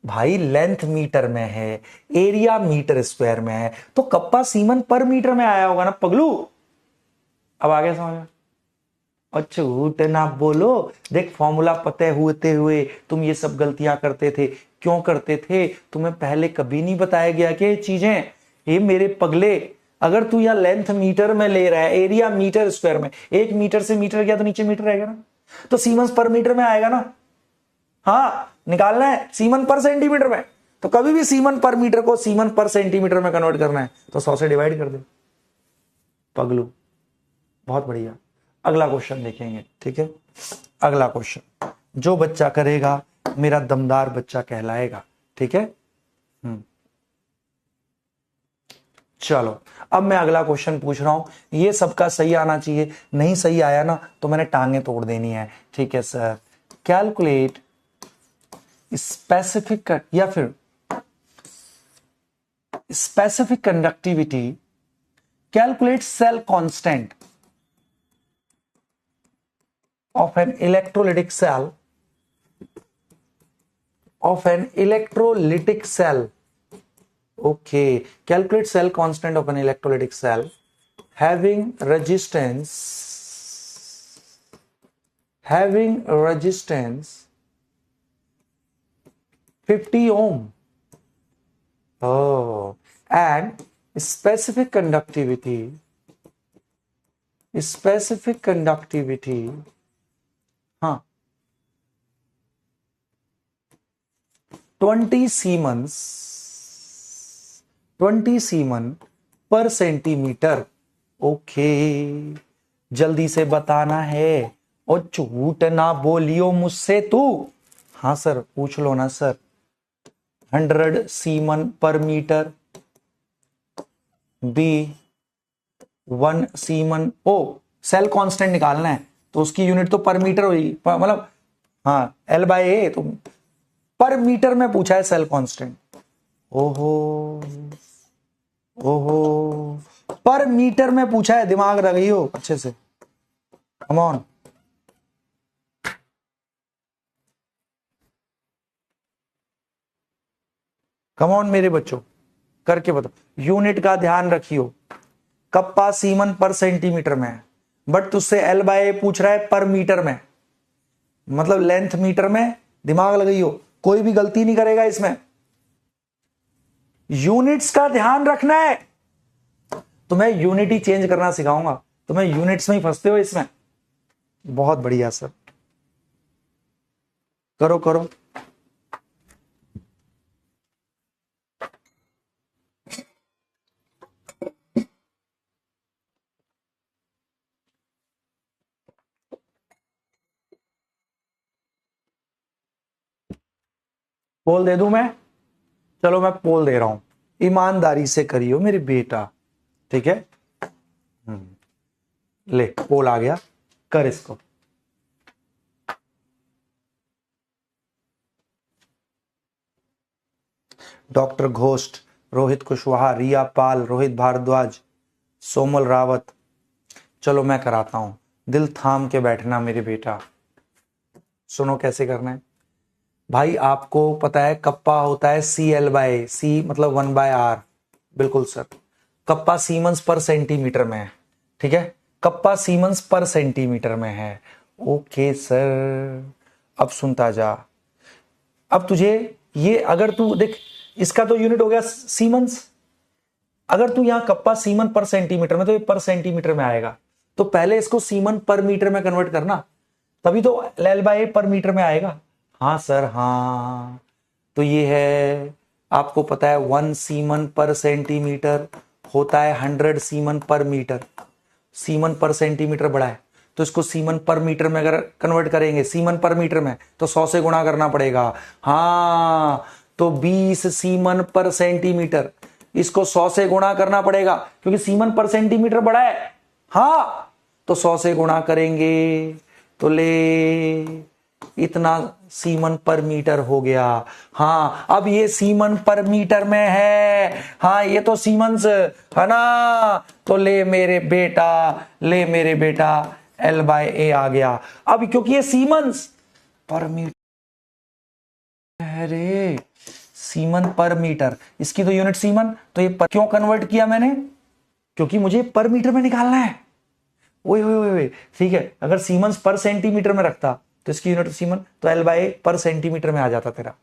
भाई लेंथ मीटर में है, एरिया मीटर स्क्वायर में है, तो कप्पा सीमन पर मीटर में आया होगा ना पगलू। अब आगे समझ में? अच्छा झूठ ना बोलो, देख फॉर्मूला पता होते हुए तुम ये सब गलतियां करते थे। क्यों करते थे? तुम्हें पहले कभी नहीं बताया गया कि चीजें, ये मेरे पगले, अगर तू या लेंथ मीटर में ले रहा है, एरिया मीटर स्क्वायर में, 1 मीटर से मीटर गया तो नीचे मीटर रहेगा ना, तो सीमेंस पर मीटर में आएगा ना। हाँ, निकालना है सीमन पर सेंटीमीटर में, तो कभी भी सीमन पर मीटर को सीमन पर सेंटीमीटर में कन्वर्ट करना है तो 100 से डिवाइड कर दे पगलू। बहुत बढ़िया। अगला क्वेश्चन देखेंगे, ठीक है। अगला क्वेश्चन जो बच्चा करेगा मेरा दमदार बच्चा कहलाएगा, ठीक है। चलो अब मैं अगला क्वेश्चन पूछ रहा हूं, ये सबका सही आना चाहिए, नहीं सही आया ना तो मैंने टांगे तोड़ देनी है, ठीक है सर। कैलकुलेट स्पेसिफिक या फिर specific conductivity, calculate cell constant of an electrolytic cell, okay, calculate cell constant of an electrolytic cell having resistance 50 ohm, and specific conductivity हाँ 20 सीमन पर सेंटीमीटर। ओके, जल्दी से बताना है और झूठ ना बोलियो मुझसे तू। हाँ सर पूछ लो ना sir. 100 siemens per metre, B 1 semen. ओ सेल कांस्टेंट निकालना है तो उसकी यूनिट तो पर मीटर होगी, मतलब हाँ L/A, तो पर मीटर में पूछा है सेल कांस्टेंट। ओहो पर मीटर में पूछा है, दिमाग लगाइयो अच्छे से। कम ऑन, कम ऑन मेरे बच्चों, करके बताओ। यूनिट का ध्यान रखियो, कप्पा सीमन पर सेंटीमीटर में है, बट तुझसे L/A पूछ रहा है पर मीटर में, मतलब लेंथ मीटर में। दिमाग लगाइयो, कोई भी गलती नहीं करेगा इसमें, यूनिट्स का ध्यान रखना है। तो मैं यूनिट ही चेंज करना सिखाऊंगा, तो मैं यूनिट्स में ही फंसते हो इसमें। बहुत बढ़िया सर, करो करो। पोल दे दूं मैं? चलो मैं पोल दे रहा हूं, ईमानदारी से करियो मेरे बेटा, ठीक है। ले पोल आ गया, कर इसको। डॉक्टर घोस्ट, रोहित कुशवाहा, रिया पाल, रोहित भारद्वाज, सोमल रावत। चलो मैं कराता हूं, दिल थाम के बैठना मेरे बेटा। सुनो कैसे करना है भाई। आपको पता है कप्पा होता है CL/C, मतलब 1/R। बिल्कुल सर, कप्पा सीमंस पर सेंटीमीटर में है, ठीक है। कप्पा सीमंस पर सेंटीमीटर में है। ओके सर, अब सुनता जा। अब तुझे ये, अगर तू देख, इसका तो यूनिट हो गया सीमंस। अगर तू यहां कप्पा सीमन पर सेंटीमीटर में, तो ये पर सेंटीमीटर में आएगा, तो पहले इसको सीमन पर मीटर में कन्वर्ट करना, तभी तो L/A पर मीटर में आएगा। हाँ सर हाँ, तो ये है, आपको पता है 1 सीमन पर सेंटीमीटर होता है 100 siemens per metre. Semen per centimetre बड़ा है, तो इसको सीमन पर मीटर में अगर कन्वर्ट करेंगे, सीमन पर मीटर में, तो 100 से गुणा करना पड़ेगा। हाँ, तो 20 सीमन पर सेंटीमीटर, इसको 100 से गुणा करना पड़ेगा क्योंकि सीमन पर सेंटीमीटर बड़ा है। हाँ, तो 100 से गुणा करेंगे तो ले इतना सीमन पर मीटर हो गया। हाँ, अब ये सीमन पर मीटर में है। हाँ, ये तो सीमंस है ना, तो ले मेरे बेटा L/A आ गया। अब क्योंकि ये सीमंस पर मीटर है रे, सीमन पर मीटर, इसकी तो यूनिट सीमन, तो ये पर क्यों कन्वर्ट किया मैंने, क्योंकि मुझे पर मीटर में निकालना है। ओए ठीक है, अगर सीमंस पर सेंटीमीटर में रखता तो इसकी यूनिट सीमन, तो L/A पर सेंटीमीटर में आ जाता तेरा।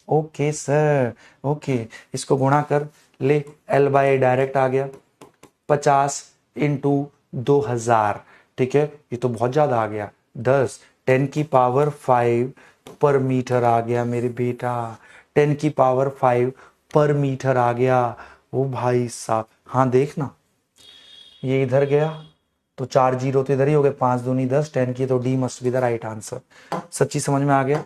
ओके सर, ओके, इसको गुणा कर ले, L/A डायरेक्ट आ गया, 50 इंटू 2000, ठीक है। ये तो बहुत ज्यादा आ गया, 10 10 की पावर 5 पर मीटर आ गया मेरे बेटा, 10⁵ पर मीटर आ गया। ओ भाई साहब, हाँ देखना, ये इधर गया तो 4 जीरो तो इधर ही हो गए, 5 दूनी 10, 10 की तो D must be the right answer. सच्ची समझ में आ गया?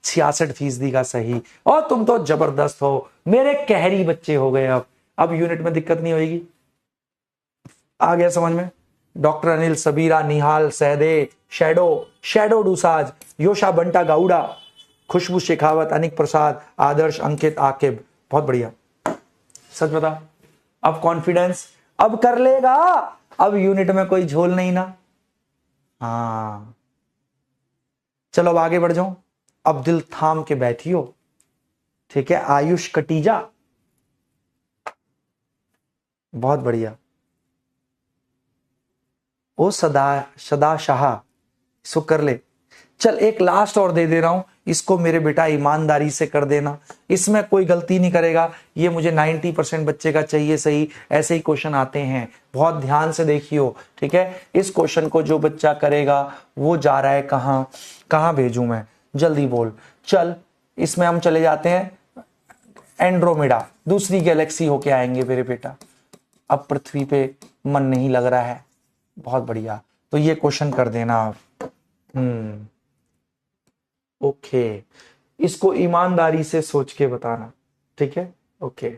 66% का सही। और तुम तो जबरदस्त हो, मेरे कहरी बच्चे हो गए। अब यूनिट में दिक्कत नहीं होगी। आ गया समझ में? डॉक्टर अनिल, सबीरा, निहाल, सहदे, शैडो, शैडो डूसाज, योशा बंटा गाउडा, खुशबू शेखावत, अनिक प्रसाद, आदर्श, अंकित, आकिब, बहुत बढ़िया। सच बता, अब कॉन्फिडेंस, अब कर लेगा। अब यूनिट में कोई झोल नहीं ना। हाँ चलो अब आगे बढ़ जाओ। अब दिल थाम के बैठियो, ठीक है? आयुष कटीजा, बहुत बढ़िया। ओ सदा शाह, इसको कर ले। चल एक लास्ट और दे रहा हूं, इसको मेरे बेटा ईमानदारी से कर देना, इसमें कोई गलती नहीं करेगा। ये मुझे 90% बच्चे का चाहिए सही, ऐसे ही क्वेश्चन आते हैं, बहुत ध्यान से देखियो, ठीक है? इस क्वेश्चन को जो बच्चा करेगा वो जा रहा है कहां, कहां भेजूं मैं, जल्दी बोल। चल इसमें हम चले जाते हैं एंड्रोमेडा, दूसरी गैलेक्सी होके आएंगे मेरे बेटा। अब पृथ्वी पे मन नहीं लग रहा है, बहुत बढ़िया, तो ये क्वेश्चन कर देना आप। ओके, इसको ईमानदारी से सोच के बताना, ठीक है? Okay,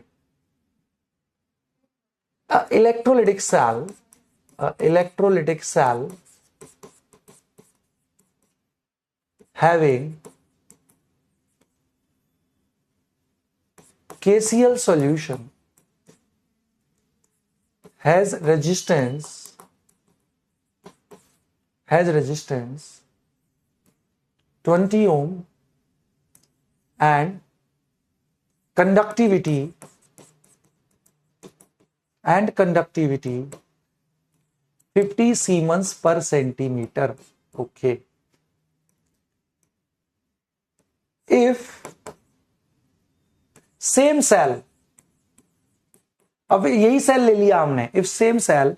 electrolytic cell, electrolytic cell having KCl solution has resistance 20 ohm and conductivity 50 Siemens per centimeter. Okay. If same cell, अब यही सेल ले लिया हमने, if same cell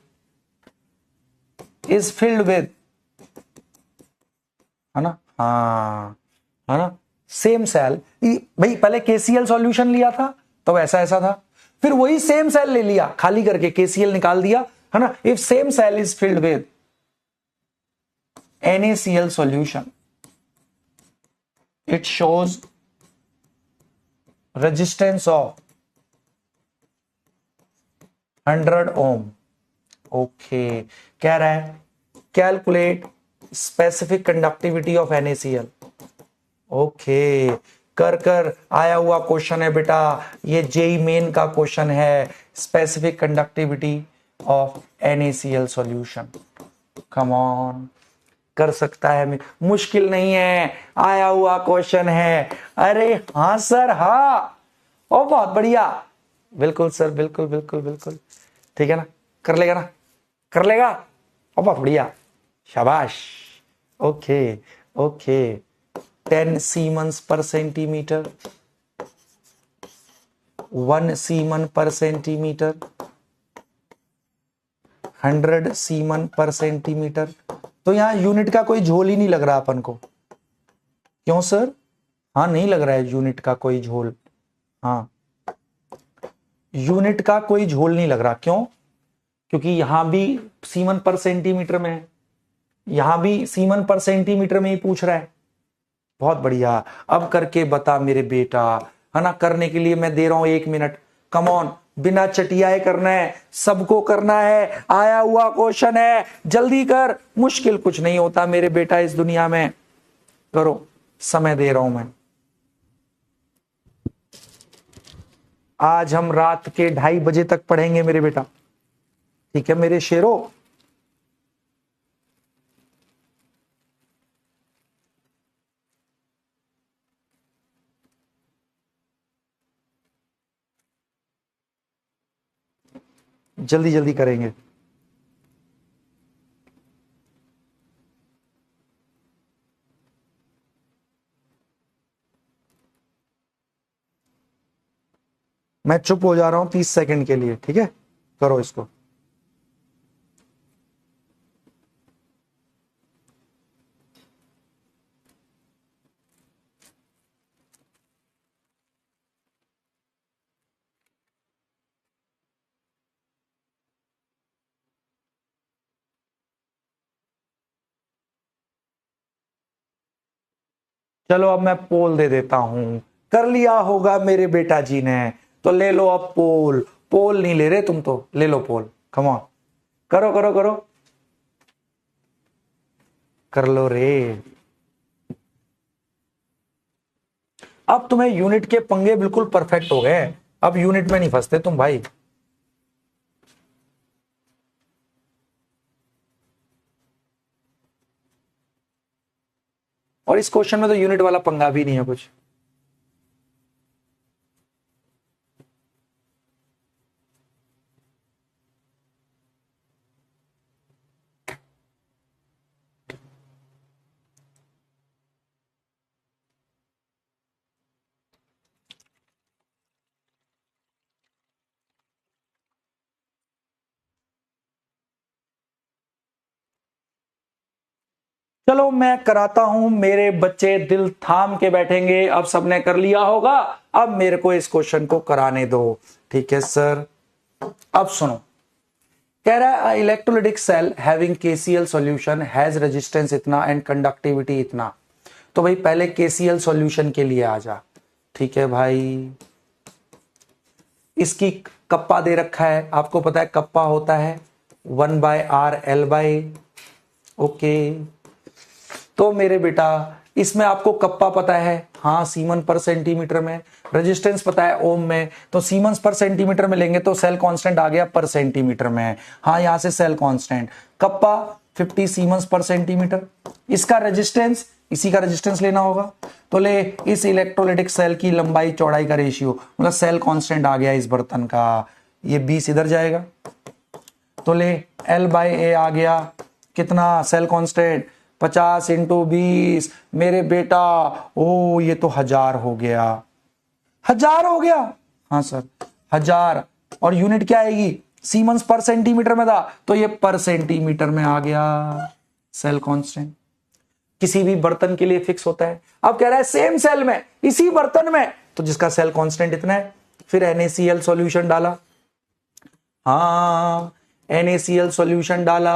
is filled with, है ना? हाँ, है ना? सेम सेल, भाई पहले केसीएल सॉल्यूशन लिया था तो ऐसा ऐसा था, फिर वही सेम सेल ले लिया खाली करके, केसीएल निकाल दिया, है ना? If same cell is filled with NaCl solution, it shows resistance of 100 ohm. Okay, कह रहा है calculate specific conductivity of NaCl. Okay, कर कर आया हुआ क्वेश्चन है बेटा, ये जेई मेन का क्वेश्चन है, specific conductivity of NaCl solution. Come on, कर सकता है, मुश्किल नहीं है, आया हुआ क्वेश्चन है। अरे हाँ सर, हाँ, ओ बहुत बढ़िया, बिल्कुल सर, बिल्कुल बिल्कुल बिल्कुल, ठीक है ना? कर लेगा ना? कर लेगा, ओ बहुत बढ़िया, शाबाश। ओके ओके, 10 सीमन्स पर centimeter, 1 siemens per centimetre, 100 siemens per centimetre. तो यहां यूनिट का कोई झोल ही नहीं लग रहा अपन को, क्यों सर? हाँ नहीं लग रहा है यूनिट का कोई झोल, हाँ यूनिट का कोई झोल नहीं लग रहा, क्यों? क्योंकि यहां भी सीमन पर सेंटीमीटर में है, यहां भी सीमन पर सेंटीमीटर में ही पूछ रहा है। बहुत बढ़िया, अब करके बता मेरे बेटा, है ना? करने के लिए मैं दे रहा हूं 1 मिनट, कम ऑन, बिना चटियाए करना है, सबको करना है, आया हुआ क्वेश्चन है, जल्दी कर, मुश्किल कुछ नहीं होता मेरे बेटा इस दुनिया में, करो, समय दे रहा हूं मैं। आज हम रात के 2:30 बजे तक पढ़ेंगे मेरे बेटा, ठीक है मेरे शेरों? जल्दी जल्दी करेंगे। मैं चुप हो जा रहा हूं 30 सेकंड के लिए, ठीक है? करो इसको। चलो अब मैं पोल दे देता हूं, कर लिया होगा मेरे बेटा जी ने, तो ले लो अब पोल। पोल नहीं ले रहे तुम, तो ले लो पोल, कम ऑन, करो करो करो, कर लो रे। अब तुम्हें यूनिट के पंगे बिल्कुल परफेक्ट हो गए, अब यूनिट में नहीं फंसते तुम भाई। और इस क्वेश्चन में तो यूनिट वाला पंगा भी नहीं है कुछ। चलो मैं कराता हूं, मेरे बच्चे दिल थाम के बैठेंगे। अब सबने कर लिया होगा, अब मेरे को इस क्वेश्चन को कराने दो। ठीक है सर, अब सुनो। कह रहा है electrolytic cell having KCl solution has resistance इतना एंड कंडक्टिविटी इतना। तो भाई पहले केसीएल सॉल्यूशन के लिए आ जा। ठीक है भाई, इसकी कप्पा दे रखा है, आपको पता है कप्पा होता है 1/R/L। ओके, तो मेरे बेटा इसमें आपको कप्पा पता है, हाँ सीमन पर सेंटीमीटर में, रेजिस्टेंस पता है ओम में, तो सीमन्स पर सेंटीमीटर में लेंगे तो सेल कांस्टेंट आ गया पर सेंटीमीटर में। हाँ यहां से सेल कांस्टेंट कप्पा 50 सीमन्स पर सेंटीमीटर। इसका रेजिस्टेंस, इसी का रेजिस्टेंस लेना होगा, तो ले इस इलेक्ट्रोलाइटिक सेल की लंबाई चौड़ाई का रेशियो, मतलब सेल कांस्टेंट आ गया इस बर्तन का, ये 20 इधर जाएगा, तो ले L/A आ गया कितना सेल कांस्टेंट 50 × 20। मेरे बेटा ओ ये तो 1000 हो गया, 1000 हो गया। हाँ सर 1000, और यूनिट क्या आएगी, सीमन्स पर सेंटीमीटर में था तो ये पर सेंटीमीटर में आ गया सेल कांस्टेंट। किसी भी बर्तन के लिए फिक्स होता है। अब कह रहा है सेम सेल में इसी बर्तन में, तो जिसका सेल कांस्टेंट इतना है, फिर NaCl सॉल्यूशन डाला, हाँ NaCl सॉल्यूशन डाला।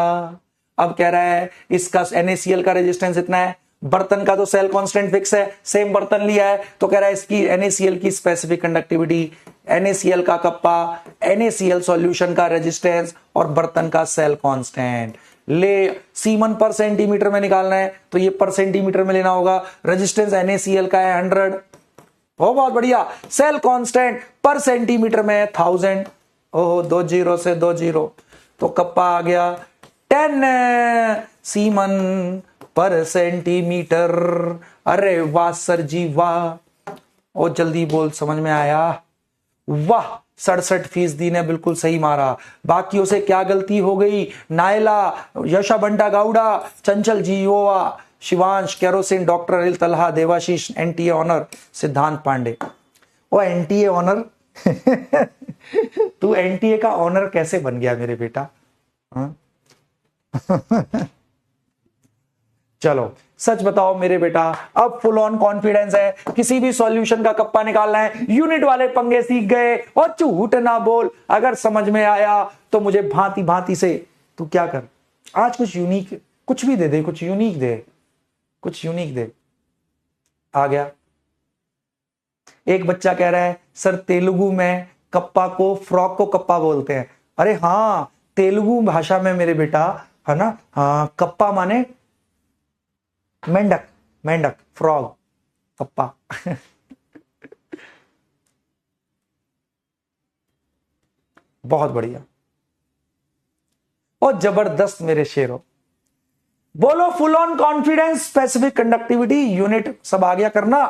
अब कह रहा है इसका NaCl का रेजिस्टेंस इतना है, बर्तन का तो सेल कांस्टेंट फिक्स है, सेम बर्तन लिया है, तो कह रहा है इसकी NaCl की स्पेसिफिक कंडक्टिविटी, NaCl का कप्पा, NaCl सॉल्यूशन का रेजिस्टेंस और बर्तन का सेल कांस्टेंट। ले सीमन पर सेंटीमीटर में निकालना है तो ये पर सेंटीमीटर में लेना होगा, रेजिस्टेंस NaCl का है 100, बहुत बढ़िया, सेल कांस्टेंट पर सेंटीमीटर में 1000, ओहो 2 0 से 2 0, तो कप्पा आ गया 10 सीमन पर सेंटीमीटर। अरे वाह सर जी वाह, ओ जल्दी बोल, समझ में आया, वाह 67% ने बिल्कुल सही मारा। बाकियों से क्या गलती हो गई, नायला, यशा Banta Gowda, Chanchal ji Yova, Shivansh, kerosene, doctor Anil Talha, Devashish, NTA owner, Siddhant Pandey. ओ NTA ऑनर तू NTA का ऑनर कैसे बन गया मेरे बेटा? चलो सच बताओ मेरे बेटा, अब फुल ऑन कॉन्फिडेंस है, किसी भी सॉल्यूशन का कप्पा निकालना है, यूनिट वाले पंगे सीख गए, और झूठ ना बोल, अगर समझ में आया तो मुझे भांति भांति से तू क्या कर, आज कुछ यूनिक, कुछ भी दे दे, कुछ यूनिक दे, कुछ यूनिक दे। आ गया एक बच्चा कह रहा है सर तेलुगु में कप्पा को, फ्रॉक को कप्पा बोलते हैं। अरे हाँ तेलुगु भाषा में मेरे बेटा, है ना, हाँ कप्पा माने मेंढक, मेंढक फ्रॉग, कप्पा बहुत बढ़िया और जबरदस्त मेरे शेरों। बोलो full on confidence, specific conductivity, unit सब आ गया करना।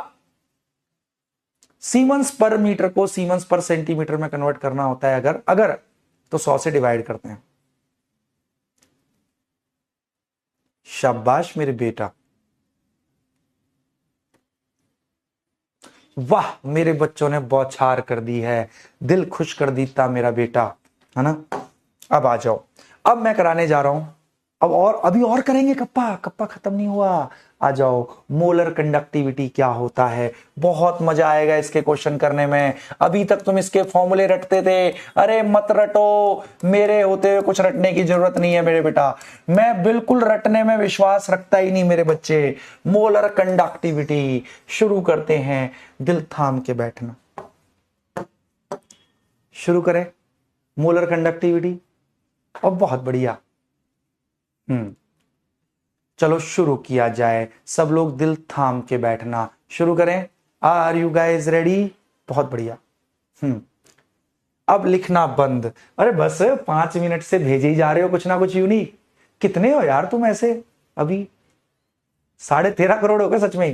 सीमन्स पर मीटर को सीमन्स पर सेंटीमीटर में कन्वर्ट करना होता है अगर अगर तो 100 से डिवाइड करते हैं। शाबाश मेरे बेटा, वाह मेरे बच्चों ने बौछार कर दी है, दिल खुश कर देता मेरा बेटा, है ना। अब आ जाओ, अब मैं कराने जा रहा हूं अब और अभी और करेंगे, कप्पा कप्पा खत्म नहीं हुआ। आ जाओ, मोलर कंडक्टिविटी क्या होता है, बहुत मजा आएगा इसके क्वेश्चन करने में। अभी तक तुम इसके फॉर्मूले रटते थे, अरे मत रटो, मेरे होते हुए कुछ रटने की जरूरत नहीं है मेरे बेटा। मैं बिल्कुल रटने में विश्वास रखता ही नहीं मेरे बच्चे। मोलर कंडक्टिविटी शुरू करते हैं, दिल थाम के बैठना। शुरू करें मोलर कंडक्टिविटी, और बहुत बढ़िया। चलो शुरू किया जाए, सब लोग दिल थाम के बैठना, शुरू करें। Are you guys ready? बहुत बढ़िया। अब लिखना बंद। अरे बस 5 मिनट से भेजे ही जा रहे हो कुछ ना कुछ यूनिक। कितने हो यार तुम ऐसे? अभी 13.5 करोड़ हो गए सच में ही।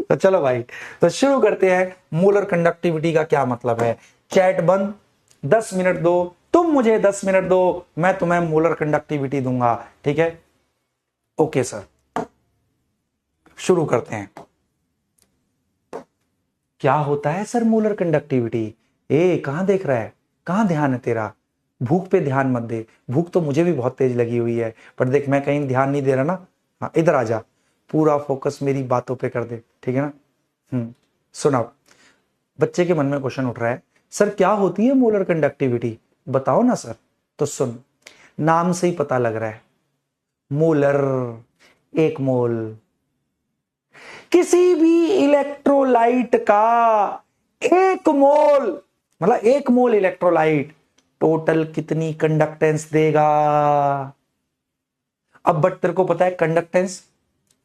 तो चलो भाई, तो शुरू करते हैं। मोलर कंडक्टिविटी का क्या मतलब है? चैट बंद, 10 मिनट दो, तुम मुझे 10 मिनट दो, मैं तुम्हें मोलर कंडक्टिविटी दूंगा, ठीक है? ओके सर, शुरू करते हैं। क्या होता है सर मोलर कंडक्टिविटी? कहां देख रहा है, कहां ध्यान है तेरा? भूख पे ध्यान मत दे, भूख तो मुझे भी बहुत तेज लगी हुई है, पर देख मैं कहीं ध्यान नहीं दे रहा ना। हाँ इधर आ जा, पूरा फोकस मेरी बातों पे कर दे, ठीक है ना? सुनाओ, बच्चे के मन में क्वेश्चन उठ रहा है, सर क्या होती है मोलर कंडक्टिविटी, बताओ ना सर। तो सुन, नाम से ही पता लग रहा है, मोलर, 1 मोल। किसी भी इलेक्ट्रोलाइट का 1 मोल, मतलब 1 मोल इलेक्ट्रोलाइट टोटल कितनी कंडक्टेंस देगा? अब बट तेरे को पता है कंडक्टेंस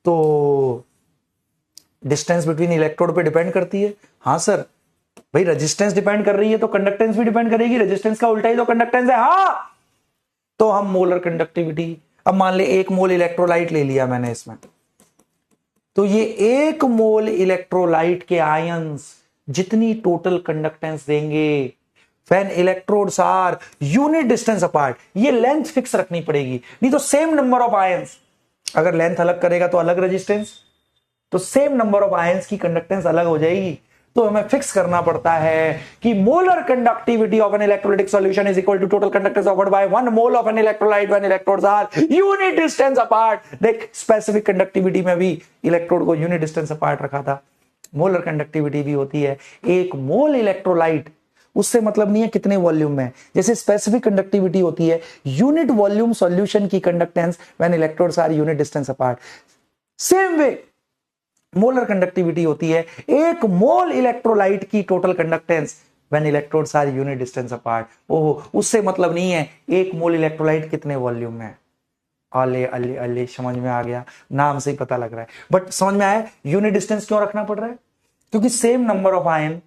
तो डिस्टेंस बिटवीन इलेक्ट्रोड पे डिपेंड करती है। हाँ सर, भाई रेजिस्टेंस डिपेंड कर रही है तो कंडक्टेंस भी डिपेंड करेगी, रेजिस्टेंस का उल्टा ही तो कंडक्टेंस है। हाँ, तो हम मोलर कंडक्टिविटी, अब मान ले 1 मोल इलेक्ट्रोलाइट ले लिया मैंने इसमें, तो ये 1 मोल इलेक्ट्रोलाइट के आयंस जितनी टोटल कंडक्टेंस देंगे when electrodes are unit distance apart, ये लेंथ फिक्स रखनी पड़ेगी, नहीं तो सेम नंबर ऑफ आयंस, अगर लेंथ अलग करेगा तो अलग रेजिस्टेंस, तो सेम नंबर ऑफ आयंस की कंडक्टेंस अलग हो जाएगी। तो हमें फिक्स करना पड़ता है कि molar conductivity of an electrolytic solution is equal to total conductance offered by 1 mole of an electrolyte when electrodes are unit distance apart. देख, स्पेसिफिक कंडक्टिविटी में भी इलेक्ट्रोड को यूनिट डिस्टेंस अपार्ट रखा था, मोलर कंडक्टिविटी भी होती है 1 mole electrolyte, उससे मतलब नहीं है कितने वॉल्यूम में, जैसे स्पेसिफिक कंडक्टिविटी होती है यूनिट वॉल्यूम सॉल्यूशन की conductance when electrodes are unit distance apart. Same way molar conductivity होती है 1 मोल इलेक्ट्रोलाइट की total conductance when electrodes are unit distance apart. Oh, उससे मतलब नहीं है 1 मोल इलेक्ट्रोलाइट कितने वॉल्यूम में। अले अले अले, समझ में आ गया, नाम से ही पता लग रहा है। बट समझ में आया यूनिट डिस्टेंस क्यों रखना पड़ रहा है? क्योंकि सेम नंबर ऑफ आयन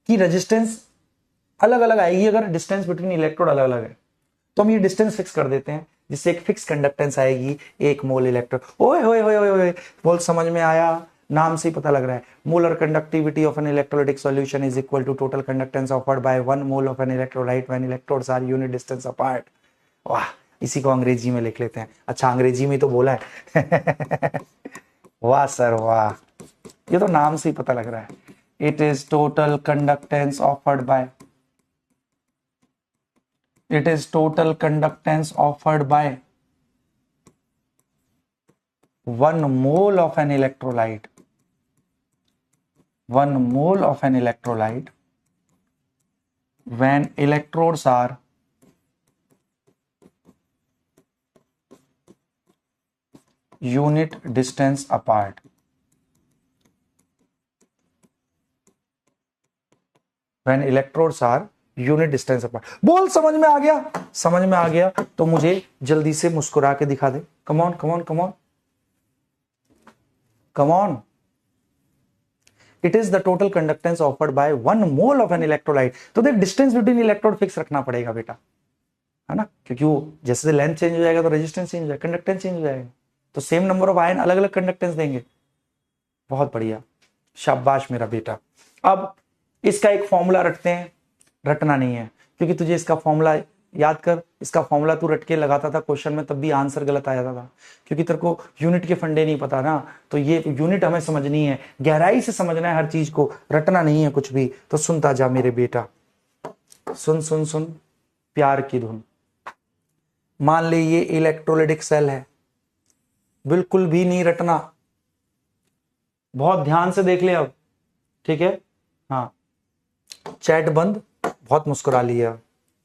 की रेजिस्टेंस अलग अलग आएगी अगर डिस्टेंस बिटवीन इलेक्ट्रोड अलग अलग है, तो हम ये डिस्टेंस फिक्स कर देते हैं जिससे एक फिक्स कंडक्टेंस आएगी 1 मोल इलेक्ट्रोड। ओए होए होए होए, बोल समझ में आया, नाम से ही पता लग रहा है। Molar conductivity of an electrolytic solution is equal to total conductance offered by 1 mole of an electrolyte when electrodes are unit distance apart. वाह, इसी को अंग्रेजी में लिख लेते हैं। अच्छा, अंग्रेजी में तो बोला है। वाह सर वाह, ये तो नाम से ही पता लग रहा है। It is total conductance offered bye, it is total conductance offered by 1 mole of an electrolyte, 1 mole of an electrolyte when electrodes are unit distance apart। when electrodes are unit distance apart. बोल समझ में आ गया? समझ में आ गया तो मुझे जल्दी से मुस्कुरा के दिखा दे। Come on come on come on come on. It is the total conductance offered by 1 mole of an electrolyte. तो देख, डिस्टेंस बिटवीन इलेक्ट्रोड फिक्स रखना पड़ेगा बेटा, है ना, क्योंकि वो जैसे लेंथ चेंज हो जाएगा तो रेजिस्टेंस चेंज हो जाएगा, कंडक्टेंस चेंज हो जाएगा, तो सेम नंबर ऑफ आयन अलग अलग कंडक्टेंस देंगे। बहुत बढ़िया, शाबाश मेरा बेटा। अब इसका एक फॉर्मूला रखते हैं, रटना नहीं है क्योंकि तुझे इसका फॉर्मूला याद कर, इसका फॉर्मूला तू रट के लगाता था क्वेश्चन में, तब भी आंसर गलत आ जाता था, क्योंकि तेरे को यूनिट के फंडे नहीं पता ना। तो ये यूनिट हमें समझनी है, गहराई से समझना है हर चीज को, रटना नहीं है कुछ भी। तो सुनता जा मेरे बेटा, सुन सुन सुन, प्यार की धुन। मान ले ये इलेक्ट्रोलाइटिक सेल है, बिल्कुल भी नहीं रटना, बहुत ध्यान से देख ले अब, ठीक है। हाँ, चैट बंद, बहुत मुस्कुरा लिया,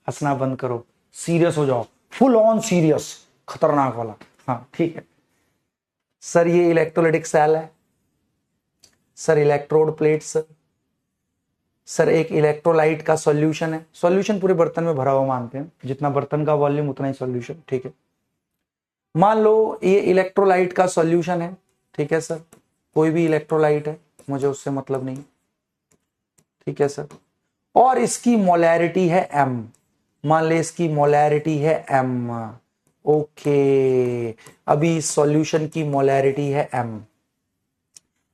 हंसना बंद करो, सीरियस हो जाओ, फुल ऑन सीरियस, खतरनाक वाला। हाँ ठीक है सर, ये इलेक्ट्रोलाइटिक सेल है सर, इलेक्ट्रोड प्लेट्स सर, एक इलेक्ट्रोलाइट का सॉल्यूशन है। सॉल्यूशन पूरे बर्तन में भरा हुआ मानते हैं, जितना बर्तन का वॉल्यूम उतना ही सॉल्यूशन, ठीक है। मान लो ये इलेक्ट्रोलाइट का सॉल्यूशन है, ठीक है सर, कोई भी इलेक्ट्रोलाइट है, मुझे उससे मतलब नहीं, ठीक है सर, और इसकी मोलैरिटी है m, मान ले इसकी मोलैरिटी है m, ओके, अभी इस सॉल्यूशन की मोलैरिटी है m।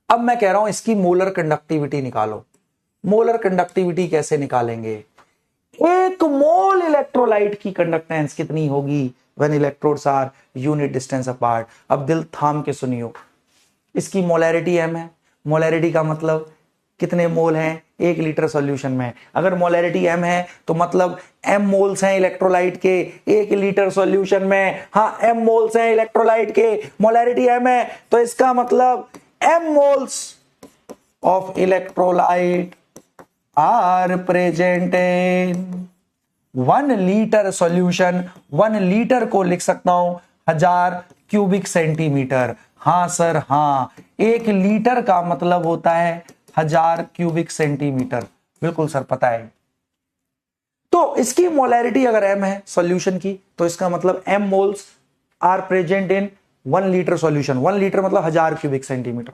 अब मैं कह रहा हूं इसकी मोलर कंडक्टिविटी निकालो। मोलर कंडक्टिविटी कैसे निकालेंगे? एक मोल इलेक्ट्रोलाइट की कंडक्टेंस कितनी होगी when electrodes are unit distance apart. अब दिल थाम के सुनियो, इसकी मोलैरिटी m है, मोलैरिटी का मतलब कितने मोल हैं 1 लीटर सॉल्यूशन में। अगर मोलैरिटी m है तो मतलब m मोल्स हैं इलेक्ट्रोलाइट के 1 लीटर सॉल्यूशन में। हाँ, m मोल्स हैं इलेक्ट्रोलाइट के, मोलैरिटी m है, तो इसका मतलब m moles of electrolyte are present in 1 litre solution. 1 litre को लिख सकता हूं 1000 क्यूबिक सेंटीमीटर। हाँ सर, हाँ, 1 लीटर का मतलब होता है 1000 क्यूबिक सेंटीमीटर, बिल्कुल सर पता है। तो इसकी मोलैरिटी अगर m है सॉल्यूशन की, तो इसका मतलब m moles are present in 1 litre solution. 1 litre मतलब 1000 क्यूबिक सेंटीमीटर,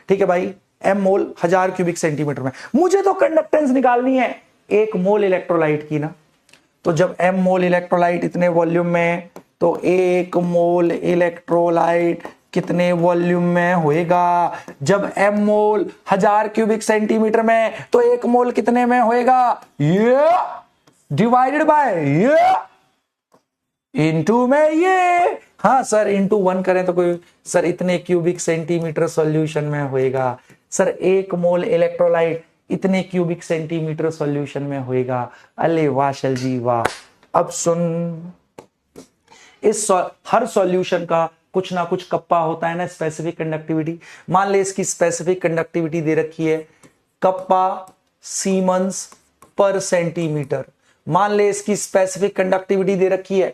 ठीक है भाई, m मोल 1000 क्यूबिक सेंटीमीटर में। मुझे तो कंडक्टेंस निकालनी है 1 मोल इलेक्ट्रोलाइट की ना, तो जब m मोल इलेक्ट्रोलाइट इतने वॉल्यूम में, तो 1 मोल इलेक्ट्रोलाइट कितने वॉल्यूम में होएगा? जब m मोल 1000 क्यूबिक सेंटीमीटर में, तो 1 मोल कितने में होएगा? ये डिवाइडेड बाय ये इनटू में ये। हाँ सर, इनटू 1 करें तो कोई सर इतने क्यूबिक सेंटीमीटर सॉल्यूशन में होएगा। सर 1 मोल इलेक्ट्रोलाइट इतने क्यूबिक सेंटीमीटर सॉल्यूशन में होएगा। अरे वाह शैल जी वाह। अब सुन, इस हर सॉल्यूशन का कुछ ना कुछ कप्पा होता है ना, स्पेसिफिक कंडक्टिविटी। मान ले इसकी स्पेसिफिक कंडक्टिविटी दे रखी है कप्पा सीमेंस पर सेंटीमीटर। मान ले इसकी स्पेसिफिक कंडक्टिविटी दे रखी है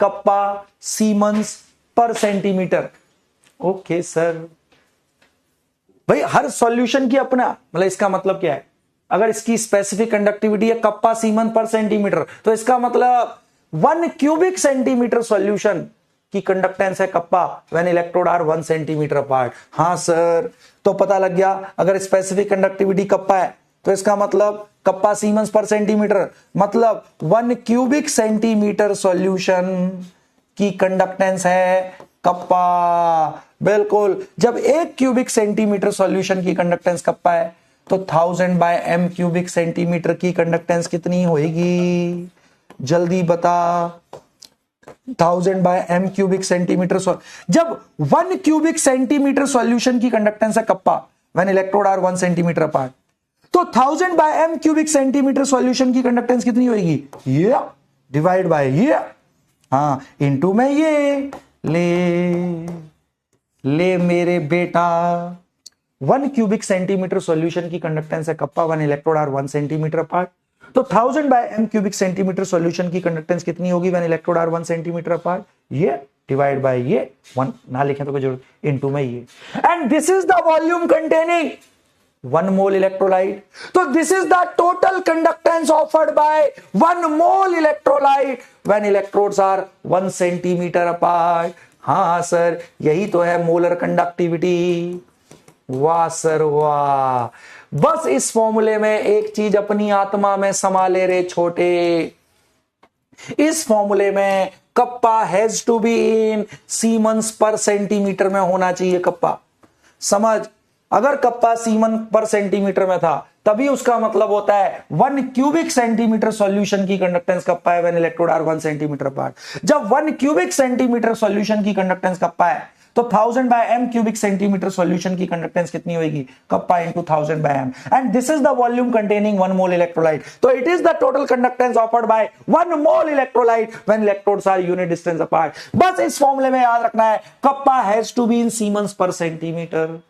kappa siemens per centimetre. Okay sir, भाई हर सॉल्यूशन की अपना मतलब, इसका मतलब क्या है? अगर इसकी स्पेसिफिक कंडक्टिविटी है कप्पा सीमेंस पर सेंटीमीटर, तो इसका मतलब 1 क्यूबिक सेंटीमीटर सॉल्यूशन की कंडक्टेंस है kappa when electrode are 1 centimetre apart. हाँ सर, तो पता लग गया, अगर स्पेसिफिक कंडक्टिविटी कप्पा है तो इसका मतलब कप्पा सीमेंस पर सेंटीमीटर, मतलब 1 क्यूबिक सेंटीमीटर सॉल्यूशन की कंडक्टेंस है कप्पा। बिल्कुल, जब 1 क्यूबिक सेंटीमीटर सॉल्यूशन की कंडक्टेंस कप्पा है, तो 1000 बाय m क्यूबिक सेंटीमीटर की कंडक्टेंस कितनी होगी? जल्दी बता। 1000 बाय m क्यूबिक सेंटीमीटर। जब 1 क्यूबिक सेंटीमीटर सॉल्यूशन की कंडक्टेंस है kappa when electrode are 1 centimetre apart, तो 1000 by m cubic centimetre solution की कंडक्टेंस कितनी होगी? ये डिवाइड बाय ये, हाँ, इनटू में ये। ले मेरे बेटा, 1 क्यूबिक सेंटीमीटर सॉल्यूशन की कंडक्टेंस है kappa when electrode are 1 centimetre apart, तो 1000 by m cubic centimetre solution की कंडक्टेंस कितनी होगी when electrode are 1 centimetre apart? ये डिवाइड बाय ये 1 ना लिखें तो कोई जरूरत, इनटू में ये। And this is the volume containing 1 mole electrolyte. तो this is the total conductance offered by 1 mole electrolyte when electrodes are 1 centimetre apart. हाँ सर, यही तो है मोलर कंडक्टिविटी। वाह सर वाह। बस इस फॉर्मूले में एक चीज अपनी आत्मा में समा ले रे छोटे, इस फॉर्मूले में kappa has to be in siemens per centimetre में होना चाहिए। कप्पा समझ, अगर कप्पा सीमेंस पर सेंटीमीटर में था तभी उसका मतलब होता है 1 क्यूबिक सेंटीमीटर सॉल्यूशन की कंडक्टेंस कप्पा है when electrode are 1 centimetre apart. जब 1 क्यूबिक सेंटीमीटर सॉल्यूशन की कंडक्टेंस कप्पा है तो 1000/m क्यूबिक सेंटीमीटर सॉल्यूशन की कंडक्टेंस कितनी होगी? Kappa into 1000/m, and this is the volume containing 1 mole electrolyte. तो it is the total conductance offered by 1 mole electrolyte when electrodes are unit distance apart. बस इस फॉर्मूले में याद रखना है, kappa has to be in siemens per centimetre.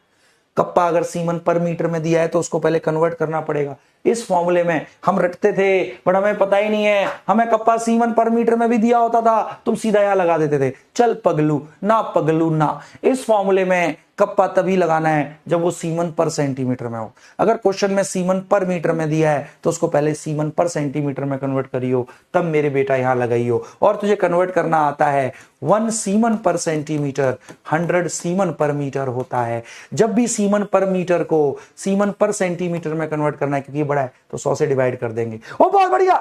Kappa अगर siemens per metre में दिया है तो उसको पहले कन्वर्ट करना पड़ेगा। इस फॉर्मूले में हम रटते थे पर हमें पता ही नहीं है, हमें कप्पा सीमन पर मीटर में भी दिया होता था, तुम सीधा यहां लगा देते थे। चल पगलू ना, इस फॉर्मूले में कप्पा तभी लगाना है जब वो सीमन पर सेंटीमीटर में हो। अगर क्वेश्चन में सीमन पर मीटर में दिया है तो उसको पहले सीमन पर सेंटीमीटर में कन्वर्ट करियो, तब मेरे बेटा यहां लगाइयो। और तुझे कन्वर्ट करना आता है 1 siemens per centimetre 100 siemens per metre होता है। जब भी सीमन पर मीटर को सीमन पर सेंटीमीटर में कन्वर्ट करना है, क्योंकि बड़ा है तो 100 से डिवाइड कर देंगे। ओ बहुत बढ़िया।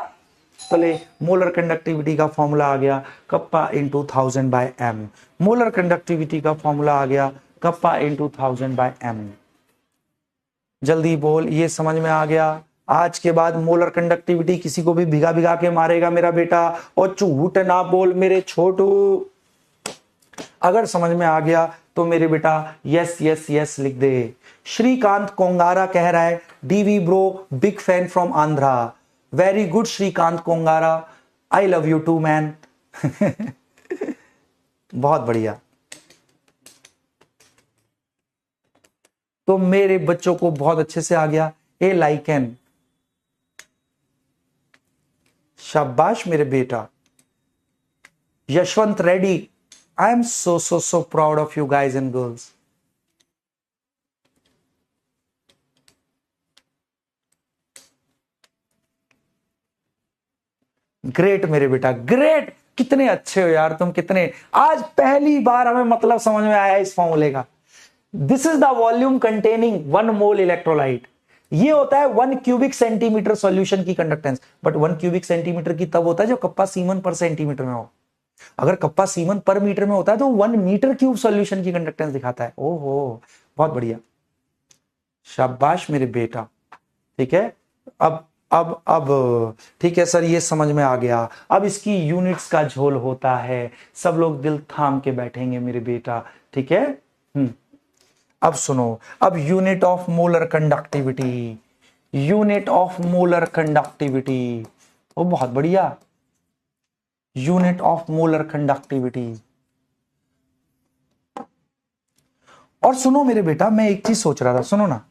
चले, मोलर कंडक्टिविटी का फॉर्मूला आ गया kappa into 1000/m। Molar conductivity का फॉर्मूला आ गया कप्पा इंटू 1000/m। जल्दी बोल, ये समझ में आ गया? आज के बाद मोलर कंडक्टिविटी किसी को भी भिगा भिगा के मारेगा मेरा बेटा, और झूठ ना बोल मेरे छोटू। अगर समझ में आ गया तो मेरे बेटा यस यस यस लिख दे। श्रीकांत कोंगारा कह रहा है DV bro, big fan from Andhra. Very good Srikanth Kongara, I love you too man. बहुत बढ़िया। तो मेरे बच्चों को बहुत अच्छे से आ गया। ए लाइकन, शाबाश मेरे बेटा। Yashwant Reddy, I am so proud of you guys and girls. Great मेरे बेटा, ग्रेट। कितने अच्छे हो यार तुम, कितने। आज पहली बार हमें मतलब समझ में आया इस फॉर्मूले का। This is the volume containing 1 mole electrolyte. ये होता है 1 क्यूबिक सेंटीमीटर सॉल्यूशन की कंडक्टेंस। बट 1 क्यूबिक सेंटीमीटर की तब होता है जब कप्पा सीमन पर सेंटीमीटर में हो। अगर कप्पा सीमन पर मीटर में होता है तो 1 मीटर क्यूब सॉल्यूशन की कंडक्टेंस दिखाता है। ओहो बहुत बढ़िया, शाबाश मेरे बेटा। ठीक है, अब ठीक है सर, ये समझ में आ गया। अब इसकी यूनिट्स का झोल होता है, सब लोग दिल थाम के बैठेंगे मेरे बेटा। ठीक है, अब सुनो, अब unit of molar conductivity, unit of molar conductivity. ओ बहुत बढ़िया, यूनिट ऑफ मोलर कंडक्टिविटी। और सुनो मेरे बेटा, मैं एक चीज सोच रहा था, सुनो ना।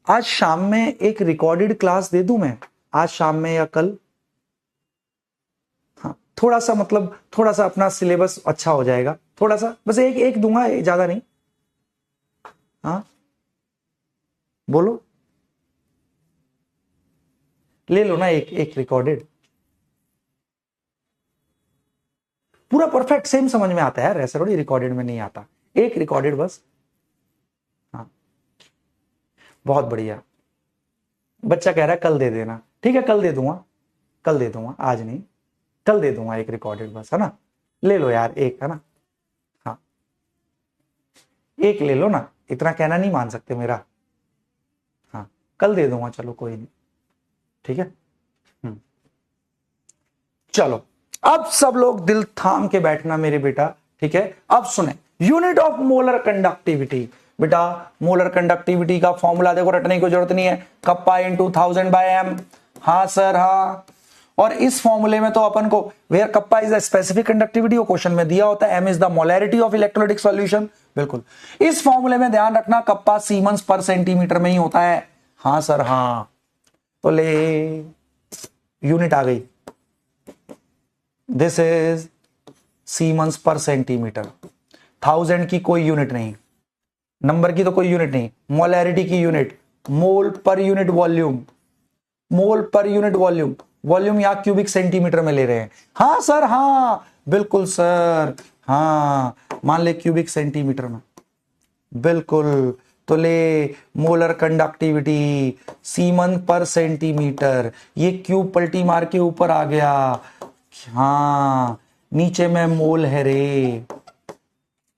आज शाम में एक रिकॉर्डेड क्लास दे दूं मैं, आज शाम में या कल। हाँ, थोड़ा सा मतलब थोड़ा सा अपना सिलेबस अच्छा हो जाएगा, थोड़ा सा बस एक दूंगा, ज्यादा नहीं। हाँ बोलो, ले लो ना एक रिकॉर्डेड। पूरा परफेक्ट सेम समझ में आता है यार, ऐसा थोड़ी रिकॉर्डेड में नहीं आता। एक रिकॉर्डेड बस। हाँ बहुत बढ़िया। बच्चा कह रहा है कल दे देना, ठीक है कल दे दूंगा, कल दे दूंगा, आज नहीं, कल दे दूंगा एक रिकॉर्डेड बस, है ना। ले लो यार एक, है ना। हाँ एक ले लो ना, इतना कहना नहीं मान सकते मेरा। हाँ कल दे दूंगा, चलो कोई नहीं, ठीक है। चलो अब सब लोग दिल थाम के बैठना मेरे बेटा, ठीक है। अब सुने, यूनिट ऑफ मोलर कंडक्टिविटी। बेटा मोलर कंडक्टिविटी का फॉर्मूला देखो, रटने की जरूरत नहीं है, कप्पा इंटू 1000/m। हाँ सर हाँ। और इस फॉर्मूले में तो अपन को where kappa is the specific conductivity, वो क्वेश्चन में दिया होता है, m is the molarity of electrolytic solution. बिल्कुल, इस फॉर्मूले में ध्यान रखना कप्पा सीमेंस पर सेंटीमीटर में ही होता है। हाँ सर हाँ। तो ले, यूनिट आ गई, this is siemens per centimetre. 1000 की कोई यूनिट नहीं, नंबर की तो कोई यूनिट नहीं, मोलैरिटी की यूनिट, मोल पर यूनिट वॉल्यूम, मोल पर यूनिट वॉल्यूम। वॉल्यूम यहां क्यूबिक सेंटीमीटर में ले रहे हैं। हाँ सर हाँ, बिल्कुल सर हाँ, मान ले क्यूबिक सेंटीमीटर में, बिल्कुल। तो ले, molar conductivity semen per centimetre, ये क्यूब पलटी मार के ऊपर आ गया। हाँ नीचे में मोल है रे।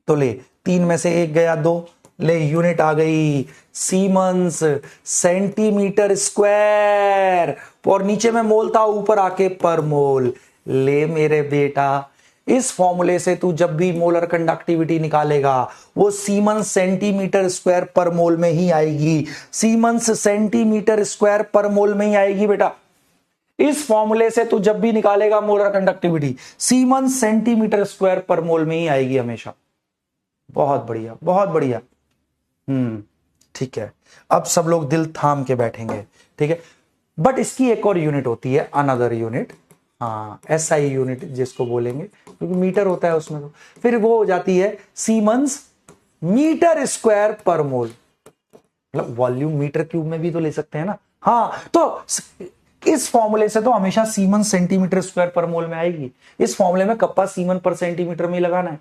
तो ले, 3 में से 1 गया 2, ले यूनिट आ गई सीमंस सेंटीमीटर स्क्वायर, और नीचे में मोल था, ऊपर आके पर मोल। ले मेरे बेटा, इस फॉर्मूले से तू जब भी मोलर कंडक्टिविटी निकालेगा वो सीमेंस सेंटीमीटर स्क्वायर पर मोल में ही आएगी, सीमेंस सेंटीमीटर स्क्वायर पर मोल में ही आएगी बेटा। इस फॉर्मूले से तू जब भी निकालेगा molar conductivity siemens centimetre square पर मोल में ही आएगी हमेशा। बहुत बढ़िया, बहुत बढ़िया। ठीक है, अब सब लोग दिल थाम के बैठेंगे, ठीक है। बट इसकी एक और यूनिट होती है, अनदर यूनिट, हाँ एसआई यूनिट जिसको बोलेंगे, क्योंकि मीटर होता है उसमें। तो फिर वो हो जाती है सीमेंस मीटर स्क्वायर पर मोल, मतलब वॉल्यूम मीटर क्यूब में भी तो ले सकते हैं ना। हाँ, तो इस फॉर्मूले से तो हमेशा सीमेंस सेंटीमीटर स्क्वायर पर मोल में आएगी। इस फॉर्मूले में कप्पा सीमेंस पर सेंटीमीटर में ही लगाना है।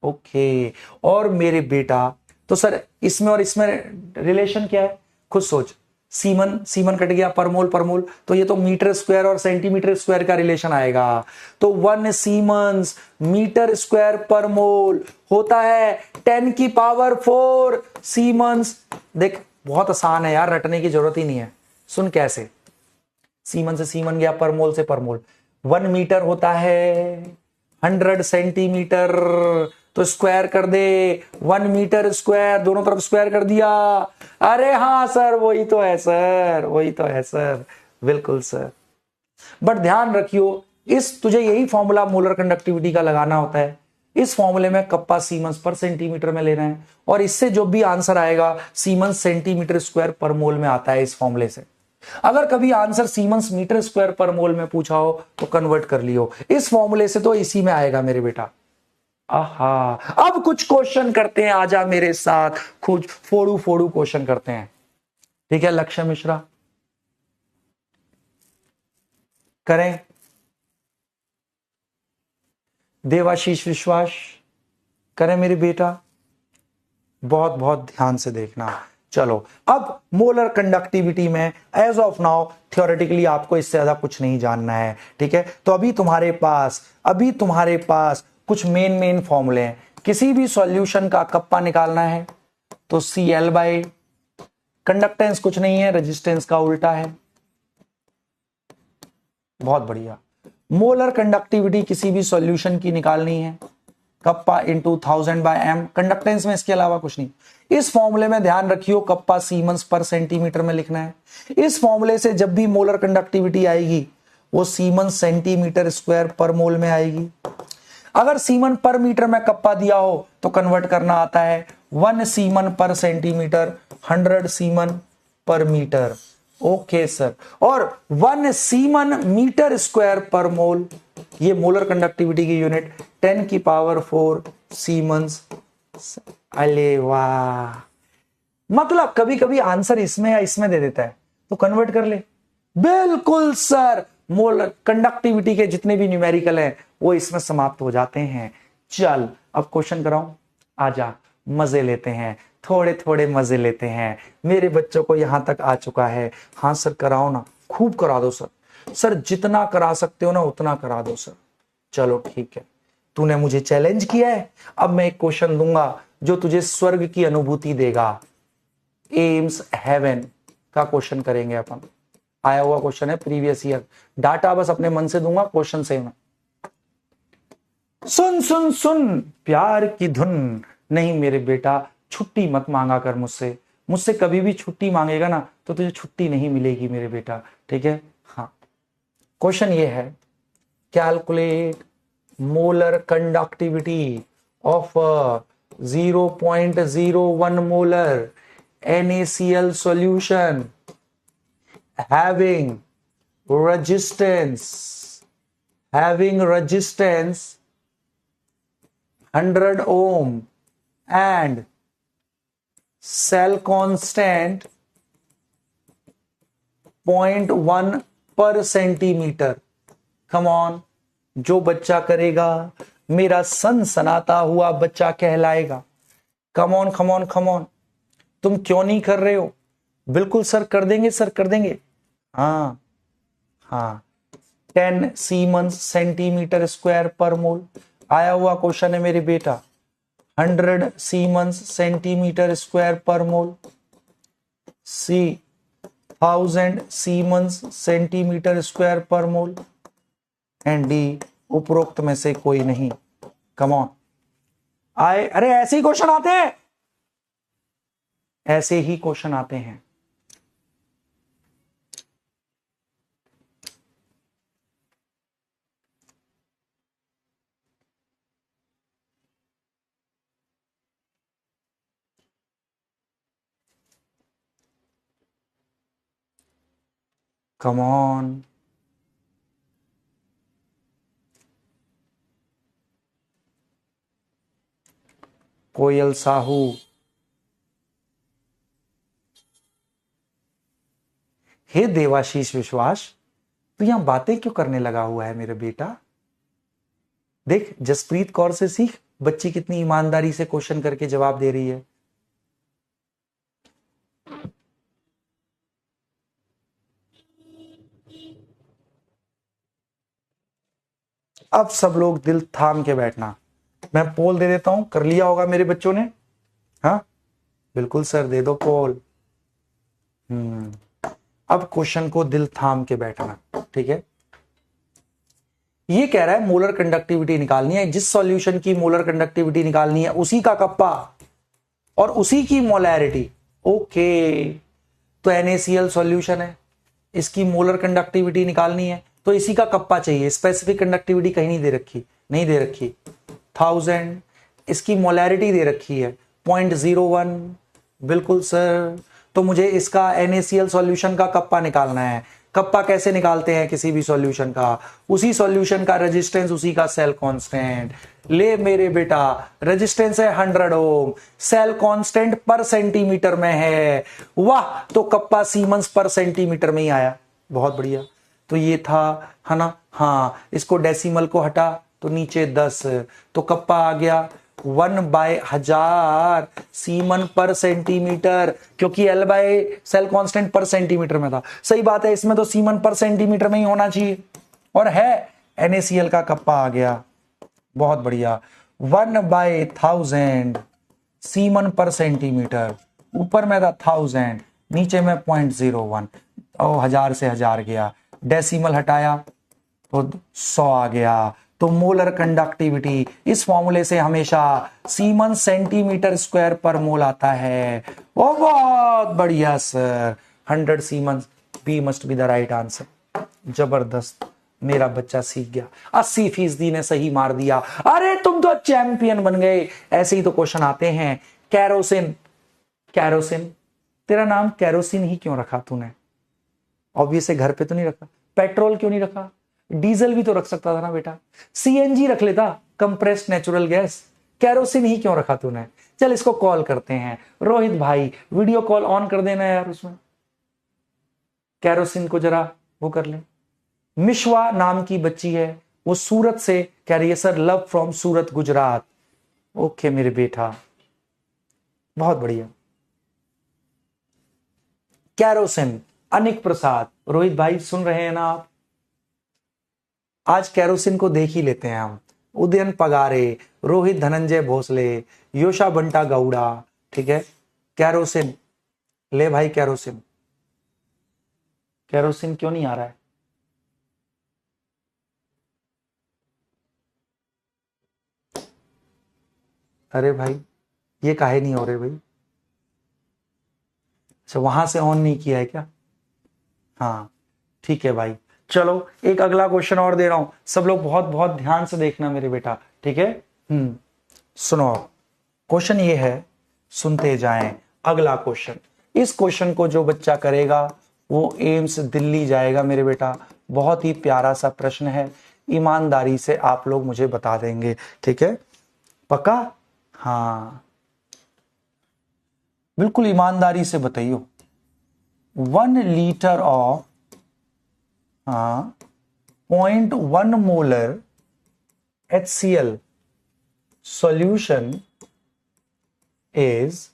ओके, और मेरे बेटा तो सर इसमें और इसमें रिलेशन क्या है, खुद सोच। सीमन सीमन कट गया, पर मोल, तो ये तो मीटर स्क्वायर और सेंटीमीटर स्क्वायर का रिलेशन आएगा। तो 1 सीमंस मीटर स्क्वायर पर मोल होता है 10 की पावर 4 सीमंस। देख बहुत आसान है यार, रटने की जरूरत ही नहीं है। सुन कैसे, सीमन से सीमन गया, पर मोल से पर मोल। 1 मीटर होता है 100 सेंटीमीटर, तो स्क्वायर कर दे 1 मीटर स्क्वायर, दोनों तरफ स्क्वायर कर दिया। अरे हाँ सर, वही तो है सर, वही तो है सर, बिल्कुल सर। बट ध्यान रखियो, इस तुझे यही फॉर्मूला मोलर कंडक्टिविटी का लगाना होता है। इस फॉर्मूले में कप्पा सीमेंस पर सेंटीमीटर में लेना है, और इससे जो भी आंसर आएगा सीमेंस सेंटीमीटर स्क्वायर पर मोल में आता है इस फॉर्मूले से। अगर कभी आंसर सीमेंस मीटर स्क्वायर पर मोल में पूछा हो तो कन्वर्ट कर लियो, इस फॉर्मूले से तो इसी में आएगा मेरे बेटा। आहा, अब कुछ क्वेश्चन करते हैं, आजा मेरे साथ, कुछ फोड़ू फोड़ू क्वेश्चन करते हैं। ठीक है लक्ष्य मिश्रा, करें। देवाशीष विश्वास, करें मेरे बेटा। बहुत बहुत ध्यान से देखना। चलो, अब मोलर कंडक्टिविटी में एज ऑफ नाउ थ्योरेटिकली आपको इससे ज्यादा कुछ नहीं जानना है, ठीक है। तो अभी तुम्हारे पास कुछ मेन फॉर्मूले हैं। किसी भी सॉल्यूशन का कप्पा निकालना है तो Cl बाय कंडक्टेंस कुछ नहीं है, रेजिस्टेंस का उल्टा है। बहुत बढ़िया। मोलर कंडक्टिविटी किसी भी सॉल्यूशन की निकालनी है, kappa into 1000 by M, conductance में इसके अलावा कुछ नहीं। इस फॉर्मूले में ध्यान रखियो कप्पा सीमेंस पर सेंटीमीटर में लिखना है। इस फॉर्मूले से जब भी मोलर कंडक्टिविटी आएगी वो सीमेंस सेंटीमीटर स्क्वायर पर मोल में आएगी। अगर सीमन पर मीटर में कप्पा दिया हो तो कन्वर्ट करना आता है 1 siemens per centimetre, 100 siemens per metre. Okay sir, और 1 सीमन मीटर स्क्वायर पर मोल, ये मोलर कंडक्टिविटी की यूनिट 10 की पावर 4 सीमंस। अले वाह, मतलब कभी कभी आंसर इसमें या इसमें दे देता है तो कन्वर्ट कर ले। बिल्कुल सर, मोलर कंडक्टिविटी के जितने भी न्यूमेरिकल हैं वो इसमें समाप्त हो जाते हैं। चल अब क्वेश्चन कराऊं, आजा मजे लेते हैं, थोड़े थोड़े मजे लेते हैं। मेरे बच्चों को यहां तक आ चुका है। हाँ सर कराओ ना, खूब करा दो सर। सर जितना करा सकते हो ना उतना करा दो सर। चलो ठीक है, तूने मुझे चैलेंज किया है, अब मैं एक क्वेश्चन दूंगा जो तुझे स्वर्ग की अनुभूति देगा। एम्स हेवन का क्वेश्चन करेंगे अपन। आया हुआ क्वेश्चन है प्रीवियस ईयर, डाटा बस अपने मन से दूंगा, क्वेश्चन सेम है। सुन सुन सुन प्यार की धुन। नहीं मेरे बेटा, छुट्टी मत मांगा कर मुझसे कभी भी छुट्टी मांगेगा ना तो तुझे छुट्टी नहीं मिलेगी मेरे बेटा, ठीक है। हाँ, क्वेश्चन ये है, calculate molar conductivity of 0.01 molar NaCl solution having resistance 100 ohm and cell constant 0.1 पर सेंटीमीटर। कम ऑन, जो बच्चा करेगा मेरा सनसनाता हुआ बच्चा कहलाएगा। कम on come on come on, तुम क्यों नहीं कर रहे हो? बिल्कुल सर कर देंगे, सर कर देंगे। हाँ हाँ, 10 सीमेंस सेंटीमीटर स्क्वायर पर मोल आया हुआ क्वेश्चन है मेरे बेटा। 100 सीमेंस सेंटीमीटर स्क्वायर पर मोल, सी 1000 सीमेंस सेंटीमीटर स्क्वायर पर मोल, एंड डी उपरोक्त में से कोई नहीं। कम ऑन आए, अरे ऐसे ही क्वेश्चन आते हैं, ऐसे ही क्वेश्चन आते हैं। कम ऑन, कोयल साहू, हे देवाशीष विश्वास, तू यहां बातें क्यों करने लगा हुआ है मेरे बेटा? देख जसप्रीत कौर से सीख, बच्ची कितनी ईमानदारी से क्वेश्चन करके जवाब दे रही है। अब सब लोग दिल थाम के बैठना, मैं पोल दे देता हूं, कर लिया होगा मेरे बच्चों ने? हाँ बिल्कुल सर, दे दो पोल। अब क्वेश्चन को दिल थाम के बैठना, ठीक है। ये कह रहा है मोलर कंडक्टिविटी निकालनी है, जिस सॉल्यूशन की मोलर कंडक्टिविटी निकालनी है उसी का कप्पा और उसी की मोलैरिटी। ओके, तो NaCl सॉल्यूशन है, इसकी मोलर कंडक्टिविटी निकालनी है तो इसी का कप्पा चाहिए। स्पेसिफिक कंडक्टिविटी कहीं नहीं दे रखी, नहीं दे रखी, 1000। इसकी मोलैरिटी दे रखी है 0.01। बिल्कुल सर, तो मुझे इसका NaCl सॉल्यूशन का कप्पा निकालना है। कप्पा कैसे निकालते हैं किसी भी सॉल्यूशन का? उसी सॉल्यूशन का रेजिस्टेंस, उसी का सेल कांस्टेंट। ले मेरे बेटा, रेजिस्टेंस है 100 ओम, सेल कांस्टेंट पर सेंटीमीटर में है। वाह, तो कप्पा सीमेंस पर सेंटीमीटर में ही आया। बहुत बढ़िया, तो ये था, है ना? हाँ, इसको डेसिमल को हटा तो नीचे 10, तो कप्पा आ गया 1/1000 सीमन पर सेंटीमीटर, क्योंकि L बाय सेल कांस्टेंट पर सेंटीमीटर में था। सही बात है, इसमें तो सीमन पर सेंटीमीटर में ही होना चाहिए, और है NaCl का कप्पा आ गया। बहुत बढ़िया, 1/1000 सीमन पर सेंटीमीटर, ऊपर में था 1000, नीचे में 0.01, और 1000 से 1000 गया, डेसिमल हटाया तो 100 आ गया। तो मोलर कंडक्टिविटी इस फॉर्मूले से हमेशा सीमन सेंटीमीटर स्क्वायर पर मोल आता है। ओ बहुत बढ़िया sir, 100 siemens, be must be the right answer. जबरदस्त, मेरा बच्चा सीख गया, 80% ने सही मार दिया। अरे तुम तो चैंपियन बन गए। ऐसे ही तो क्वेश्चन आते हैं। कैरोसिन, कैरोसिन, तेरा नाम कैरोसिन ही क्यों रखा तूने? ऑब्वियस है, घर पे तो नहीं रखा। पेट्रोल क्यों नहीं रखा? डीजल भी तो रख सकता था ना बेटा, CNG रख लेता, कंप्रेस्ड नेचुरल गैस। कैरोसिन ही क्यों रखा तूने? चल इसको कॉल करते हैं। रोहित भाई वीडियो कॉल ऑन कर देना यार, उसमें कैरोसिन को जरा वो कर ले। मिश्वा नाम की बच्ची है, वो सूरत से कह रही है sir, love from Surat Gujarat. Okay मेरे बेटा, बहुत बढ़िया। कैरोसिन, अनिक प्रसाद, रोहित भाई सुन रहे हैं ना आप? आज कैरोसिन को देख ही लेते हैं हम। उदयन पगारे, रोहित धनंजय भोसले, योशा बंटा गौड़ा, ठीक है। कैरोसिन, ले भाई कैरोसिन। कैरोसिन क्यों नहीं आ रहा है? अरे भाई ये काहे नहीं हो रहे भाई? अच्छा, वहां से ऑन नहीं किया है क्या? हाँ ठीक है भाई, चलो एक अगला क्वेश्चन और दे रहा हूं, सब लोग बहुत बहुत ध्यान से देखना मेरे बेटा, ठीक है। सुनो, क्वेश्चन ये है, सुनते जाएं। अगला क्वेश्चन, इस क्वेश्चन को जो बच्चा करेगा वो एम्स दिल्ली जाएगा मेरे बेटा। बहुत ही प्यारा सा प्रश्न है, ईमानदारी से आप लोग मुझे बता देंगे, ठीक है? पक्का? हाँ बिल्कुल ईमानदारी से बताइयो। 1 litre of 0.1 molar HCl solution is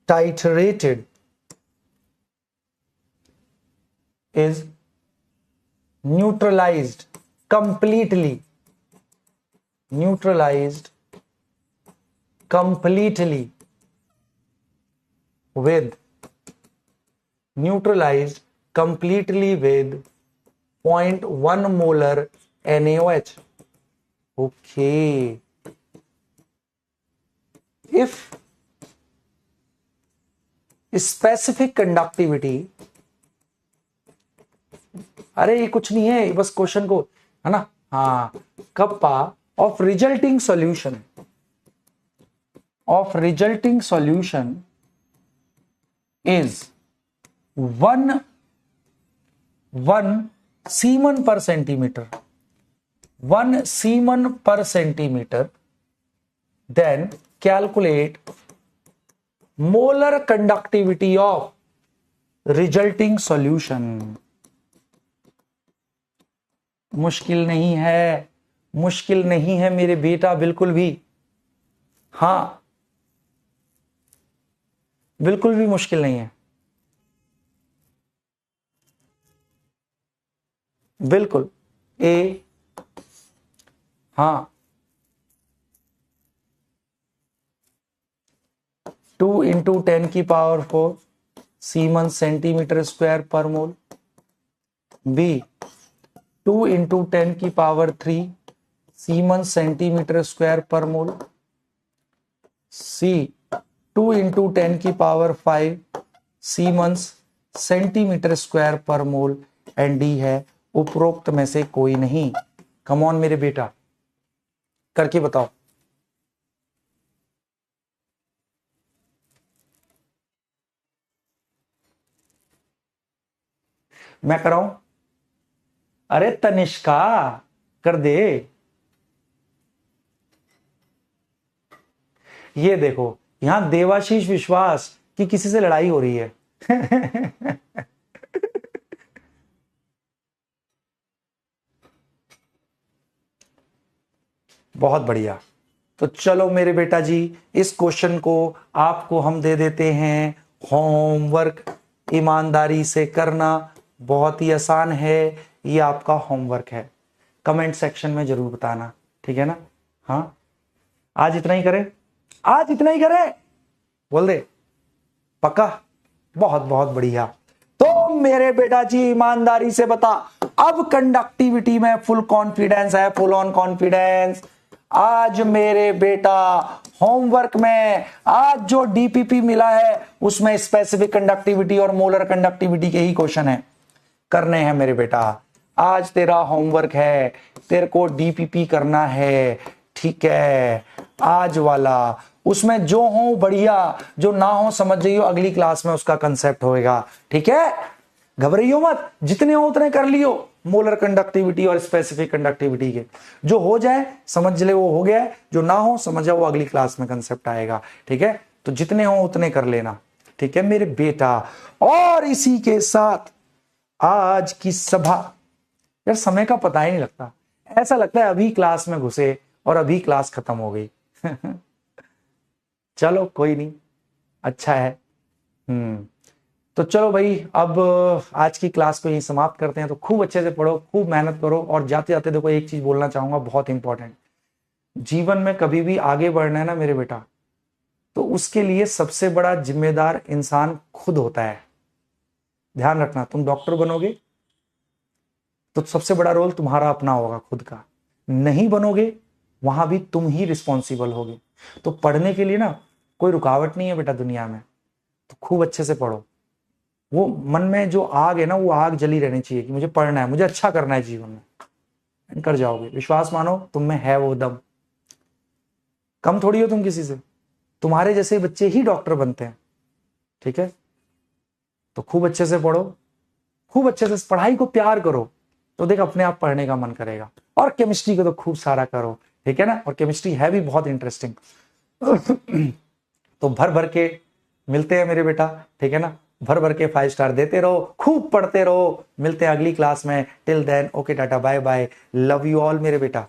titrated, is neutralized completely, neutralized completely with, neutralized completely with 0.1 molar NaOH. Okay. If specific conductivity, अरे ये कुछ नहीं है, बस क्वेश्चन को है ना, हाँ, kappa of resulting solution is 1 siemens per centimeter, 1 siemens per centimeter, then calculate molar conductivity of resulting solution. मुश्किल नहीं है, मुश्किल नहीं है मेरे बेटा, बिल्कुल भी, हाँ बिल्कुल भी मुश्किल नहीं है, बिल्कुल। ए, हाँ, 2 × 10⁴ सीमन सेंटीमीटर स्क्वायर पर मोल। बी, 2 × 10⁻³ सीमन सेंटीमीटर स्क्वायर पर मोल। सी, 2 × 10⁵ सीमन्स सेंटीमीटर स्क्वायर पर मोल। एंड डी है उपरोक्त में से कोई नहीं। कम ऑन मेरे बेटा, करके बताओ। मैं कराऊं? अरे तनिष्का कर दे। ये देखो, यहां देवाशीष विश्वास की किसी से लड़ाई हो रही है। बहुत बढ़िया। तो चलो मेरे बेटा जी, इस क्वेश्चन को आपको हम दे देते हैं होमवर्क। ईमानदारी से करना, बहुत ही आसान है, ये आपका होमवर्क है। कमेंट सेक्शन में जरूर बताना, ठीक है ना। हाँ, आज इतना ही करें, आज इतना ही करें, बोल दे पक्का। बहुत बहुत बढ़िया। तो मेरे बेटा जी ईमानदारी से बता, अब कंडक्टिविटी में फुल कॉन्फिडेंस है, फुल ऑन कॉन्फिडेंस। आज मेरे बेटा होमवर्क में आज जो डीपीपी मिला है उसमें स्पेसिफिक कंडक्टिविटी और मोलर कंडक्टिविटी के ही क्वेश्चन है करने हैं मेरे बेटा। आज तेरा होमवर्क है, तेरे को डीपीपी करना है, ठीक है, आज वाला। उसमें जो हो बढ़िया, जो ना हो समझ जाइयो, अगली क्लास में उसका कंसेप्ट होएगा, ठीक है। घबराइयो मत, जितने हो उतने कर लियो, मोलर कंडक्टिविटी और स्पेसिफिक कंडक्टिविटी के। जो हो जाए समझ ले वो हो गया है, जो ना हो समझ जाओ वो अगली क्लास में कंसेप्ट आएगा, ठीक है। तो जितने हो उतने कर लेना, ठीक है मेरे बेटा। और इसी के साथ आज की सभा, यार समय का पता ही नहीं लगता, ऐसा लगता है अभी क्लास में घुसे और अभी क्लास खत्म हो गई। चलो कोई नहीं, अच्छा है। तो चलो भाई, अब आज की क्लास को यहीं समाप्त करते हैं। तो खूब अच्छे से पढ़ो, खूब मेहनत करो, और जाते जाते देखो एक चीज बोलना चाहूंगा, बहुत इंपॉर्टेंट। जीवन में कभी भी आगे बढ़ना है ना मेरे बेटा, तो उसके लिए सबसे बड़ा जिम्मेदार इंसान खुद होता है। ध्यान रखना, तुम डॉक्टर बनोगे तो सबसे बड़ा रोल तुम्हारा अपना होगा, खुद का। नहीं बनोगे वहां भी तुम ही रिस्पॉन्सिबल होगे। तो पढ़ने के लिए ना कोई रुकावट नहीं है बेटा दुनिया में, तो खूब अच्छे से पढ़ो। वो मन में जो आग है ना, वो आग जली रहनी चाहिए कि मुझे पढ़ना है, मुझे अच्छा करना है जीवन में। कर जाओगे, विश्वास मानो तुम में है वो दम। कम थोड़ी हो तुम किसी से, तुम्हारे जैसे बच्चे ही डॉक्टर बनते हैं, ठीक है। तो खूब अच्छे से पढ़ो, खूब अच्छे से पढ़ाई को प्यार करो, तो देख अपने आप पढ़ने का मन करेगा। और केमिस्ट्री को तो खूब सारा करो, ठीक है ना। और केमिस्ट्री है भी बहुत इंटरेस्टिंग। तो भर भर के मिलते हैं मेरे बेटा, ठीक है ना। भर भर के 5 स्टार देते रहो, खूब पढ़ते रहो। मिलते हैं अगली क्लास में। Till then okay, tata, bye bye, love you all मेरे बेटा।